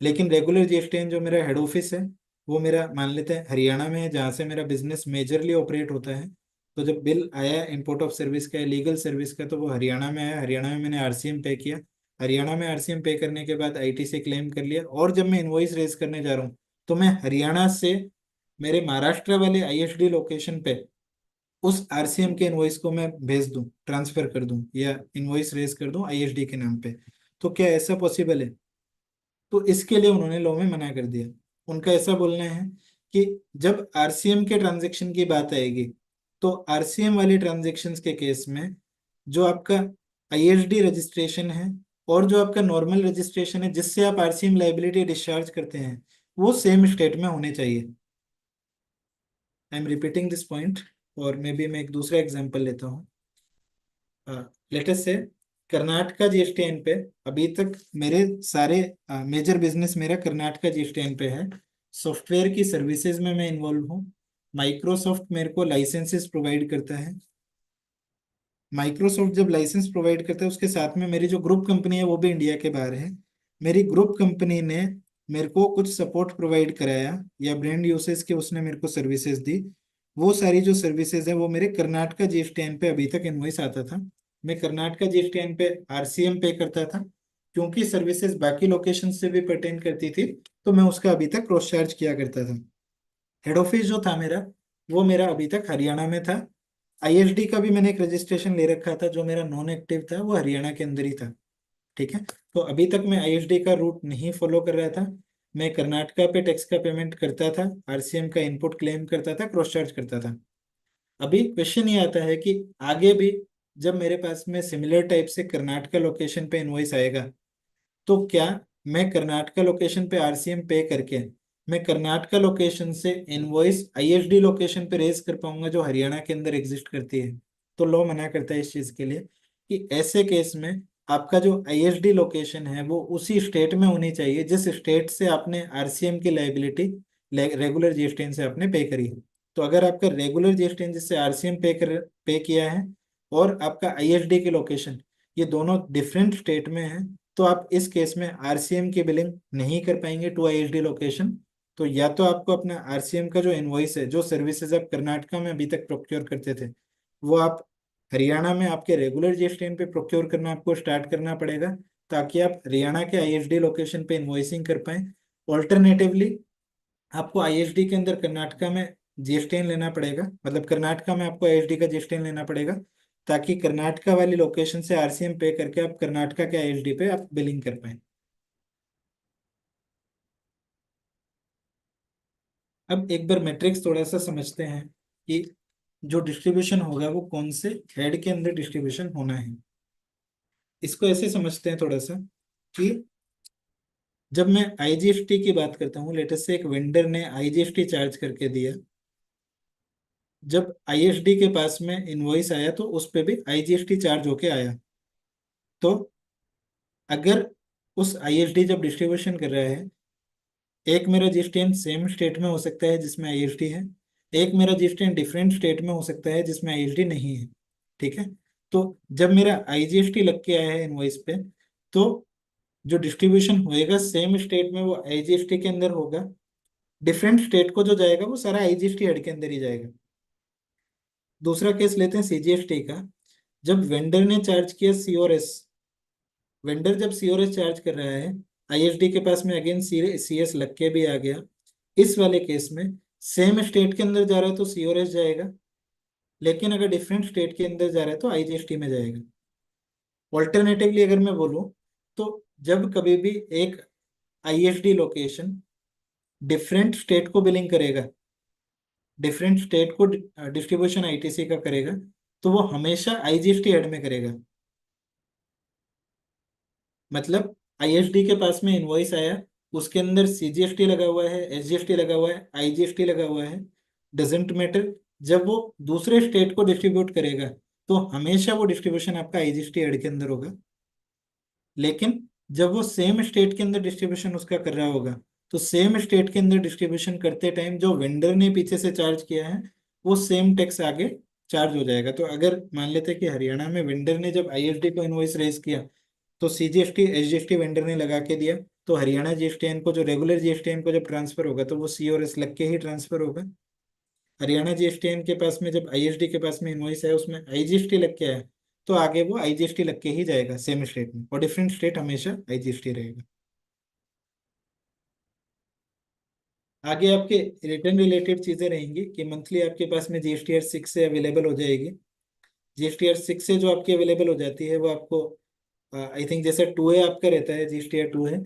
लेकिन रेगुलर GSTN जो मेरा हेड ऑफिस है वो मेरा मान लेते हैं हरियाणा में है, जहाँ से मेरा बिजनेस मेजरली ऑपरेट होता है। तो जब बिल आया इंपोर्ट ऑफ सर्विस का, लीगल सर्विस का, तो वो हरियाणा में आया, हरियाणा में मैंने RCM पे किया, हरियाणा में RCM पे करने के बाद ITC क्लेम कर लिया, और जब मैं इनवॉइस रेज करने जा रहा हूँ तो मैं हरियाणा से मेरे महाराष्ट्र वाले ISD लोकेशन पे उस RCM के इनवॉइस को मैं भेज दूं, ट्रांसफर कर दूं, या इनवॉइस रेज कर दूं ISD के नाम पे। तो क्या ऐसा पॉसिबल है? तो इसके लिए उन्होंने लॉ में मना कर दिया। उनका ऐसा बोलना है कि जब RCM के ट्रांजैक्शन की बात आएगी तो RCM वाले ट्रांजैक्शंस के केस में जो आपका ISD रजिस्ट्रेशन है और जो आपका नॉर्मल रजिस्ट्रेशन है जिससे आप RCM लाइबिलिटी डिस्चार्ज करते हैं वो सेम स्टेट में होने चाहिए। I am repeating this point, और मे बी मैं एक दूसरा एग्जांपल लेता हूँ। लेटेस्ट से कर्नाटका GSTN पे अभी तक मेरे सारे मेजर बिजनेस मेरा कर्नाटका GSTN पे है। सॉफ्टवेयर की सर्विसेज में मैं इन्वॉल्व हूँ। माइक्रोसॉफ्ट मेरे को लाइसेंसेस प्रोवाइड करता है। माइक्रोसॉफ्ट जब लाइसेंस प्रोवाइड करता है उसके साथ में मेरी जो ग्रुप कंपनी है वो भी इंडिया के बाहर है। मेरी ग्रुप कंपनी ने मेरे को कुछ सपोर्ट प्रोवाइड कराया या ब्रांड यूसेज के उसने मेरे को सर्विसेज दी। वो सारी जो सर्विसेज है वो मेरे कर्नाटका GSTN पे अभी तक इनवॉइस आता था। मैं कर्नाटका GSTN पे RCM पे करता था, क्योंकि सर्विसेज बाकी लोकेशन से भी पर्टेन करती थी तो मैं उसका अभी तक क्रॉस चार्ज किया करता था। हेड ऑफिस जो था मेरा वो मेरा अभी तक हरियाणा में था। ISD का भी मैंने एक रजिस्ट्रेशन ले रखा था, जो मेरा नॉन एक्टिव था वो हरियाणा के अंदर ही था। ठीक है, तो अभी तक मैं ISD का रूट नहीं फॉलो कर रहा था। मैं कर्नाटका पे टैक्स का पेमेंट करता था, RCM का इनपुट क्लेम करता था, क्रॉस चार्ज करता था। अभी क्वेश्चन ये आता है कि आगे भी जब मेरे पास में सिमिलर टाइप से कर्नाटका लोकेशन पे इनवॉइस आएगा तो क्या मैं कर्नाटका लोकेशन पे RCM पे करके मैं कर्नाटका लोकेशन से इनवॉइस ISD लोकेशन पे रेज कर पाऊंगा जो हरियाणा के अंदर एग्जिस्ट करती है? तो लॉ मना करता है इस चीज के लिए कि ऐसे केस में आपका जो ISD लोकेशन है वो उसी स्टेट में होनी चाहिए जिस स्टेट से आपने RCM की लाइबिलिटी रेगुलर GSTN से आपने पे करी है। तो अगर आपका रेगुलर जीएसटी जिससे आरसीएम पे किया है और आपका आईएसडी की लोकेशन ये दोनों डिफरेंट स्टेट में है, तो आप इस केस में आरसीएम की बिलिंग नहीं कर पाएंगे टू आईएसडी लोकेशन। तो या तो आपको अपना आरसीएम का जो इनवॉइस है, जो सर्विसेज आप कर्नाटका में अभी तक प्रोक्योर करते थे, वो आप हरियाणा में आपके रेगुलर जीएसटी पे प्रोक्योर करना आपको स्टार्ट करना पड़ेगा, ताकि आप हरियाणा के आईएसडी लोकेशन पे इनवॉइसिंग कर पाए। ऑल्टरनेटिवली आपको आईएसडी के अंदर कर्नाटका में जीएसटी लेना पड़ेगा, मतलब कर्नाटका में आपको आईएसडी का जीएसटी लेना पड़ेगा, ताकि कर्नाटका वाली लोकेशन से आरसीएम पे करके आप कर्नाटका के आईएसडी पे आप बिलिंग कर पाए। अब एक बार मैट्रिक्स थोड़ा सा समझते हैं कि जो डिस्ट्रीब्यूशन होगा वो कौन से हेड के अंदर डिस्ट्रीब्यूशन होना है। इसको ऐसे समझते हैं थोड़ा सा कि जब मैं आईजीएसटी की बात करता हूँ, लेटेस्ट से एक वेंडर ने आईजीएसटी चार्ज करके दिया, जब आईएसडी के पास में इनवॉइस आया तो उस पे भी आईजीएसटी चार्ज होके आया। तो अगर उस आईएसडी जब डिस्ट्रीब्यूशन कर रहा है, एक मेरा जीएसटीएन सेम स्टेट में हो सकता है जिसमें आईएसडी है, एक मेरा जीएसटीएन डिफरेंट स्टेट में हो सकता है जिसमें आईएसडी नहीं है, ठीक है। तो जब मेरा आईजीएसटी लग के आया है इनवॉइस पे, तो जो डिस्ट्रीब्यूशन होएगा सेम स्टेट में वो आईजीएसटी के अंदर होगा, डिफरेंट स्टेट को जो जाएगा वो सारा आईजीएसटी हेड के अंदर ही जाएगा। दूसरा केस लेते हैं सीजीएसटी का। जब वेंडर ने चार्ज किया सीओआरएस, वेंडर जब सीओआरएस चार्ज कर रहा है, आईएसडी के पास में अगेन सीएस लग के भी आ गया, इस वाले केस में सेम स्टेट के अंदर जा रहा है तो सीओआरएस जाएगा, लेकिन अगर डिफरेंट स्टेट के अंदर जा रहा है तो आईजीएसटी में जाएगा। ऑल्टरनेटिवली अगर मैं बोलूं तो जब कभी भी एक आईएसडी लोकेशन डिफरेंट स्टेट को बिलिंग करेगा, डिफरेंट स्टेट को डिस्ट्रीब्यूशन आईटीसी का करेगा, तो वो हमेशा आईजीएसटी हेड में करेगा। मतलब आईएसडी के पास में इनवॉइस आया, उसके अंदर सीजीएसटी लगा हुआ है, एसजीएसटी लगा हुआ है, आईजीएसटी लगा हुआ है, डजेंट मैटर, जब वो दूसरे स्टेट को डिस्ट्रीब्यूट करेगा तो हमेशा वो डिस्ट्रीब्यूशन आपका आईजीएसटी हेड के अंदर होगा। लेकिन जब वो सेम स्टेट के अंदर डिस्ट्रीब्यूशन उसका कर रहा होगा, तो सेम स्टेट के अंदर डिस्ट्रीब्यूशन करते टाइम जो वेंडर ने पीछे से चार्ज किया है वो सेम टैक्स आगे चार्ज हो जाएगा। तो अगर मान लेते हैं कि हरियाणा में वेंडर ने जब आईएसडी को इनवॉइस रेज किया तो सीजीएसटी एसजीएसटी वेंडर ने लगा के दिया, तो हरियाणा जीएसटीएन को जो रेगुलर जीएसटीएन को जब ट्रांसफर होगा तो वो सीओआरएस लग के ही ट्रांसफर होगा। हरियाणा जीएसटीएन के पास में जब आईएसडी के पास में इनवॉइस है उसमें आईजीएसटी लग के आया, तो आगे वो आईजीएसटी लग के ही जाएगा सेम स्टेट में, और डिफरेंट स्टेट हमेशा आईजीएसटी रहेगा। आगे आपके रिटर्न रिलेटेड चीजें रहेंगी कि मंथली आपके पास में जीएसटीआर 6 से अवेलेबल हो जाएगी। जीएसटीआर 6 से जो आपकी अवेलेबल हो जाती है वो आपको आई थिंक जैसे 2A आपका रहता है, जीएसटीआर 2 है,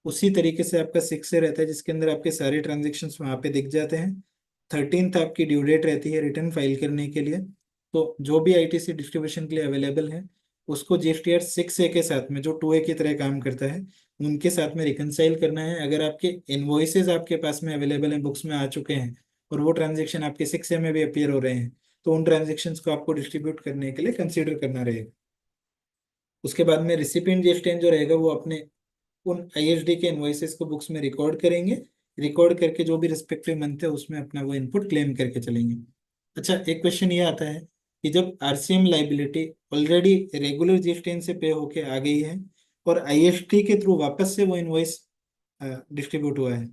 उसी तरीके से आपका 6 से रहता है, जिसके अंदर आपके सारे ट्रांजेक्शन वहाँ पे दिख जाते हैं। 13th आपकी ड्यू डेट रहती है रिटर्न फाइल करने के लिए। तो जो भी आईटीसी डिस्ट्रीब्यूशन के लिए अवेलेबल है उसको जीएसटीआर 6A के साथ में, जो 2A की तरह काम करता है, उनके साथ में रिकनसाइल करना है। अगर आपके इनवॉइसेज आपके पास में अवेलेबल हैं, बुक्स में आ चुके हैं, और वो ट्रांजेक्शन आपके 6A में भी अपीयर हो रहे हैं, तो उन ट्रांजेक्शन्स को आपको डिस्ट्रीब्यूट करने के लिए कंसिडर करना रहेगा। उसके बाद में रिसिपिएंट जीएसटीएन जो रहेगा वो अपने उन आईएसडी के इनवॉइसेस को बुक्स में रिकॉर्ड करेंगे, रिकॉर्ड करके जो भी रिस्पेक्टिव मंथ है उसमें अपना वो इनपुट क्लेम करके चलेंगे। अच्छा, एक क्वेश्चन ये आता है कि जब RCM liability already regular GSTN से पे होके आ गई है और आईएसडी के थ्रू वापस से वो इनवॉइस डिस्ट्रीब्यूट हुआ है,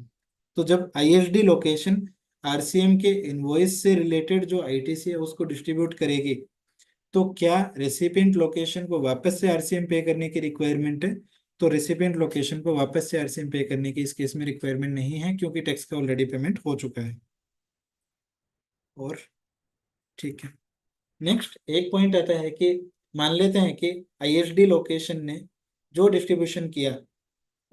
तो जब आईएसडी लोकेशन आरसीएम के इनवॉइस से रिलेटेड जो आईटीसी है उसको डिस्ट्रीब्यूट करेगी, तो क्या रेसिपिएंट लोकेशन को वापस से आरसीएम पे करने की रिक्वायरमेंट है? तो रेसिपिएंट लोकेशन को वापस से आरसीएम पे करने की इस केस में रिक्वायरमेंट नहीं है, क्योंकि टैक्स का ऑलरेडी पेमेंट हो चुका है। और ठीक है, नेक्स्ट एक पॉइंट आता है कि मान लेते हैं कि आईएसडी लोकेशन ने जो डिस्ट्रीब्यूशन किया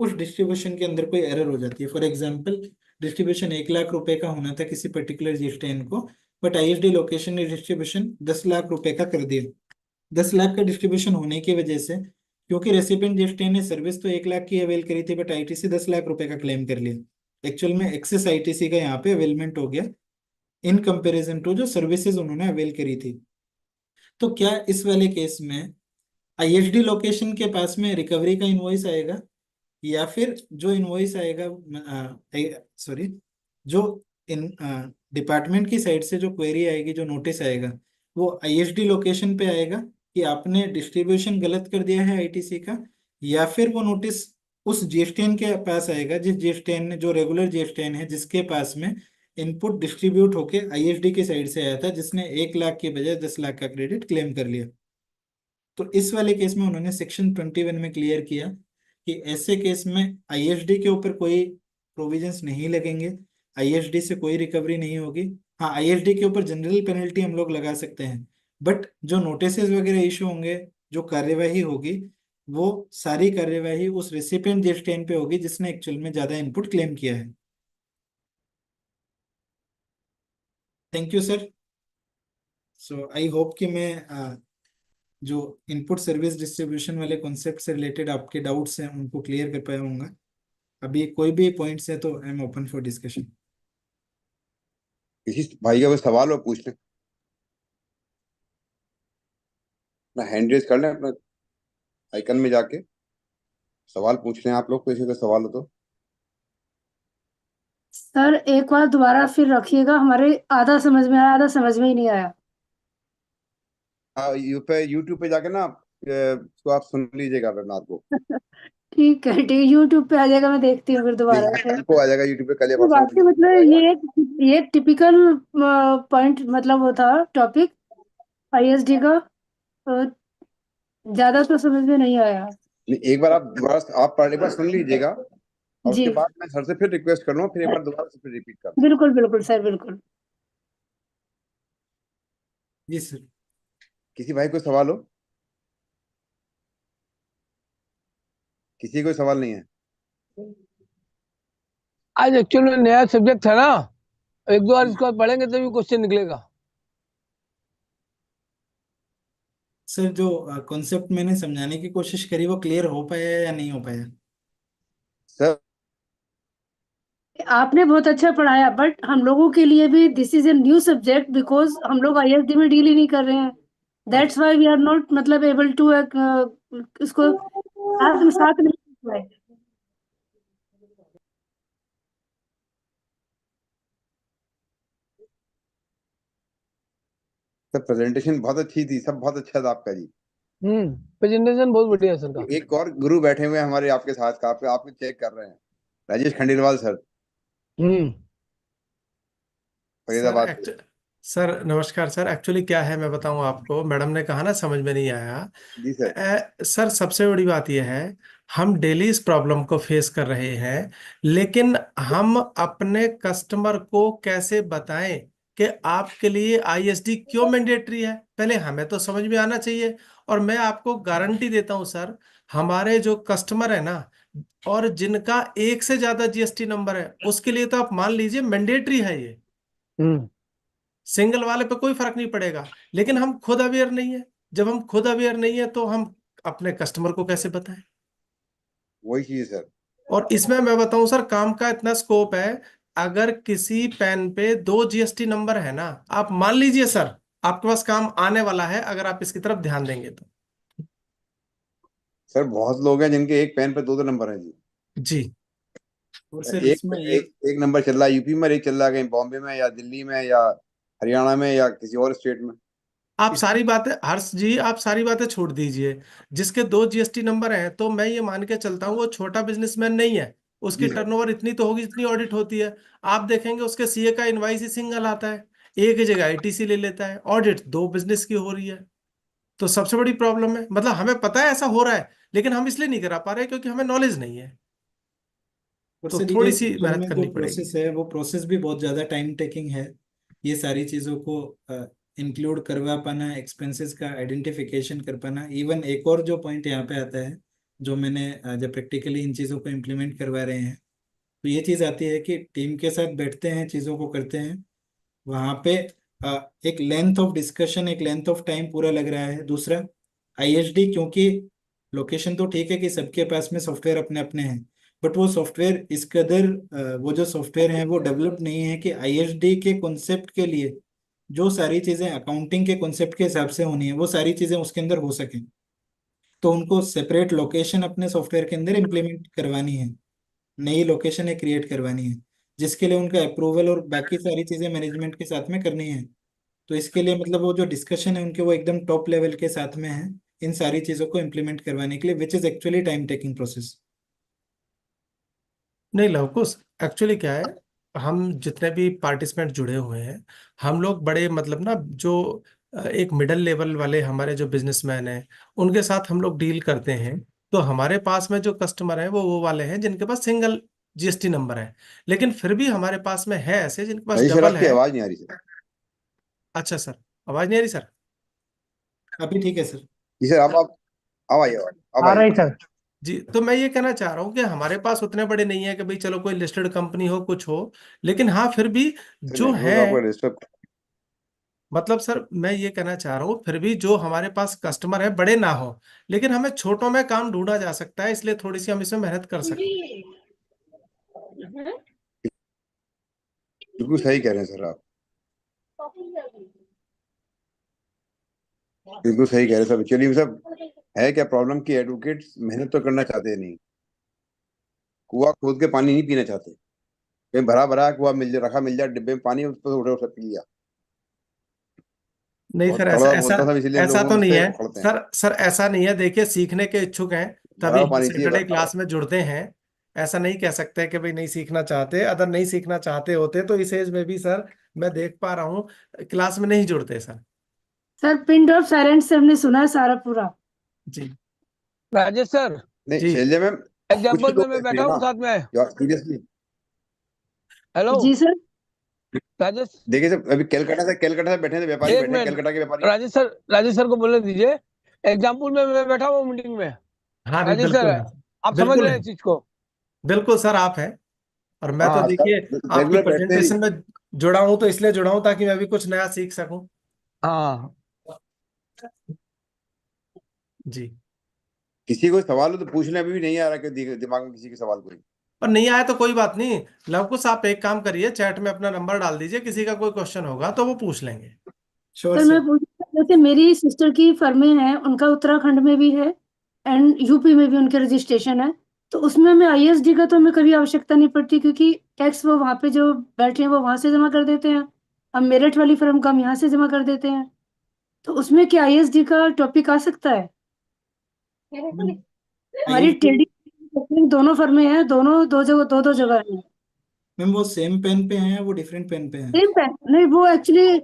उस डिस्ट्रीब्यूशन के अंदर कोई एरर हो जाती है। फॉर एग्जांपल, डिस्ट्रीब्यूशन 1 लाख रुपए का होना था किसी पर्टिकुलर जीएसटीएन को, बट आईएसडी लोकेशन ने डिस्ट्रीब्यूशन 10 लाख रुपए का कर दिया। 10 लाख का डिस्ट्रीब्यूशन होने की वजह से, क्योंकि रेसिपिएंट जीएसटीएन ने सर्विस तो 1 लाख की अवेल करी थी, बट आईटीसी 10 लाख रुपए का क्लेम कर लिया। एक्चुअल में एक्सेस आईटीसी का यहाँ पे अवेलमेंट हो गया इन कंपेरिजन टू जो सर्विसेज उन्होंने अवेल करी थी। तो क्या इस वाले केस में आईएसडी लोकेशन के पास में रिकवरी का इनवॉइस आएगा, या फिर जो इनवॉइस आएगा, सॉरी, जो इन डिपार्टमेंट की साइड से जो क्वेरी आएगी, जो नोटिस आएगा, वो आईएसडी लोकेशन पे आएगा कि आपने डिस्ट्रीब्यूशन गलत कर दिया है आईटीसी का, या फिर वो नोटिस उस जीएसटीएन के पास आएगा, जिस जीएसटीएन ने, जो रेगुलर जीएसटीएन है, जिसके पास में इनपुट डिस्ट्रीब्यूट होके आईएसडी की साइड से आया था, जिसने 1 लाख के बजाय 10 लाख का क्रेडिट क्लेम कर लिया। तो इस वाले केस में उन्होंने सेक्शन 21 में क्लियर किया कि ऐसे केस में आईएसडी के ऊपर कोई प्रोविजंस नहीं लगेंगे, आईएसडी से कोई रिकवरी नहीं होगी। हाँ, आईएसडी के ऊपर जनरल पेनल्टी हम लोग लगा सकते हैं, बट जो नोटिसेस वगैरह इशू होंगे, जो कार्यवाही होगी, वो सारी कार्यवाही उस रेसिपिएंट जीएसटीएन पे होगी जिसने एक्चुअल में ज्यादा इनपुट क्लेम किया है। Thank you sir. So I hope कि मैं जो इनपुट सर्विस डिस्ट्रीब्यूशन वाले कॉन्सेप्ट से रिलेटेड आपके डाउट्स हैं उनको क्लियर कर पाया हूँगा। अभी कोई भी पॉइंट्स है तो I am open for discussion. किसी भाई का कोई सवाल हो पूछ ले, अपना हैंड रेज कर लें, अपना आइकन में जाके सवाल पूछ लें। आप लोग किसी का सवाल हो तो। सर एक बार दोबारा फिर रखिएगा, हमारे आधा समझ में आया, आधा समझ में ही नहीं आया। हाँ, यूट्यूब पे जाके ना तो आप सुन लीजिएगा वेबिनार को। ठीक है ठीक है, यूट्यूब पे आ जाएगा, मैं देखती हूँ फिर दोबारा से। कल को आ जाएगा यूट्यूब पे, कल या तो परसों बाकी मतलब ये एक टिपिकल पॉइंट मतलब वो था टॉपिक आईएसडी का, तो ज्यादा तो समझ में नहीं आया। एक बार आप दोबारा आप एक बार सुन लीजिएगा, और जी उसके बाद मैं सर से फिर रिक्वेस्ट कर लूँ, फिर एक बार दोबारा से फिर रिपीट कर। बिल्कुल बिल्कुल सर, बिल्कुल। जी सर। किसी भाई कोई सवाल हो? किसी कोई सवाल नहीं है? आज एक्चुअल में नया सब्जेक्ट था ना, एक दो बार इसको पढ़ेंगे तभी क्वेश्चन निकलेगा। सर जो कॉन्सेप्ट मैंने समझाने की कोशिश करी वो क्लियर हो पाया या नहीं हो पाया? सर आपने बहुत अच्छा पढ़ाया, बट हम लोगों के लिए भी this is a new subject, because हम लोग आईएसडी में डील ही नहीं कर रहे हैं। That's why we are not मतलब एबल टू इसको साथ नहीं। सर प्रेजेंटेशन बहुत अच्छी थी, सब बहुत अच्छा था आपका जी। प्रेजेंटेशन बहुत बढ़िया सर का। एक और गुरु बैठे हुए हैं हमारे आपके साथ, आपको चेक कर रहे हैं, राजेश खंडेलवाल सर, फरीदाबाद से। सर नमस्कार सर। एक्चुअली क्या है मैं बताऊं आपको, मैडम ने कहा ना समझ में नहीं आया। जी सर। सर सबसे बड़ी बात यह है, हम डेली इस प्रॉब्लम को फेस कर रहे हैं, लेकिन हम अपने कस्टमर को कैसे बताएं कि आपके लिए आईएसडी क्यों मैंडेटरी है, पहले हमें तो समझ में आना चाहिए। और मैं आपको गारंटी देता हूं सर, हमारे जो कस्टमर है ना, और जिनका एक से ज्यादा जीएसटी नंबर है, उसके लिए तो आप मान लीजिए मैंडेटरी है ये, सिंगल वाले पे कोई फर्क नहीं पड़ेगा। लेकिन हम खुद अवेयर नहीं है। जब हम खुद अवेयर नहीं है तो हम अपने कस्टमर को कैसे बताएं? वही चीज सर। और इसमें मैं बताऊं सर, काम का इतना स्कोप है, अगर किसी पेन पे 2 जीएसटी नंबर है ना, आप मान लीजिए सर आपके पास काम आने वाला है अगर आप इसकी तरफ ध्यान देंगे तो। सर बहुत लोग हैं जिनके एक पेन पे 2 नंबर हैं जी। जी। और सर एक इसमें ये एक नंबर चल रहा है यूपी में, एक चल रहा है कहीं बॉम्बे में या दिल्ली में या हरियाणा में या किसी और स्टेट में। आप सारी बातें हर्ष जी, आप सारी बातें छोड़ दीजिए। जिसके 2 जीएसटी नंबर हैं, तो मैं ये मान के चलता हूँ वो छोटा बिजनेसमैन नहीं है, उसकी जी सर। टर्नओवर इतनी तो होगी जितनी ऑडिट होती है। आप देखेंगे उसके सीए का इनवाइस ही सिंगल आता है, एक ही जगह आईटीसी ले लेता है, ऑडिट 2 बिजनेस की हो रही है। तो सबसे बड़ी प्रॉब्लम है, मतलब हमें पता है ऐसा हो रहा है, लेकिन हम इसलिए नहीं करा पा रहे क्योंकि हमें नॉलेज नहीं है। और तो सर थोड़ी ये सी एक्चुअल मेहनत में करनी जो पड़ेगी। प्रोसेस है वो प्रोसेस भी बहुत ज़्यादा टाइम टेकिंग है। ये सारी चीज़ों को इंक्लूड करवा पाना, एक्सपेंसेस का आइडेंटिफिकेशन कर पाना। इवन एक और जो पॉइंट यहाँ पे आता है, जो मैंने जब प्रैक्टिकली इन चीज़ों को इम्प्लीमेंट करवा रहे हैं, तो ये चीज़ आती है कि टीम के साथ बैठते हैं, चीज़ों को करते हैं, वहाँ पे एक लेंथ ऑफ डिस्कशन, एक लेंथ ऑफ टाइम पूरा लग रहा है। दूसरा आईएसडी, क्योंकि लोकेशन तो ठीक है कि सबके पास में सॉफ्टवेयर अपने अपने हैं, बट वो सॉफ्टवेयर इस कदर वो जो सॉफ्टवेयर हैं वो डेवलप नहीं है कि आईएसडी के कॉन्सेप्ट के लिए जो सारी चीज़ें अकाउंटिंग के कॉन्सेप्ट के हिसाब से होनी है वो सारी चीज़ें उसके अंदर हो सकें। तो उनको सेपरेट लोकेशन अपने सॉफ्टवेयर के अंदर इम्प्लीमेंट करवानी है, नई लोकेशन एक क्रिएट करवानी है, जिसके लिए उनका अप्रूवल और बाकी सारी चीजें मैनेजमेंट के साथ में करनी है। तो इसके लिए मतलब वो जो डिस्कशन है उनके वो एकदम टॉप लेवल के साथ में है इन सारी चीजों को इम्प्लीमेंट करवाने के लिए, which is actually time taking process. नहीं लवकुश, एक्चुअली क्या है, हम जितने भी पार्टिसिपेंट जुड़े हुए हैं, हम लोग बड़े मतलब ना जो एक मिडिल लेवल वाले हमारे जो बिजनेसमैन हैं उनके साथ हम लोग डील करते हैं। तो हमारे पास में जो कस्टमर हैं वो वाले हैं जिनके पास सिंगल जीएसटी नंबर है, लेकिन फिर भी हमारे पास में है ऐसे जिनके पास भाई सर डबल आपकी है। आवाज नहीं आ रही सर। अच्छा सर, आवाज नहीं आ रही सर? अभी ठीक है सर। जी सर अब आइए अब आ आइए। रही सर। जी, तो मैं ये कहना चाह रहा हूँ कि हमारे पास उतने बड़े नहीं है कि भाई चलो कोई लिस्टेड कंपनी हो कुछ हो, लेकिन हाँ फिर भी सर जो नेटवर्क है, आपका डिस्टर्ब। मतलब सर मैं ये कहना चाह रहा हूँ फिर भी जो हमारे पास कस्टमर है बड़े ना हो, लेकिन हमें छोटों में काम ढूंढा जा सकता है, इसलिए थोड़ी सी हम इसमें मेहनत कर सकते बिल्कुल सही कह रहे हैं सर आप, बिल्कुल सही कह रहे हैं सर। चलिए सब है क्या प्रॉब्लम कि एडवोकेट्स मेहनत तो करना चाहते नहीं, कुआं खोद के पानी नहीं पीना चाहते। कहीं भरा भरा कुआं मिल जाए, रखा मिल जाए डिब्बे में पानी, उस पर उठे उठे पी लिया। नहीं और सर, ऐसा कड़वा ऐसा बोलता था इसीलिए ऐसा लोग तो नहीं मुझसे है। पढ़ते हैं। सर सर ऐसा नहीं है, देखिए सीखने के इच्छुक हैं भरा तभी हुआ हम पानी चाहिए, सैटरडे भरा हुआ। क्लास में जुड़ते हैं। ऐसा नहीं कह सकते कि भाई नहीं सीखना चाहते, अगर नहीं सीखना चाहते होते तो इस एज में भी सर मैं देख पा रहा हूँ क्लास में नहीं जुड़ते sir. Sir pin drop silence से हमने सुना है सारा पूरा। जी राजेश सर, नहीं जी शैलजा मैम, कुछ एग्जाम्पल में लोग मैं ऐसे बैठा हैं हूँ ना साथ में। जो सीरियसली। हेलो जी सर। राजेश, देखिए सर, अभी कलकत्ता से बैठे थे व्यापारी, एक बैठे हैं मिनट, कलकत्ता के व्यापारी। राजेश सर को बोलने दीजिए। एग्जाम्पल में मैं बैठा हूँ मीटिंग में। हाँ, नहीं राजेश सर, बिल्कुल है, आप समझ बिल्कुल रहे है, हैं इस चीज को? बिल्कुल सर आप हैं। और मैं तो हाँ हाँ सर, देखिए आपकी रेगुलर बैठते हैं। प्रेजेंटेशन में जुड़ा हूं तो इसलिए जुड़ा हूं ताकि मैं भी कुछ नया सीख सकूं। हाँ। जी। किसी को सवाल हो तो पूछने अभी भी नहीं आ रहा कि दिमाग में किसी के सवाल कोई। और नहीं आया तो कोई बात नहीं, लवकुश आप एक काम करिए, चैट में अपना नंबर डाल दीजिए, किसी का कोई क्वेश्चन होगा तो वो पूछ लेंगे। Sure sir sir. मैं पूछ जैसे मेरी सिस्टर की फर्में हैं, उनका उत्तराखंड में भी है एंड यूपी में भी उनके रजिस्ट्रेशन है। तो उसमें हमें आईएसडी का तो हमें कभी आवश्यकता नहीं पड़ती, क्योंकि टैक्स वो वहाँ पे जो बैठे हैं वो वहां से जमा कर देते हैं। अब मेरठ वाली फर्म का हम यहाँ से जमा कर देते हैं। तो उसमें क्या आईएसडी का टॉपिक आ सकता है? हमारी आईएसडी ट्रेडिंग दोनों फर्में हैं, दोनों दो जगह है। मैम वो सेम पेन पे हैं या वो डिफरेंट पेन पे हैं? सेम पेन नहीं, वो एक्चुअली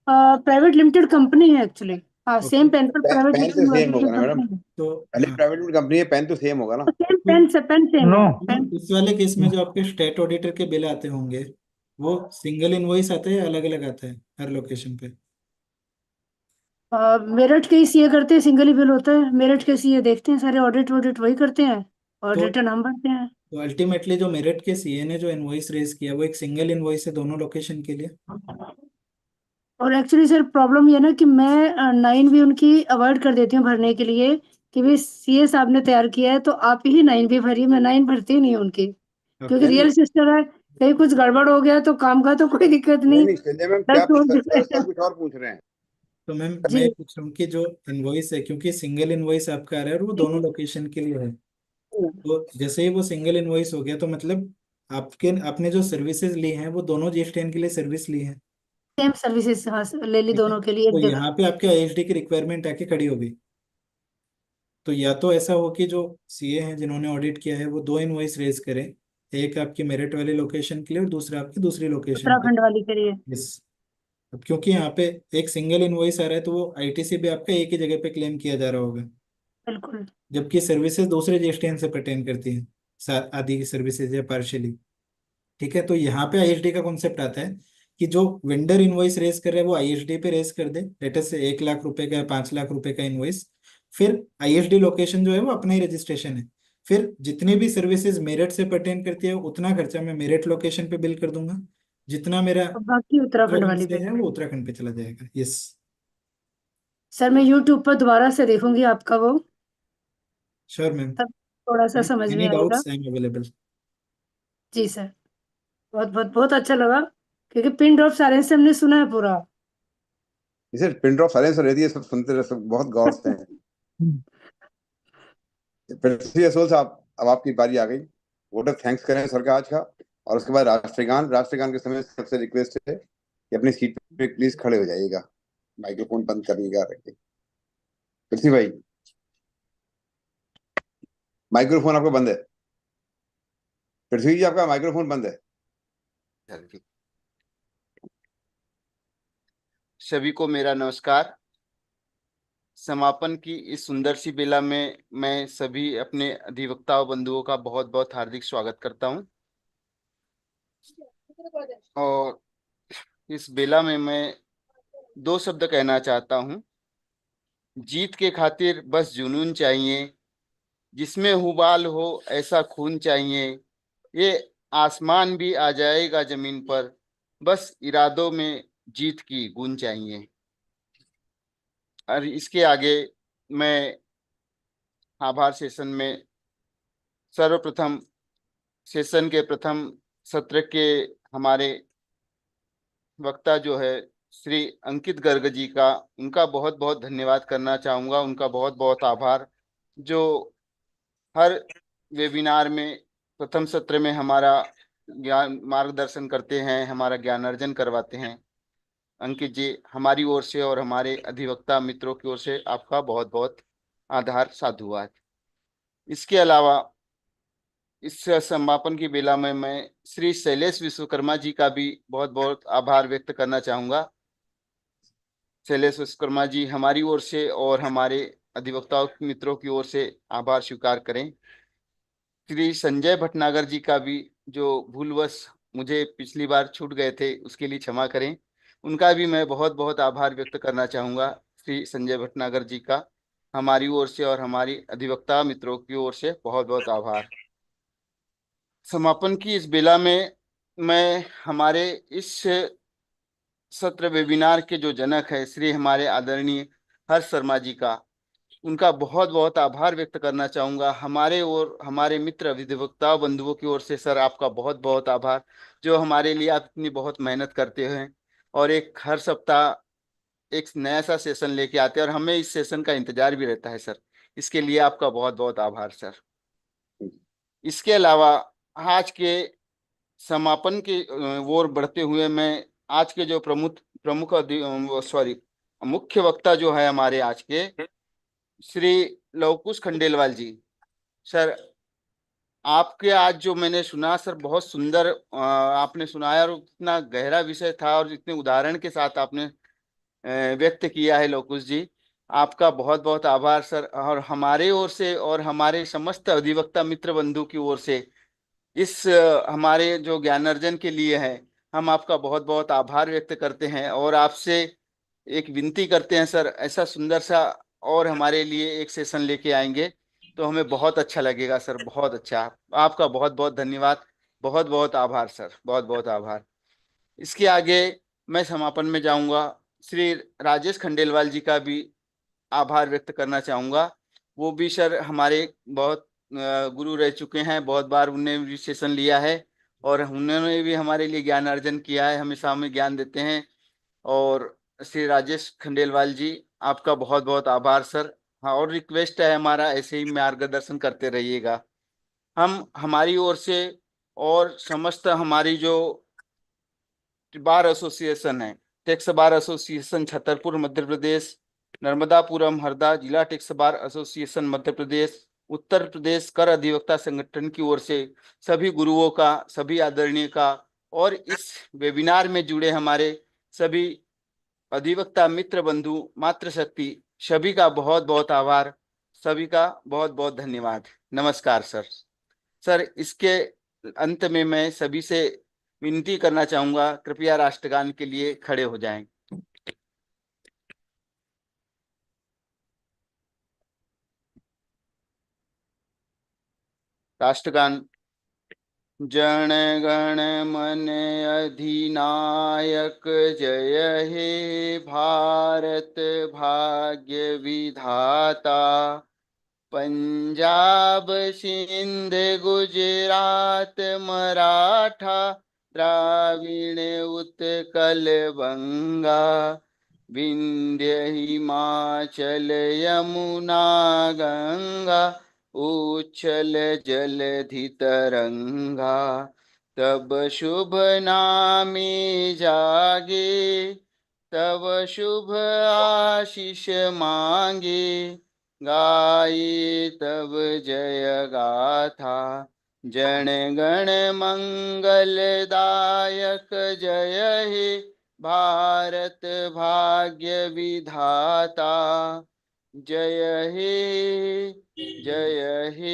प्राइवेट लिमिटेड कंपनी है एक्चुअली। हाँ ओके। सेम पेन पर प्राइवेट पेन तो सेम होगा लिमिटेड ना मैडम, कंपनी है। तो भले प्राइवेट कंपनी है, पेन तो सेम होगा ना। सेम तो पेन सेम है मैम पेन। इस वाले केस में जो आपके स्टेट ऑडिटर के बिल आते होंगे वो सिंगल इनवॉइस आते हैं या अलग अलग आते हैं हर लोकेशन पे? मेरठ के ही सीए करते हैं, सिंगल ही बिल होता है। मेरठ के सीए देखते हैं सारे, ऑडिट वॉडिट वही करते हैं और तो रिटर्न हम भरते हैं। अल्टीमेटली जो मेरिट के सीए ने जो इनवॉइस रेज किया वो एक सिंगल इनवॉइस है दोनों लोकेशन के लिए? और एक्चुअली सर प्रॉब्लम ये ना कि मैं 9 भी उनकी अवॉइड कर देती हूँ भरने के लिए, कि भाई सीए साहब ने तैयार किया है तो आप ही 9 भी भरिए, मैं 9 भरती ही नहीं हूँ उनकी, क्योंकि ओके। रियल सिस्टर है। कहीं कुछ गड़बड़ हो गया तो काम का तो कोई दिक्कत नहीं नहीं। नहीं शैलजा मैम, दस क्या छोड़ सर दीजिए। कुछ और पूछ रहे हैं। तो मैम मैं जी पूछ रहा हूँ कि जो इनवॉइस है, क्योंकि सिंगल इनवॉइस आपका आ रहा है और वो दोनों लोकेशन के लिए है, तो जैसे ही वो सिंगल इनवॉइस हो गया तो मतलब आपके आपने जो सर्विसेज ली हैं वो दोनों जीएसटीएन के लिए सर्विस ली है, सेम सर्विसेज हाँ ले ली ठीक है? दोनों के लिए तो एक जगह। यहाँ पे आपके आईएसडी की रिक्वायरमेंट आके खड़ी हो गई। तो या तो ऐसा हो कि जो सीए हैं जिन्होंने ऑडिट किया है वो दो इनवॉइस रेज करें, एक आपकी मेरिट वाली लोकेशन के लिए और दूसरा आपकी दूसरी लोकेशन के उत्तराखंड वाली के लिए। लिए। यस। अब क्योंकि यहाँ पे एक सिंगल इनवॉइस आ रहा है तो वो आईटीसी भी आपका एक ही जगह पे क्लेम किया जा रहा होगा, बिल्कुल। जबकि सर्विसेज दूसरे जीएसटीएन से पर्टेन करती हैं, आदि की सर्विसेज या पार्शियली। ठीक है, तो यहाँ पे आईएसडी का कॉन्सेप्ट आता है कि जो वेंडर इनवॉइस रेज कर रहा है वो आईएसडी पे रेज कर दे, लेटेस्ट से 1 लाख रुपए का या 5 लाख रुपए का इनवॉइस। फिर आईएसडी लोकेशन जो है वो अपना ही रजिस्ट्रेशन है। फिर जितनी भी सर्विसेज मेरठ से पर्टेन करती है उतना खर्चा मैं मेरठ लोकेशन पे बिल कर दूंगा, जितना मेरा और बाकी उत्तराखंड उत्तराखंड वाली से पे। है वो उत्तराखंड पे चला जाएगा। यस। सर मैं यूट्यूब पर दोबारा से देखूंगी आपका वो, श्योर मैम। तब थोड़ा सा समझ एनी में आएगा। Doubts I am available. जी सर, बहुत अच्छा लगा, क्योंकि पिन ड्रॉप साइलेंस से हमने सुना है पूरा। जैसे पिन ड्रॉप साइलेंस रहती है, सब सुनते रहे, सब बहुत गौर से हैं। पृथ्वी असोल साहब, अब आपकी बारी आ गई। वोटर थैंक्स करें सर का आज का। और उसके बाद राष्ट्रगान के समय सबसे रिक्वेस्ट है कि अपनी सीट पे प्लीज खड़े हो जाइएगा, माइक्रोफोन बंद करिएगा रखे। पृथ्वी भाई, माइक्रोफोन आपका बंद है। पृथ्वी जी, आपका माइक्रोफोन बंद है। सभी को मेरा नमस्कार। समापन की इस सुंदर सी बेला में मैं सभी अपने अधिवक्ता बंधुओं का बहुत बहुत हार्दिक स्वागत करता हूं। और इस बेला में मैं 2 शब्द कहना चाहता हूं। जीत के खातिर बस जुनून चाहिए, जिसमें हुबाल हो ऐसा खून चाहिए। ये आसमान भी आ जाएगा जमीन पर, बस इरादों में जीत की गूंज चाहिए। और इसके आगे मैं आभार सेशन में सर्वप्रथम सेशन के प्रथम सत्र के हमारे वक्ता जो है श्री अंकित गर्ग जी का, उनका बहुत बहुत धन्यवाद करना चाहूँगा। उनका बहुत बहुत आभार, जो हर वेबिनार में प्रथम सत्र में हमारा ज्ञान मार्गदर्शन करते हैं, हमारा ज्ञान अर्जन करवाते हैं। अंकित जी, हमारी ओर से और हमारे अधिवक्ता मित्रों की ओर से आपका बहुत बहुत आभार, साधुवाद। इसके अलावा इस समापन की बेला में मैं श्री शैलेश विश्वकर्मा जी का भी बहुत बहुत आभार व्यक्त करना चाहूँगा। शैलेश विश्वकर्मा जी, हमारी ओर से और हमारे अधिवक्ता मित्रों की ओर से आभार स्वीकार करें। श्री संजय भटनागर जी का भी, जो भूलवश मुझे पिछली बार छूट गए थे, उसके लिए क्षमा करें। उनका भी मैं बहुत बहुत आभार व्यक्त करना चाहूँगा। श्री संजय भटनागर जी का हमारी ओर से और हमारी अधिवक्ता मित्रों की ओर से बहुत बहुत आभार। समापन की इस बेला में मैं हमारे इस सत्र वेबिनार के जो जनक है श्री हमारे आदरणीय हर्ष शर्मा जी का, उनका बहुत बहुत आभार व्यक्त करना चाहूँगा। हमारे और हमारे मित्र अधिवक्ता बंधुओं की ओर से सर आपका बहुत बहुत आभार, जो हमारे लिए आप इतनी बहुत मेहनत करते हैं और एक हर सप्ताह एक नया सा सेशन लेके आते हैं, और हमें इस सेशन का इंतजार भी रहता है सर। इसके लिए आपका बहुत बहुत आभार सर। इसके अलावा आज के समापन के ओर बढ़ते हुए मैं आज के जो प्रमुख मुख्य वक्ता जो है हमारे आज के श्री लवकुश खंडेलवाल जी, सर आपके आज जो मैंने सुना सर, बहुत सुंदर आपने सुनाया और इतना गहरा विषय था और इतने उदाहरण के साथ आपने व्यक्त किया है। लवकुश जी, आपका बहुत बहुत आभार सर। और हमारे ओर से और हमारे समस्त अधिवक्ता मित्र बंधु की ओर से इस हमारे जो ज्ञानार्जन के लिए है, हम आपका बहुत बहुत आभार व्यक्त करते हैं और आपसे एक विनती करते हैं सर, ऐसा सुंदर सा और हमारे लिए एक सेशन लेके आएंगे तो हमें बहुत अच्छा लगेगा सर। बहुत अच्छा, आपका बहुत बहुत धन्यवाद, बहुत बहुत आभार सर, बहुत बहुत आभार। इसके आगे मैं समापन में जाऊंगा, श्री राजेश खंडेलवाल जी का भी आभार व्यक्त करना चाहूँगा। वो भी सर हमारे बहुत गुरु रह चुके हैं, बहुत बार उन्होंने भी सेशन लिया है और उन्होंने भी हमारे लिए ज्ञान अर्जन किया है, हमेशा हमें ज्ञान देते हैं। और श्री राजेश खंडेलवाल जी, आपका बहुत बहुत आभार सर। हाँ, और रिक्वेस्ट है हमारा, ऐसे ही मार्गदर्शन करते रहिएगा। हम हमारी ओर से और समस्त हमारी जो बार एसोसिएशन है, tax bar association Chhatarpur Madhya Pradesh, Narmadapuram Harda जिला tax bar association Madhya Pradesh, Uttar Pradesh कर अधिवक्ता संगठन की ओर से सभी गुरुओं का, सभी आदरणीय का और इस वेबिनार में जुड़े हमारे सभी अधिवक्ता मित्र बंधु मातृशक्ति, सभी का बहुत बहुत आभार, सभी का बहुत बहुत धन्यवाद। नमस्कार सर। सर इसके अंत में मैं सभी से विनती करना चाहूंगा, कृपया राष्ट्रगान के लिए खड़े हो जाएं। राष्ट्रगान। जन गण मन अधिनायक, जय हे भारत भाग्य विधाता। पंजाब सिंध गुजरात मराठा, द्राविण उत्कल बंगा, विंध्य हिमाचल यमुना गंगा, उच्छल जलधि तरंगा। तब शुभ नामी जागे, तब शुभ आशीष मांगे, गाये तब जय गाथा, जन गण मंगलदायक जय हे भारत भाग्य विधाता, जय हे जय हे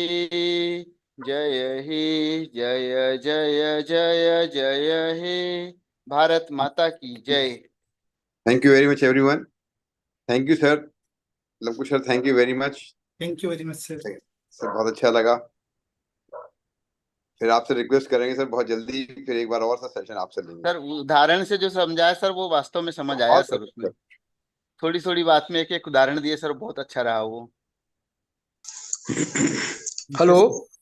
जय हे जय जय जय जय हे, भारत माता की जय। Thank you very much everyone. Thank you sir, Lavkush sir, thank you very much. Thank you very much sir. Sir बहुत अच्छा लगा। फिर आपसे रिक्वेस्ट करेंगे सर बहुत जल्दी, फिर एक बार और सा सेशन आपसे लेंगे। सर उदाहरण से जो समझाया सर वो वास्तव में समझ आया बहुत सर, उसमें थोड़ी थोड़ी बात में एक एक उदाहरण दिए सर, बहुत अच्छा रहा वो। हेलो।